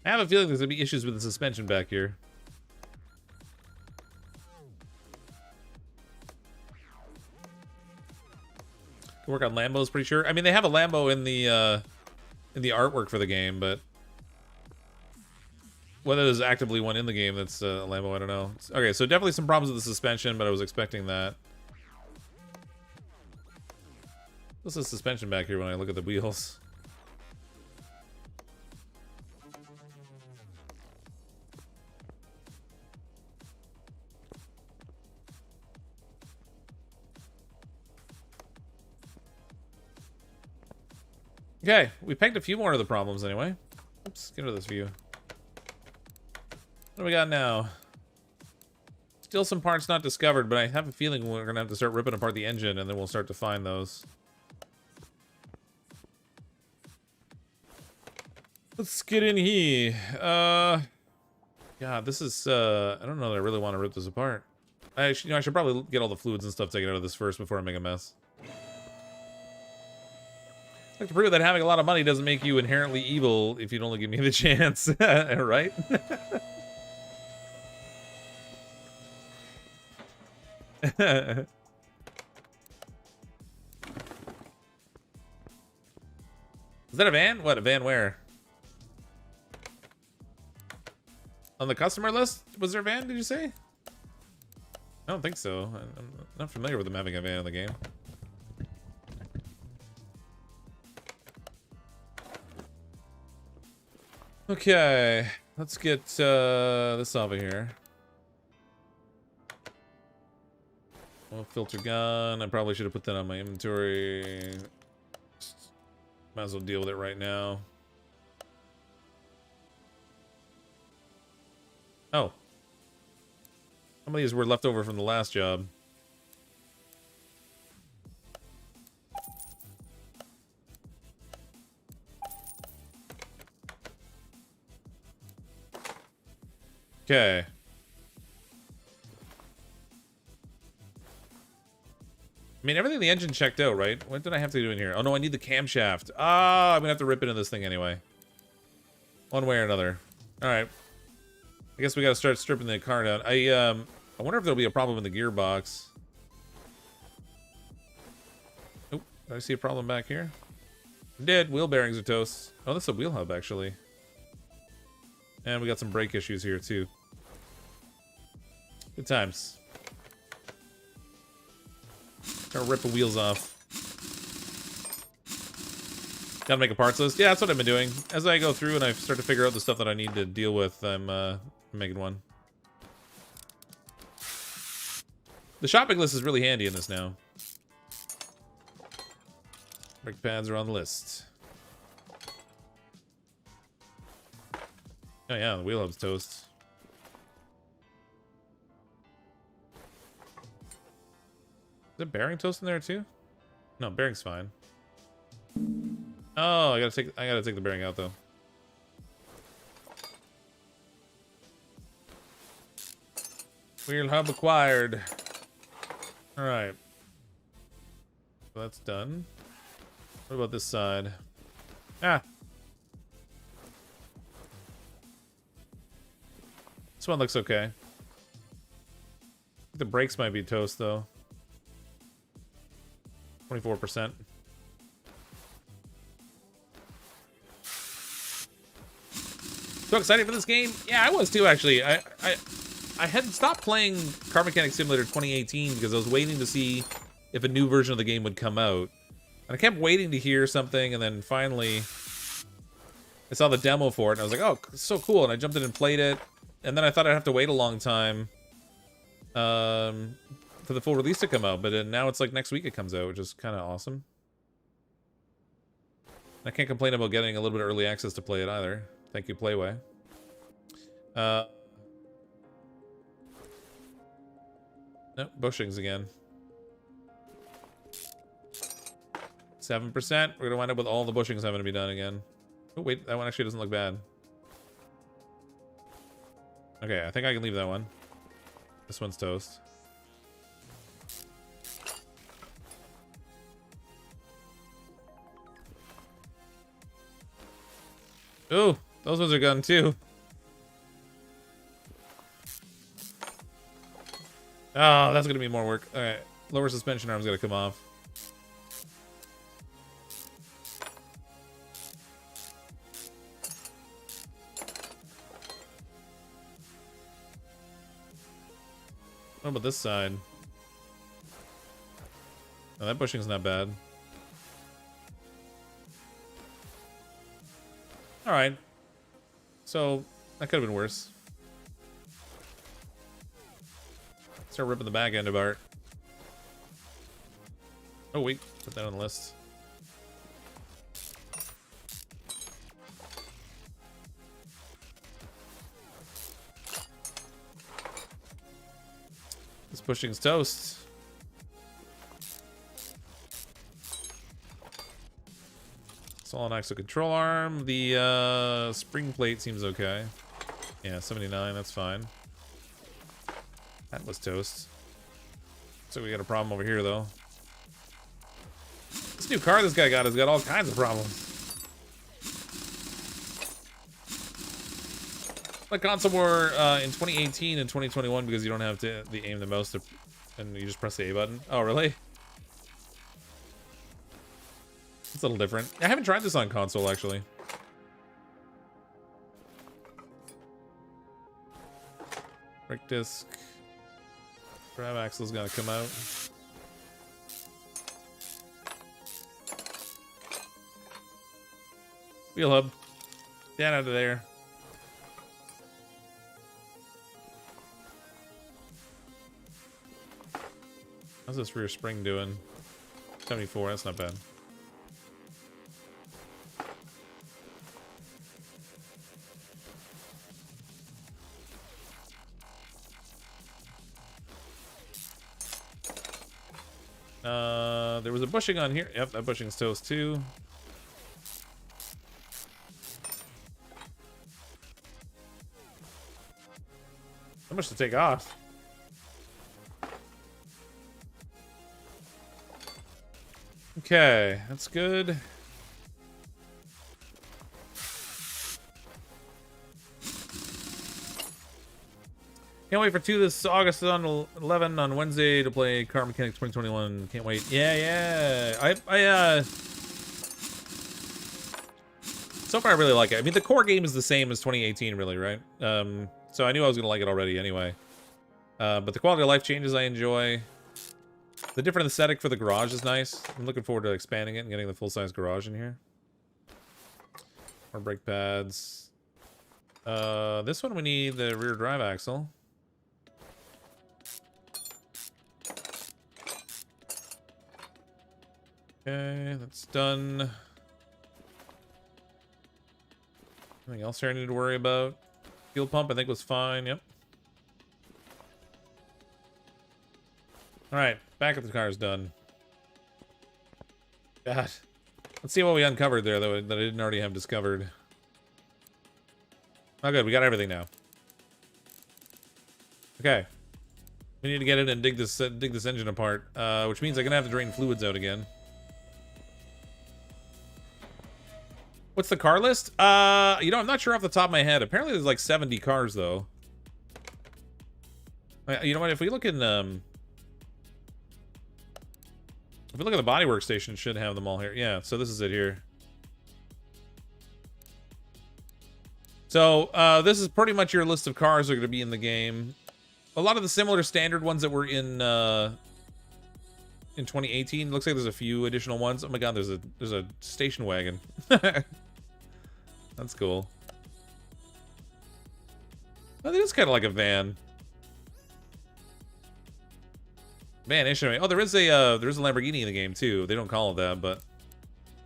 I have a feeling there's gonna be issues with the suspension back here. Can work on Lambos, pretty sure. I mean, they have a Lambo in the artwork for the game, but whether there's actively one in the game that's a Lambo, I don't know. Okay, so definitely some problems with the suspension, but I was expecting that. What's the suspension back here when I look at the wheels? Okay, we pegged a few more of the problems anyway. Oops, get rid of this view. What do we got now? Still some parts not discovered, but I have a feeling we're gonna have to start ripping apart the engine and then we'll start to find those. Let's get in here. God, this is, I don't know that I really want to rip this apart. I should probably get all the fluids and stuff taken out of this first before I make a mess. I'd like to prove that having a lot of money doesn't make you inherently evil if you'd only give me the chance, right? Is that a van? What, a van where? On the customer list? Was there a van, did you say? I don't think so. I'm not familiar with them having a van in the game. Okay, let's get this off of here. Well, filter gun. I probably should have put that on my inventory. Might as well deal with it right now. Oh. How many of these were left over from the last job? Okay. I mean, everything in the engine checked out, right? What did I have to do in here? Oh, no, I need the camshaft. Ah, I'm gonna have to rip into this thing anyway. One way or another. Alright. I guess we gotta start stripping the car down. I wonder if there'll be a problem in the gearbox. Oop. Do I see a problem back here? Did. Wheel bearings are toast. Oh, that's a wheel hub, actually. And we got some brake issues here, too. Good times. Gotta rip the wheels off. Gotta make a parts list. Yeah, that's what I've been doing. As I go through and I start to figure out the stuff that I need to deal with, I'm making one. The shopping list is really handy in this now. Brake pads are on the list. Oh yeah, the wheel hub's toast. Is there bearing toast in there too? No, bearing's fine. Oh, I gotta take the bearing out though. Wheel hub acquired. Alright. So that's done. What about this side? Ah! This one looks okay. The brakes might be toast though. 24%. So excited for this game? Yeah, I was too actually. I had stopped playing Car Mechanic Simulator 2018 because I was waiting to see if a new version of the game would come out. And I kept waiting to hear something, and then finally I saw the demo for it, and I was like, oh, it's so cool. And I jumped in and played it. And then I thought I'd have to wait a long time for the full release to come out. But now it's like next week it comes out, which is kind of awesome. I can't complain about getting a little bit of early access to play it either. Thank you, Playway. Nope, bushings again. 7%. We're gonna wind up with all the bushings having to be done again. Oh wait, that one actually doesn't look bad. Okay, I think I can leave that one. This one's toast. Ooh, those ones are gone too. Oh, that's gonna be more work. Alright, lower suspension arm's gonna come off. What about this side? Oh, that bushing's not bad. Alright. So, that could have been worse. Start ripping the back end apart. Oh, wait. Put that on the list. This bushing's toast. Solid axle control arm. The spring plate seems okay. Yeah, 79, that's fine. That was toast. So we got a problem over here though. This new car this guy got has got all kinds of problems. Like console war in 2018 and 2021 because you don't have to aim the mouse and you just press the A button. Oh, really? It's a little different. I haven't tried this on console, actually. Brake disc. Grab axle's gonna come out. Wheel hub. Get out of there. How's this rear spring doing? 74, that's not bad. There was a bushing on here. Yep, that bushing's toast too. How much to take off? Okay, that's good. Can't wait for 2 this August on 11 on Wednesday to play Car Mechanics 2021. Can't wait. Yeah. So far I really like it. I mean, the core game is the same as 2018, really, right? So I knew I was gonna like it already anyway. But the quality of life changes I enjoy. The different aesthetic for the garage is nice. I'm looking forward to expanding it and getting the full-size garage in here. More brake pads. This one we need the rear drive axle. Okay, that's done. Anything else here I need to worry about? Fuel pump, I think, was fine. Yep. Alright, back if the car's done. God. Let's see what we uncovered there, though, that I didn't already have discovered. Oh, good. We got everything now. Okay. We need to get in and dig this engine apart, which means I'm gonna have to drain fluids out again. What's the car list? You know, I'm not sure off the top of my head. Apparently there's like 70 cars, though. You know what? If we look in, if we look at the bodywork station, it should have them all here. Yeah, so this is it here. So, this is pretty much your list of cars that are going to be in the game. A lot of the similar standard ones that were in 2018. Looks like there's a few additional ones. Oh my god, there's a station wagon. That's cool. Oh, it is kind of like a van. Van-ish. Oh, there is a Lamborghini in the game too. They don't call it that, but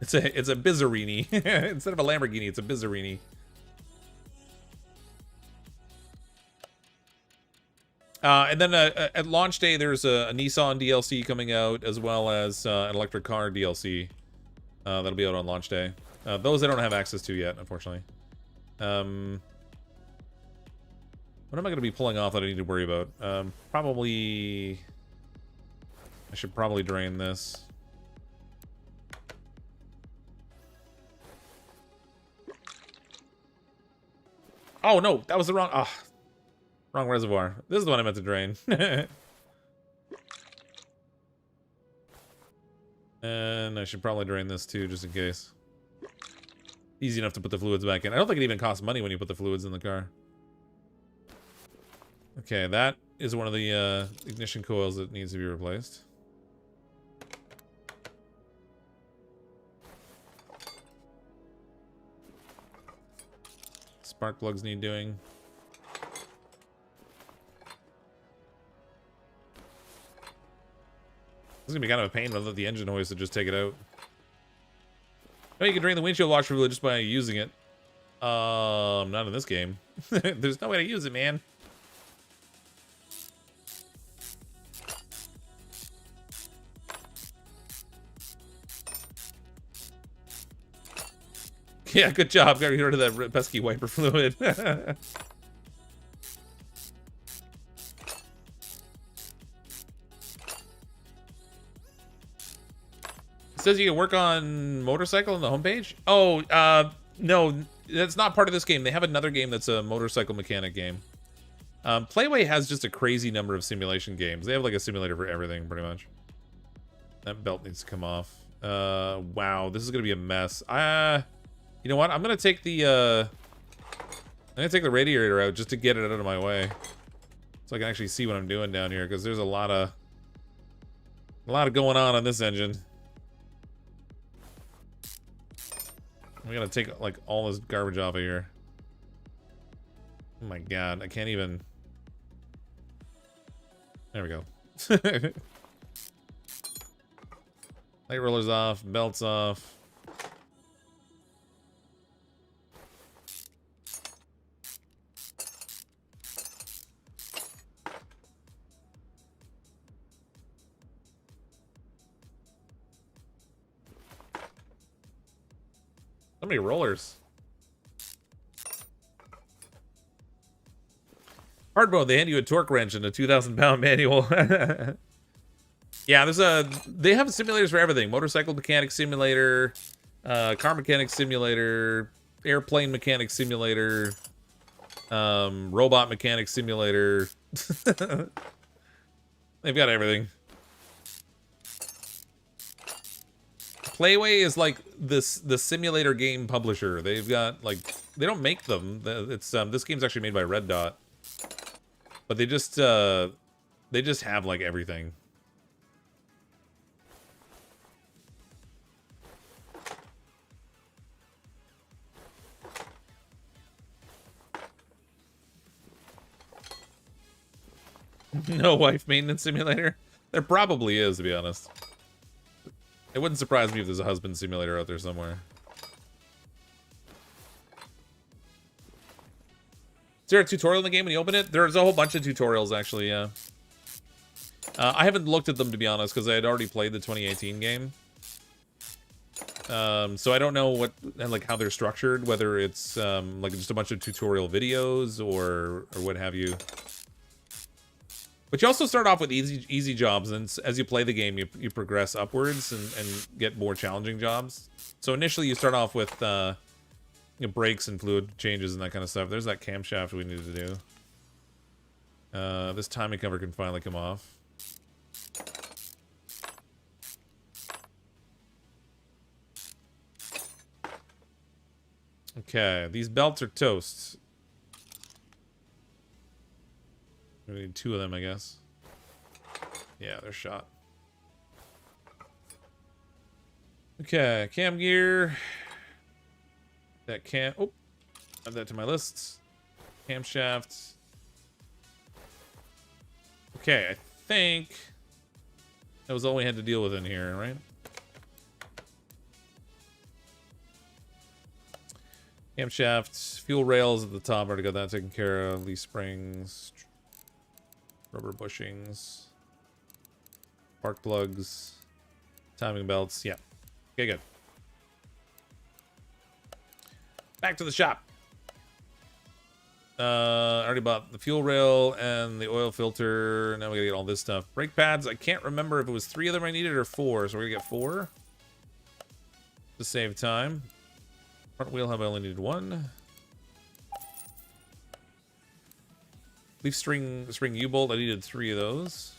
it's a Bizzarini. Instead of a Lamborghini, it's a Bizzarini. And then at launch day, there's a Nissan DLC coming out, as well as an electric car DLC that'll be out on launch day. Those I don't have access to yet, unfortunately. What am I going to be pulling off that I need to worry about? Probably... I should probably drain this. Oh, no! That was the wrong... Ah, wrong reservoir. This is the one I meant to drain. And I should probably drain this too, just in case. Easy enough to put the fluids back in. I don't think it even costs money when you put the fluids in the car. Okay, that is one of the ignition coils that needs to be replaced. Spark plugs need doing. This is gonna be kind of a pain to let the engine hoist to just take it out. Oh, you can drain the windshield washer fluid just by using it. Not in this game. There's no way to use it, man. Yeah, good job. Got rid of that pesky wiper fluid. It says you can work on motorcycle on the homepage. Oh, no, that's not part of this game. They have another game that's a motorcycle mechanic game. Playway has just a crazy number of simulation games. They have like a simulator for everything, pretty much. That belt needs to come off. Wow, this is gonna be a mess. You know what? I'm gonna take the radiator out just to get it out of my way, so I can actually see what I'm doing down here, because there's a lot of going on this engine. We gotta take like all this garbage off of here. Oh my god, I can't even. There we go. Light rollers off, belts off. How many rollers? Hard mode, they hand you a torque wrench and a 2,000-pound manual. Yeah, they have simulators for everything. Motorcycle mechanic simulator, car mechanic simulator, airplane mechanic simulator, robot mechanic simulator. They've got everything. Playway is like the simulator game publisher. They've got like they don't make them. It's this game's actually made by Red Dot, but they just have like everything. No wife maintenance simulator? There probably is, to be honest. It wouldn't surprise me if there's a husband simulator out there somewhere. Is there a tutorial in the game when you open it? There's a whole bunch of tutorials, actually, yeah. I haven't looked at them, to be honest, because I had already played the 2018 game. So I don't know what, like, how they're structured, whether it's, like, just a bunch of tutorial videos or what have you. But you also start off with easy jobs, and as you play the game, you progress upwards and get more challenging jobs. So initially, you start off with you know, brakes and fluid changes and that kind of stuff. There's that camshaft we needed to do. This timing cover can finally come off. Okay, these belts are toast. We need 2 of them, I guess. Yeah, they're shot. Okay, cam gear. That cam. Oh, add that to my list. Camshaft. Okay, I think that was all we had to deal with in here, right? Camshaft, fuel rails at the top. Already got that taken care of. Leaf springs. Rubber bushings, spark plugs, timing belts. Yeah. Okay, good. Back to the shop. I already bought the fuel rail and the oil filter. Now we gotta get all this stuff. Brake pads. I can't remember if it was 3 of them I needed or 4, so we're gonna get 4 to save time. Front wheel hub, I only needed 1. Leaf spring U-bolt, I needed 3 of those.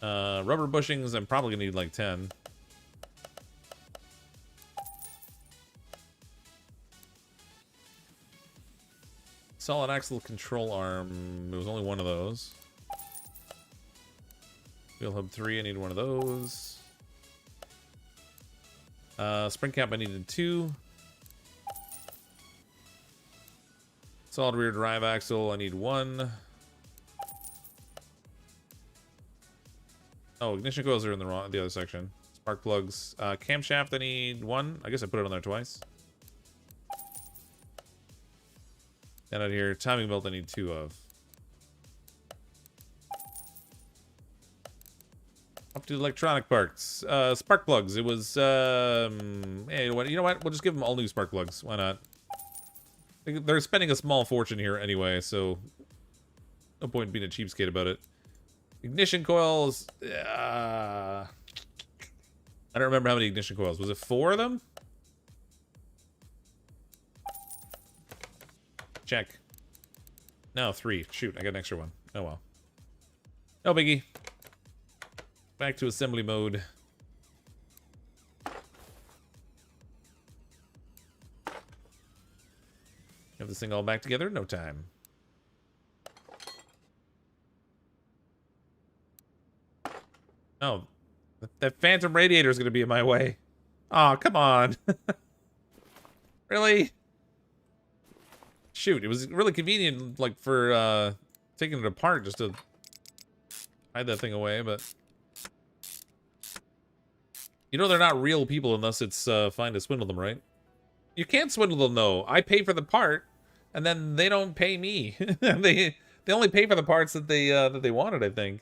Rubber bushings, I'm probably gonna need like 10. Solid axle control arm, there was only 1 of those. Wheel hub 3, I need 1 of those. Spring cap, I needed 2. Solid rear drive axle, I need 1. Oh, ignition coils are in the other section. Spark plugs. Camshaft, I need 1. I guess I put it on there twice. And out here, timing belt, I need 2 of. Up to electronic parts. Spark plugs. It was, hey, you know what? We'll just give them all new spark plugs. Why not? They're spending a small fortune here anyway, so no point in being a cheapskate about it. Ignition coils. I don't remember how many ignition coils. Was it 4 of them? Check. No, 3. Shoot, I got an extra one. Oh well. No biggie. Back to assembly mode. Have this thing all back together in no time. Oh, that phantom radiator is going to be in my way. Oh, come on. Really? Shoot, it was really convenient, like, for taking it apart just to hide that thing away, but... You know they're not real people unless it's fine to swindle them, right? You can't swindle them, though. I pay for the part, and then they don't pay me. they only pay for the parts that they wanted, I think.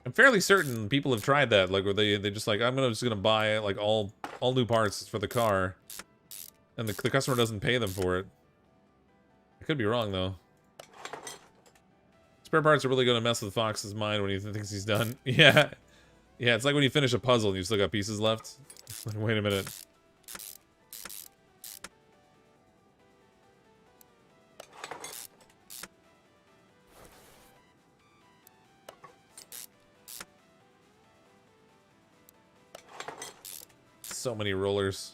I'm fairly certain people have tried that, like where they just like, I'm just gonna buy like all new parts for the car, and the customer doesn't pay them for it. I could be wrong though. Spare parts are really gonna mess with Fox's mind when he thinks he's done. Yeah, yeah. It's like when you finish a puzzle and you still got pieces left. It's like, wait a minute. So many rollers.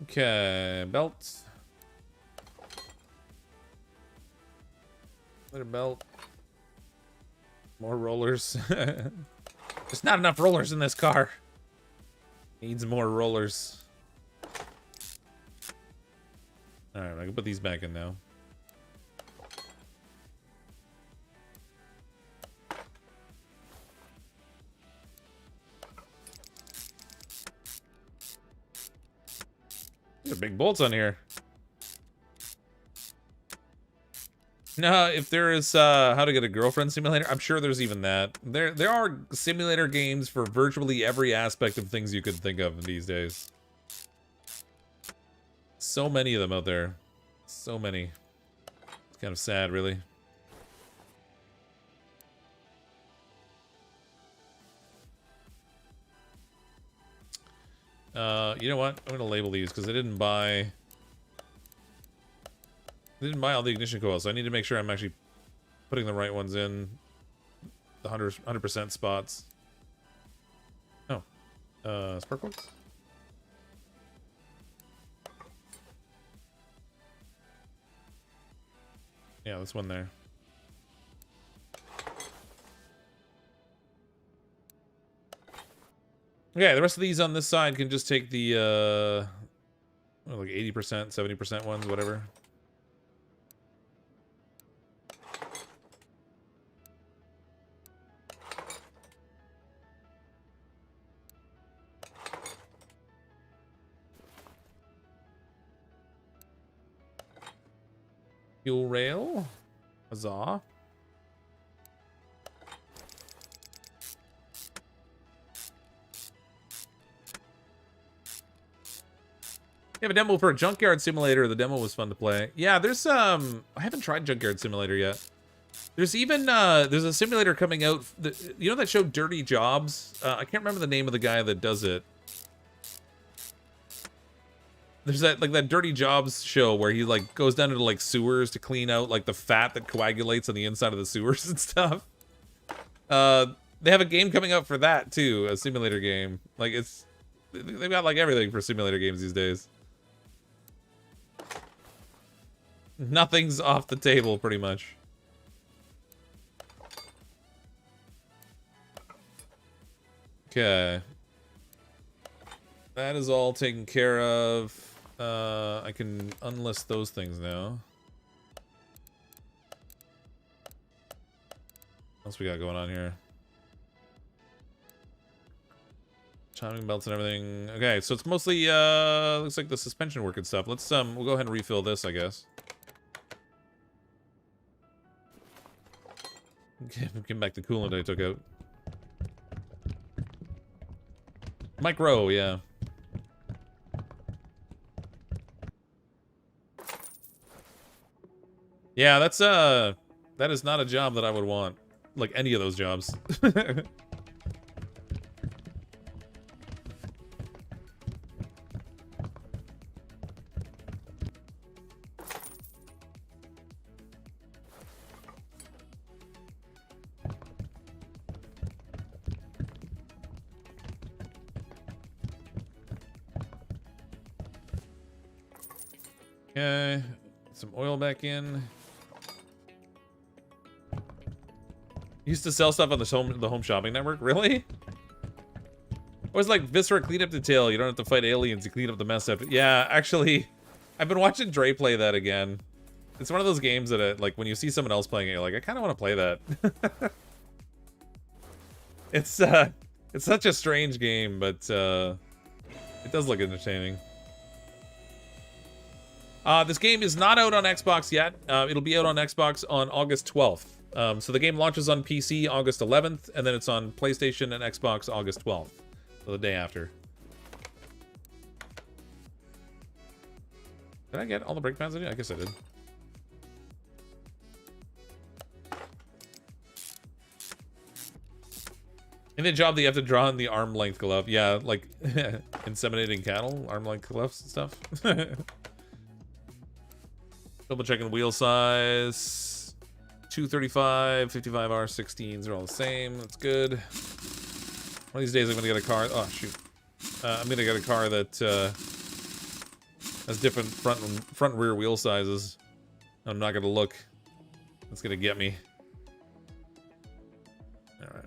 Okay, belts. Another belt. More rollers. There's not enough rollers in this car. Needs more rollers. Alright, I can put these back in now. There are big bolts on here. No, if there is how to get a girlfriend simulator, I'm sure there's even that. There are simulator games for virtually every aspect of things you could think of these days. So many of them out there. So many. It's kind of sad, really. You know what? I'm gonna label these because I didn't buy all the ignition coils, so I need to make sure I'm actually putting the right ones in the 100% spots. Oh, spark plugs. Yeah, this one there. Okay, the rest of these on this side can just take the like 80%, 70% ones, whatever. Fuel rail. Huzzah. You have a demo for a Junkyard Simulator. The demo was fun to play. Yeah, there's I haven't tried Junkyard Simulator yet. There's even there's a simulator coming out. You know that show Dirty Jobs? I can't remember the name of the guy that does it. There's that Dirty Jobs show where he like goes down into like sewers to clean out like the fat that coagulates on the inside of the sewers and stuff. They have a game coming out for that too, a simulator game. Like they've got like everything for simulator games these days. Nothing's off the table, pretty much. Okay. That is all taken care of. I can unlist those things now. What else we got going on here? Timing belts and everything. Okay, so it's mostly looks like the suspension work and stuff. Let's we'll go ahead and refill this, I guess. Give back the coolant I took out. Micro, yeah. Yeah, that's that is not a job that I would want. Like any of those jobs. Okay, some oil back in. Used to sell stuff on the home shopping network. Really? Always like Viscera cleanup detail. You don't have to fight aliens. You clean up the mess after. Yeah, actually, I've been watching Dre play that again. It's one of those games that like when you see someone else playing it, you're like, I kind of want to play that. It's such a strange game, but it does look entertaining. This game is not out on Xbox yet. It'll be out on Xbox on August 12th. So the game launches on PC August 11th, and then it's on PlayStation and Xbox August 12th. So the day after. Did I get all the brake pads in here? I guess I did. In the job that you have to draw in the arm length glove. Yeah, like inseminating cattle, arm length gloves and stuff. Double checking wheel size. 235, 55 R16s are all the same. That's good. One of these days I'm gonna get a car. Oh shoot! I'm gonna get a car that has different front and rear wheel sizes. I'm not gonna look. That's gonna get me. All right.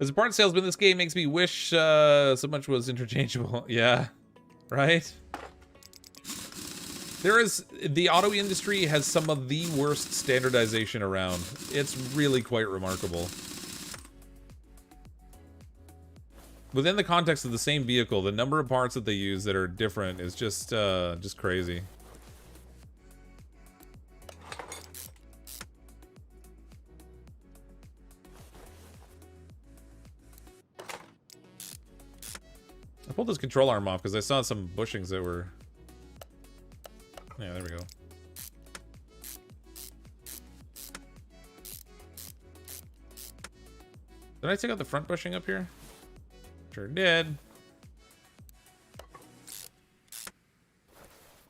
As a part salesman, this game makes me wish so much was interchangeable. Yeah, right? The auto industry has some of the worst standardization around. It's really quite remarkable. Within the context of the same vehicle, the number of parts that they use that are different is just crazy. I pulled this control arm off because I saw some bushings that were... Yeah, there we go. Did I take out the front bushing up here? Sure did.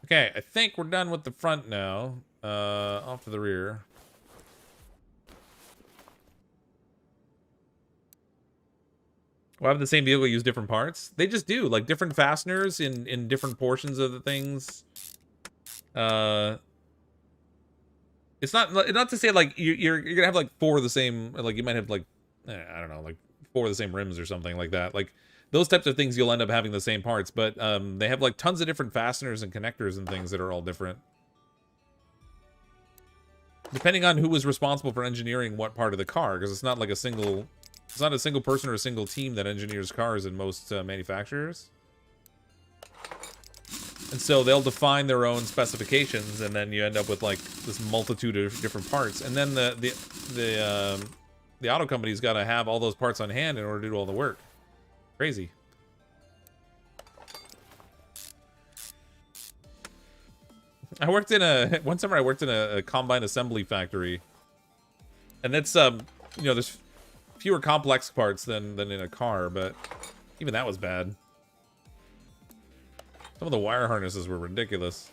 Okay, I think we're done with the front now. Off to the rear. Why have the same vehicle use different parts? They just do, like different fasteners in different portions of the things. It's not to say like you're gonna have like 4 of the same, like you might have like I don't know, like 4 of the same rims or something like that. Like those types of things you'll end up having the same parts, but they have like tons of different fasteners and connectors and things that are all different. Depending on who was responsible for engineering what part of the car, because it's not like it's not a single person or a single team that engineers cars in most manufacturers. And so they'll define their own specifications, and then you end up with like this multitude of different parts. And then the auto company's got to have all those parts on hand in order to do all the work. Crazy. One summer I worked in a combine assembly factory, and that's you know, there's fewer complex parts than in a car, but even that was bad. Some of the wire harnesses were ridiculous.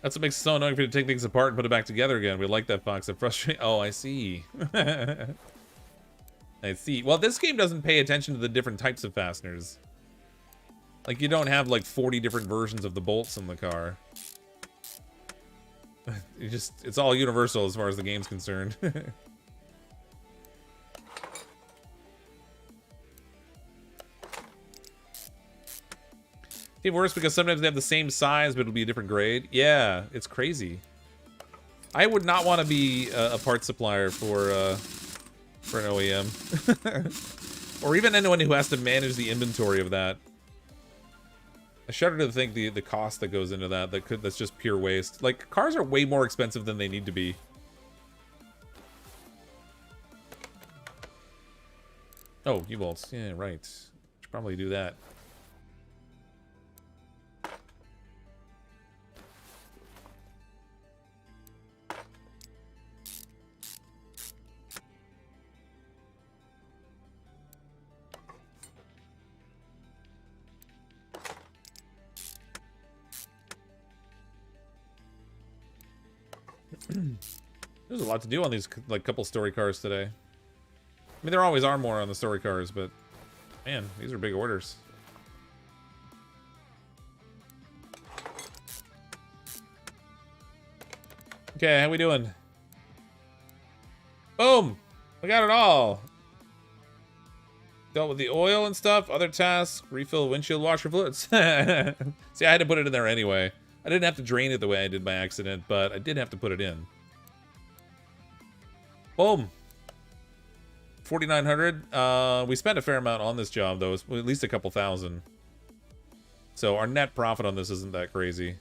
That's what makes it so annoying for you to take things apart and put it back together again. We like that, Fox. That frustrating. Oh, I see. I see. Well, this game doesn't pay attention to the different types of fasteners. Like, you don't have like 40 different versions of the bolts in the car. It's all universal as far as the game's concerned. Even worse because sometimes they have the same size, but it'll be a different grade. Yeah, it's crazy. I would not want to be a parts supplier for an OEM. Or even anyone who has to manage the inventory of that. I shudder to think the cost that goes into that's just pure waste. Like, cars are way more expensive than they need to be. Oh, U-bolts. Yeah, right. Should probably do that. There's a lot to do on these, like, couple story cars today. I mean, there always are more on the story cars, but man, these are big orders. Okay, how we doing? Boom! We got it all. Dealt with the oil and stuff, other tasks, refill windshield washer fluids. See, I had to put it in there anyway. I didn't have to drain it the way I did by accident, but I did have to put it in. Boom. 4,900. We spent a fair amount on this job, though. At least a couple thousand. So our net profit on this isn't that crazy.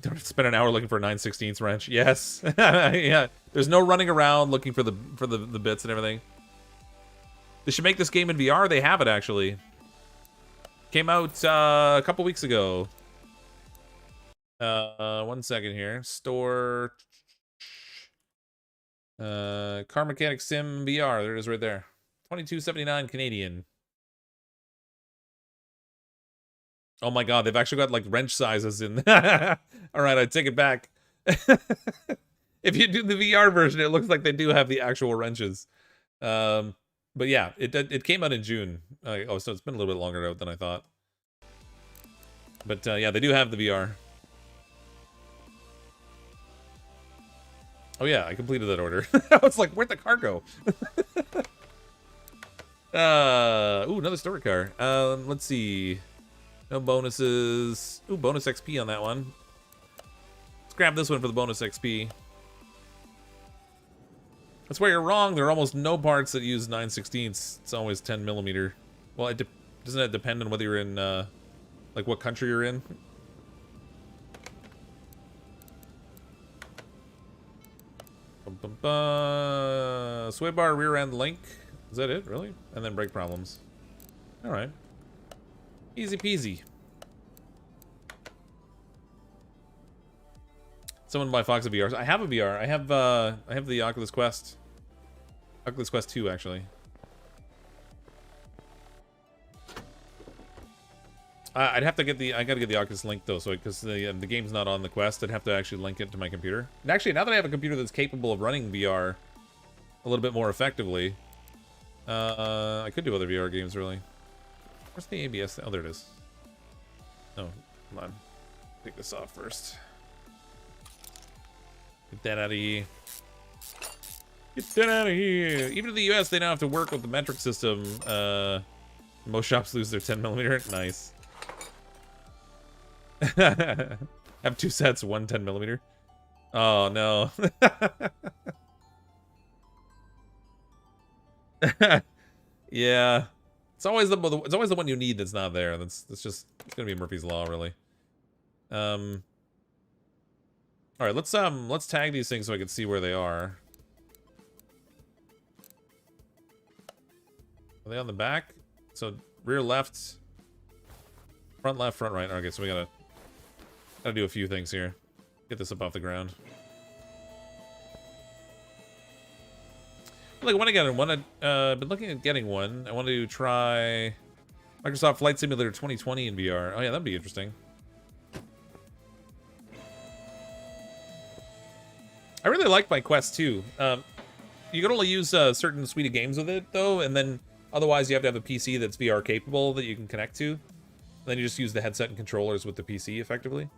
Don't have to spend an hour looking for a 9/16 wrench. Yes. Yeah. There's no running around looking for the bits and everything. They should make this game in VR. They have it, actually. Came out a couple weeks ago. 1 second here. Store. Car Mechanic Sim VR. There it is right there. $22.79 Canadian. Oh my god, they've actually got like wrench sizes in. Alright, I take it back. If you do the VR version, it looks like they do have the actual wrenches. But yeah, it came out in June. Oh, so it's been a little bit longer out than I thought. But yeah, they do have the VR. Oh yeah, I completed that order. I was like, where'd the car go? Ooh, another story car. Let's see. No bonuses. Ooh, bonus XP on that one. Let's grab this one for the bonus XP. That's where you're wrong. There are almost no parts that use 9/16. It's always 10mm. Well, doesn't it depend on whether you're in, like what country you're in? Sway bar, rear end link. Is that it, really? And then brake problems. Alright. Easy peasy. Someone buy Fox a VR. I have a VR. I have the Oculus Quest. Oculus Quest 2, actually. I'd have to get I gotta get the Oculus Link though, so because the game's not on the Quest, I'd have to actually link it to my computer. And actually, now that I have a computer that's capable of running VR a little bit more effectively, I could do other VR games really. Where's the ABS? Oh, there it is. Oh, come on. Take this off first. Get that out of here. Get that out of here. Even in the US, they now have to work with the metric system. Most shops lose their 10mm. Nice. Have 2 sets, 1 10mm. Oh no. Yeah. It's always the one you need that's not there. It's gonna be Murphy's Law, really. All right, let's tag these things so I can see where they are. Are they on the back? So rear left, front left, front right. Okay, so we gotta do a few things here. Get this up off the ground. Like, I want to get one. Been looking at getting one. I want to try Microsoft Flight Simulator 2020 in VR. Oh yeah, that'd be interesting. I really like my Quest 2. You can only use a certain suite of games with it though, and then otherwise you have to have a PC that's VR capable that you can connect to. And then you just use the headset and controllers with the PC effectively.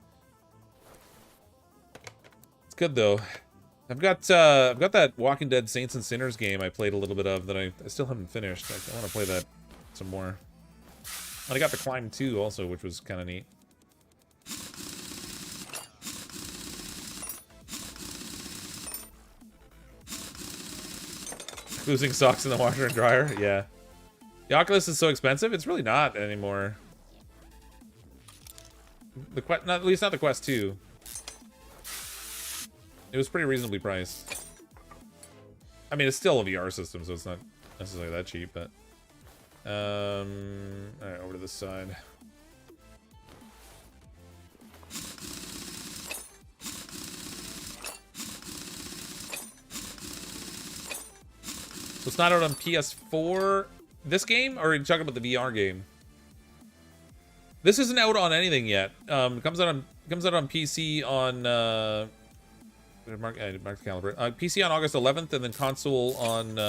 It's good though. I've got that Walking Dead Saints and Sinners game I played a little bit of that I still haven't finished. I want to play that some more. And I got the Climb 2 also, which was kind of neat. Losing socks in the washer and dryer? Yeah. The Oculus is so expensive? It's really not anymore. At least not the Quest 2. It was pretty reasonably priced. I mean, it's still a VR system, so it's not necessarily that cheap, but... Alright, over to this side. So it's not out on PS4, this game? Or are you talking about the VR game? This isn't out on anything yet. It comes out on PC on... Mark the caliber. PC on August 11th, and then console on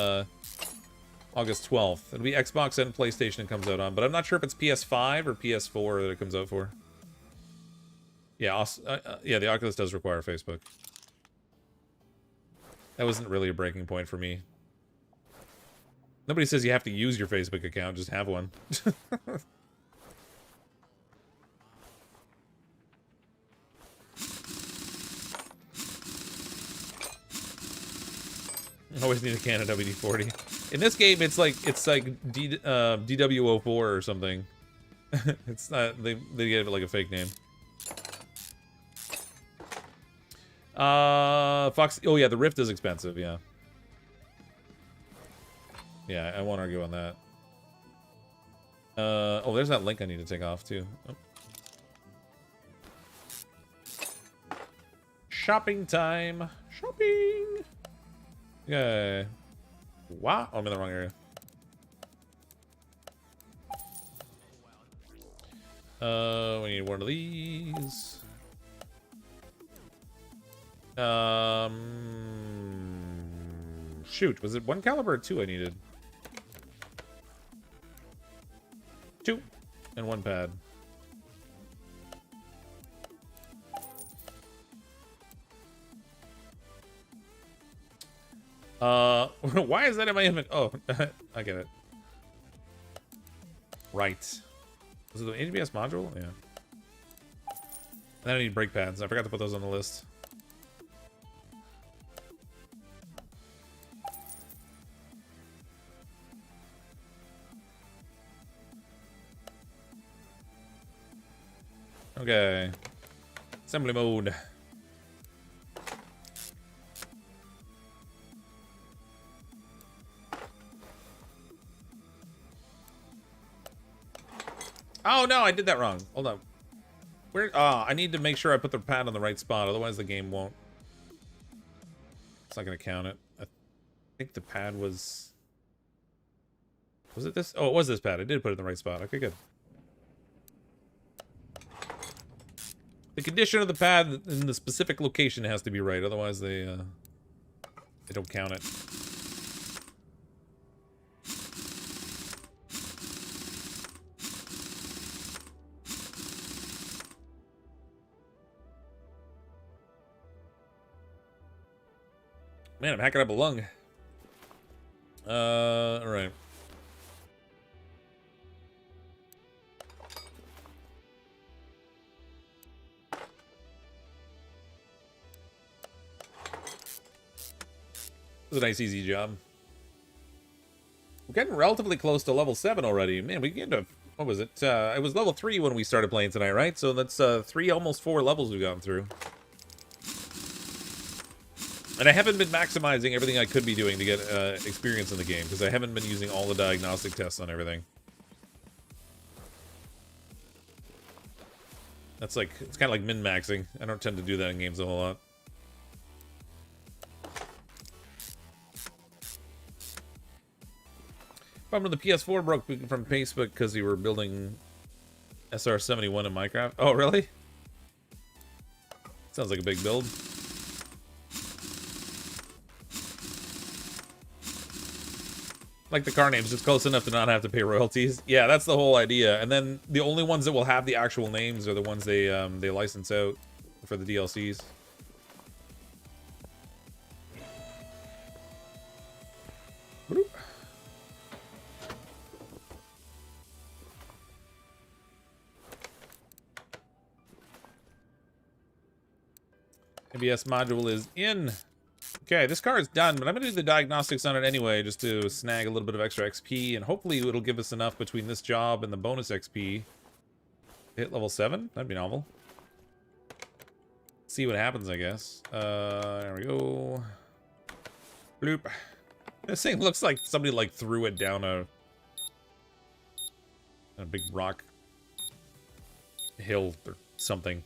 August 12th. It'll be Xbox and PlayStation it comes out on, but I'm not sure if it's PS5 or PS4 that it comes out for. Yeah, yeah, the Oculus does require Facebook. That wasn't really a breaking point for me. Nobody says you have to use your Facebook account, just have one. Always need a can of WD-40. In this game, it's like DW04 or something. It's not. They gave it like a fake name. Fox. Oh yeah, the Rift is expensive. Yeah. Yeah, I won't argue on that. Oh, there's that link I need to take off too. Oh. Shopping time. Shopping. Yeah. Wow, I'm in the wrong area. We need one of these. Shoot, was it 1 caliber or 2 I needed? 2 and 1 pad. Why is that in my inventory? Oh, I get it. Right. Was it the ABS module? Yeah. And then I need brake pads. I forgot to put those on the list. Okay. Assembly mode. Oh no, I did that wrong. Hold on. Where? Oh, I need to make sure I put the pad on the right spot, otherwise the game won't. It's not gonna count it. I think the pad was. Was it this? Oh, it was this pad. I did put it in the right spot. Okay, good. The condition of the pad in the specific location has to be right, otherwise they don't count it. Man, I'm hacking up a lung. All right. It was a nice, easy job. We're getting relatively close to level 7 already. Man, we get to, what was it? It was level 3 when we started playing tonight, right? So that's 3, almost 4 levels we've gone through. And I haven't been maximizing everything I could be doing to get experience in the game, because I haven't been using all the diagnostic tests on everything. That's like, it's kind of like min-maxing. I don't tend to do that in games a whole lot. Problem with the PS4 broke from Facebook because you were building SR71 in Minecraft. Oh, really? Sounds like a big build. Like the car names, it's close enough to not have to pay royalties. Yeah, that's the whole idea. And then the only ones that will have the actual names are the ones they license out for the DLCs. ABS module is in. Okay, this car is done, but I'm going to do the diagnostics on it anyway, just to snag a little bit of extra XP, and hopefully it'll give us enough between this job and the bonus XP. Hit level 7? That'd be novel. See what happens, I guess. There we go. Bloop. This thing looks like somebody, like, threw it down a big rock hill or something.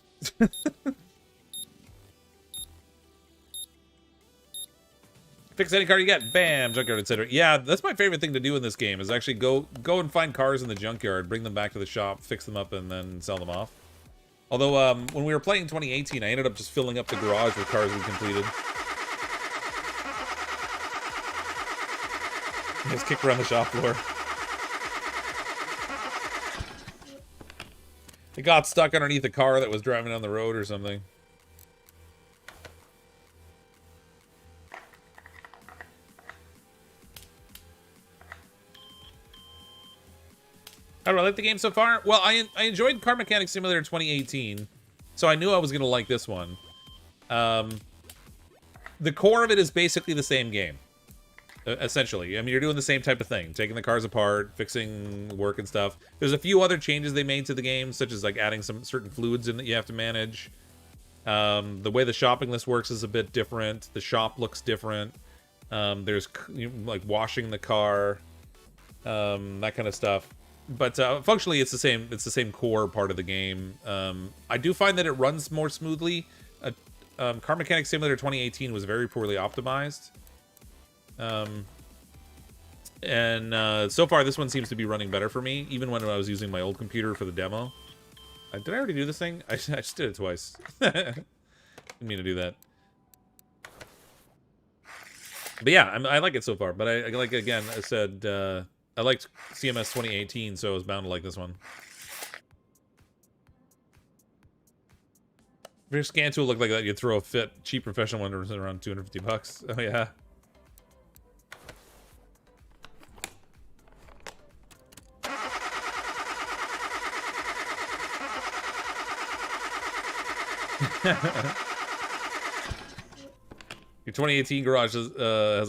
Fix any car you get. Bam! Junkyard, etc. Yeah, that's my favorite thing to do in this game, is actually go and find cars in the junkyard, bring them back to the shop, fix them up, and then sell them off. Although, when we were playing 2018, I ended up just filling up the garage with cars we completed. Just kick around the shop floor. It got stuck underneath a car that was driving down the road or something. How do I like the game so far? Well, I enjoyed Car Mechanic Simulator 2018, so I knew I was going to like this one. The core of it is basically the same game. essentially. I mean, you're doing the same type of thing, taking the cars apart, fixing work and stuff. There's a few other changes they made to the game, such as like adding some certain fluids in that you have to manage. The way the shopping list works is a bit different. The shop looks different. There's like washing the car, that kind of stuff. But functionally, it's the same. It's the same core part of the game. I do find that it runs more smoothly. Car Mechanic Simulator 2018 was very poorly optimized. So far, this one seems to be running better for me, even when I was using my old computer for the demo. Did I already do this thing? I just did it twice. Didn't mean to do that. But yeah, I like it so far. But I like, again, I said, I liked CMS 2018, so I was bound to like this one. If your scan tool looked like that, you'd throw a fit cheap professional one around 250 bucks. Oh, yeah. Your 2018 garage has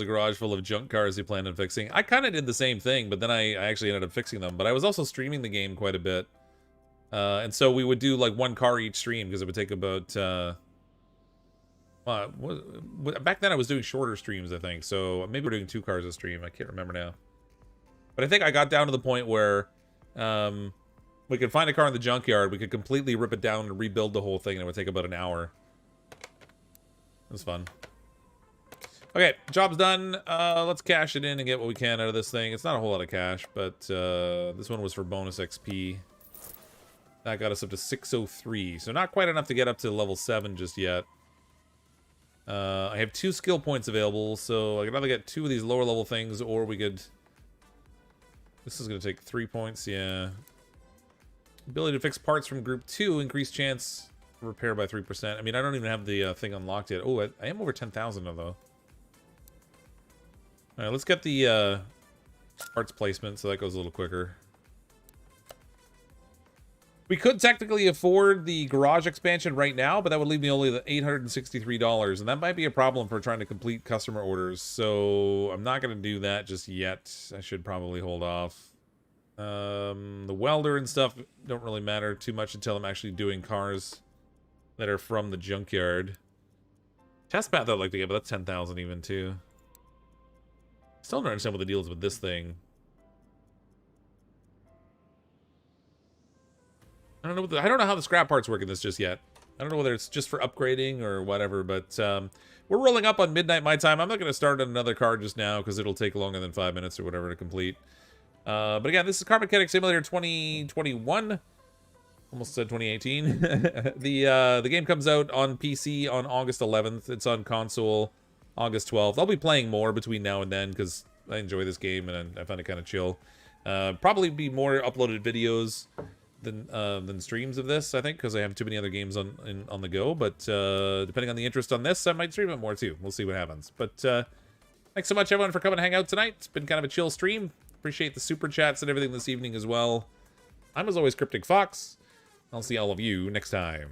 a garage full of junk cars you planned on fixing. I kind of did the same thing, but then I actually ended up fixing them. But I was also streaming the game quite a bit. And so we would do like one car each stream, because it would take about... back then I was doing shorter streams, I think. So maybe we're doing 2 cars a stream. I can't remember now. But I think I got down to the point where we could find a car in the junkyard. We could completely rip it down and rebuild the whole thing. And it would take about an hour. It was fun. Okay, job's done. Let's cash it in and get what we can out of this thing. It's not a whole lot of cash, but this one was for bonus XP. That got us up to 603, so not quite enough to get up to level 7 just yet. I have 2 skill points available, so I could either get 2 of these lower level things, or we could... This is going to take 3 points, yeah. Ability to fix parts from group 2, increased chance repair by 3%. I mean, I don't even have the thing unlocked yet. Oh, I am over 10,000 though. Alright, let's get the parts placement so that goes a little quicker. We could technically afford the garage expansion right now, but that would leave me only the $863, and that might be a problem for trying to complete customer orders, so I'm not going to do that just yet. I should probably hold off. The welder and stuff don't really matter too much until I'm actually doing cars that are from the junkyard. Test path I'd like to get, but that's 10,000 even too. Still don't understand what the deal is with this thing. I don't know how the scrap parts work in this just yet. I don't know whether it's just for upgrading or whatever, but we're rolling up on midnight my time. I'm not going to start on another car just now because it'll take longer than 5 minutes or whatever to complete. But again, this is Car Mechanic Simulator 2021. Almost said 2018. The game comes out on PC on August 11th. It's on console August 12th. I'll be playing more between now and then because I enjoy this game and I find it kind of chill. Probably be more uploaded videos than streams of this, I think, because I have too many other games on the go. But depending on the interest on this, I might stream it more too. We'll see what happens. But thanks so much, everyone, for coming to hang out tonight. It's been kind of a chill stream. Appreciate the super chats and everything this evening as well. I'm, as always, CrypticFox. I'll see all of you next time.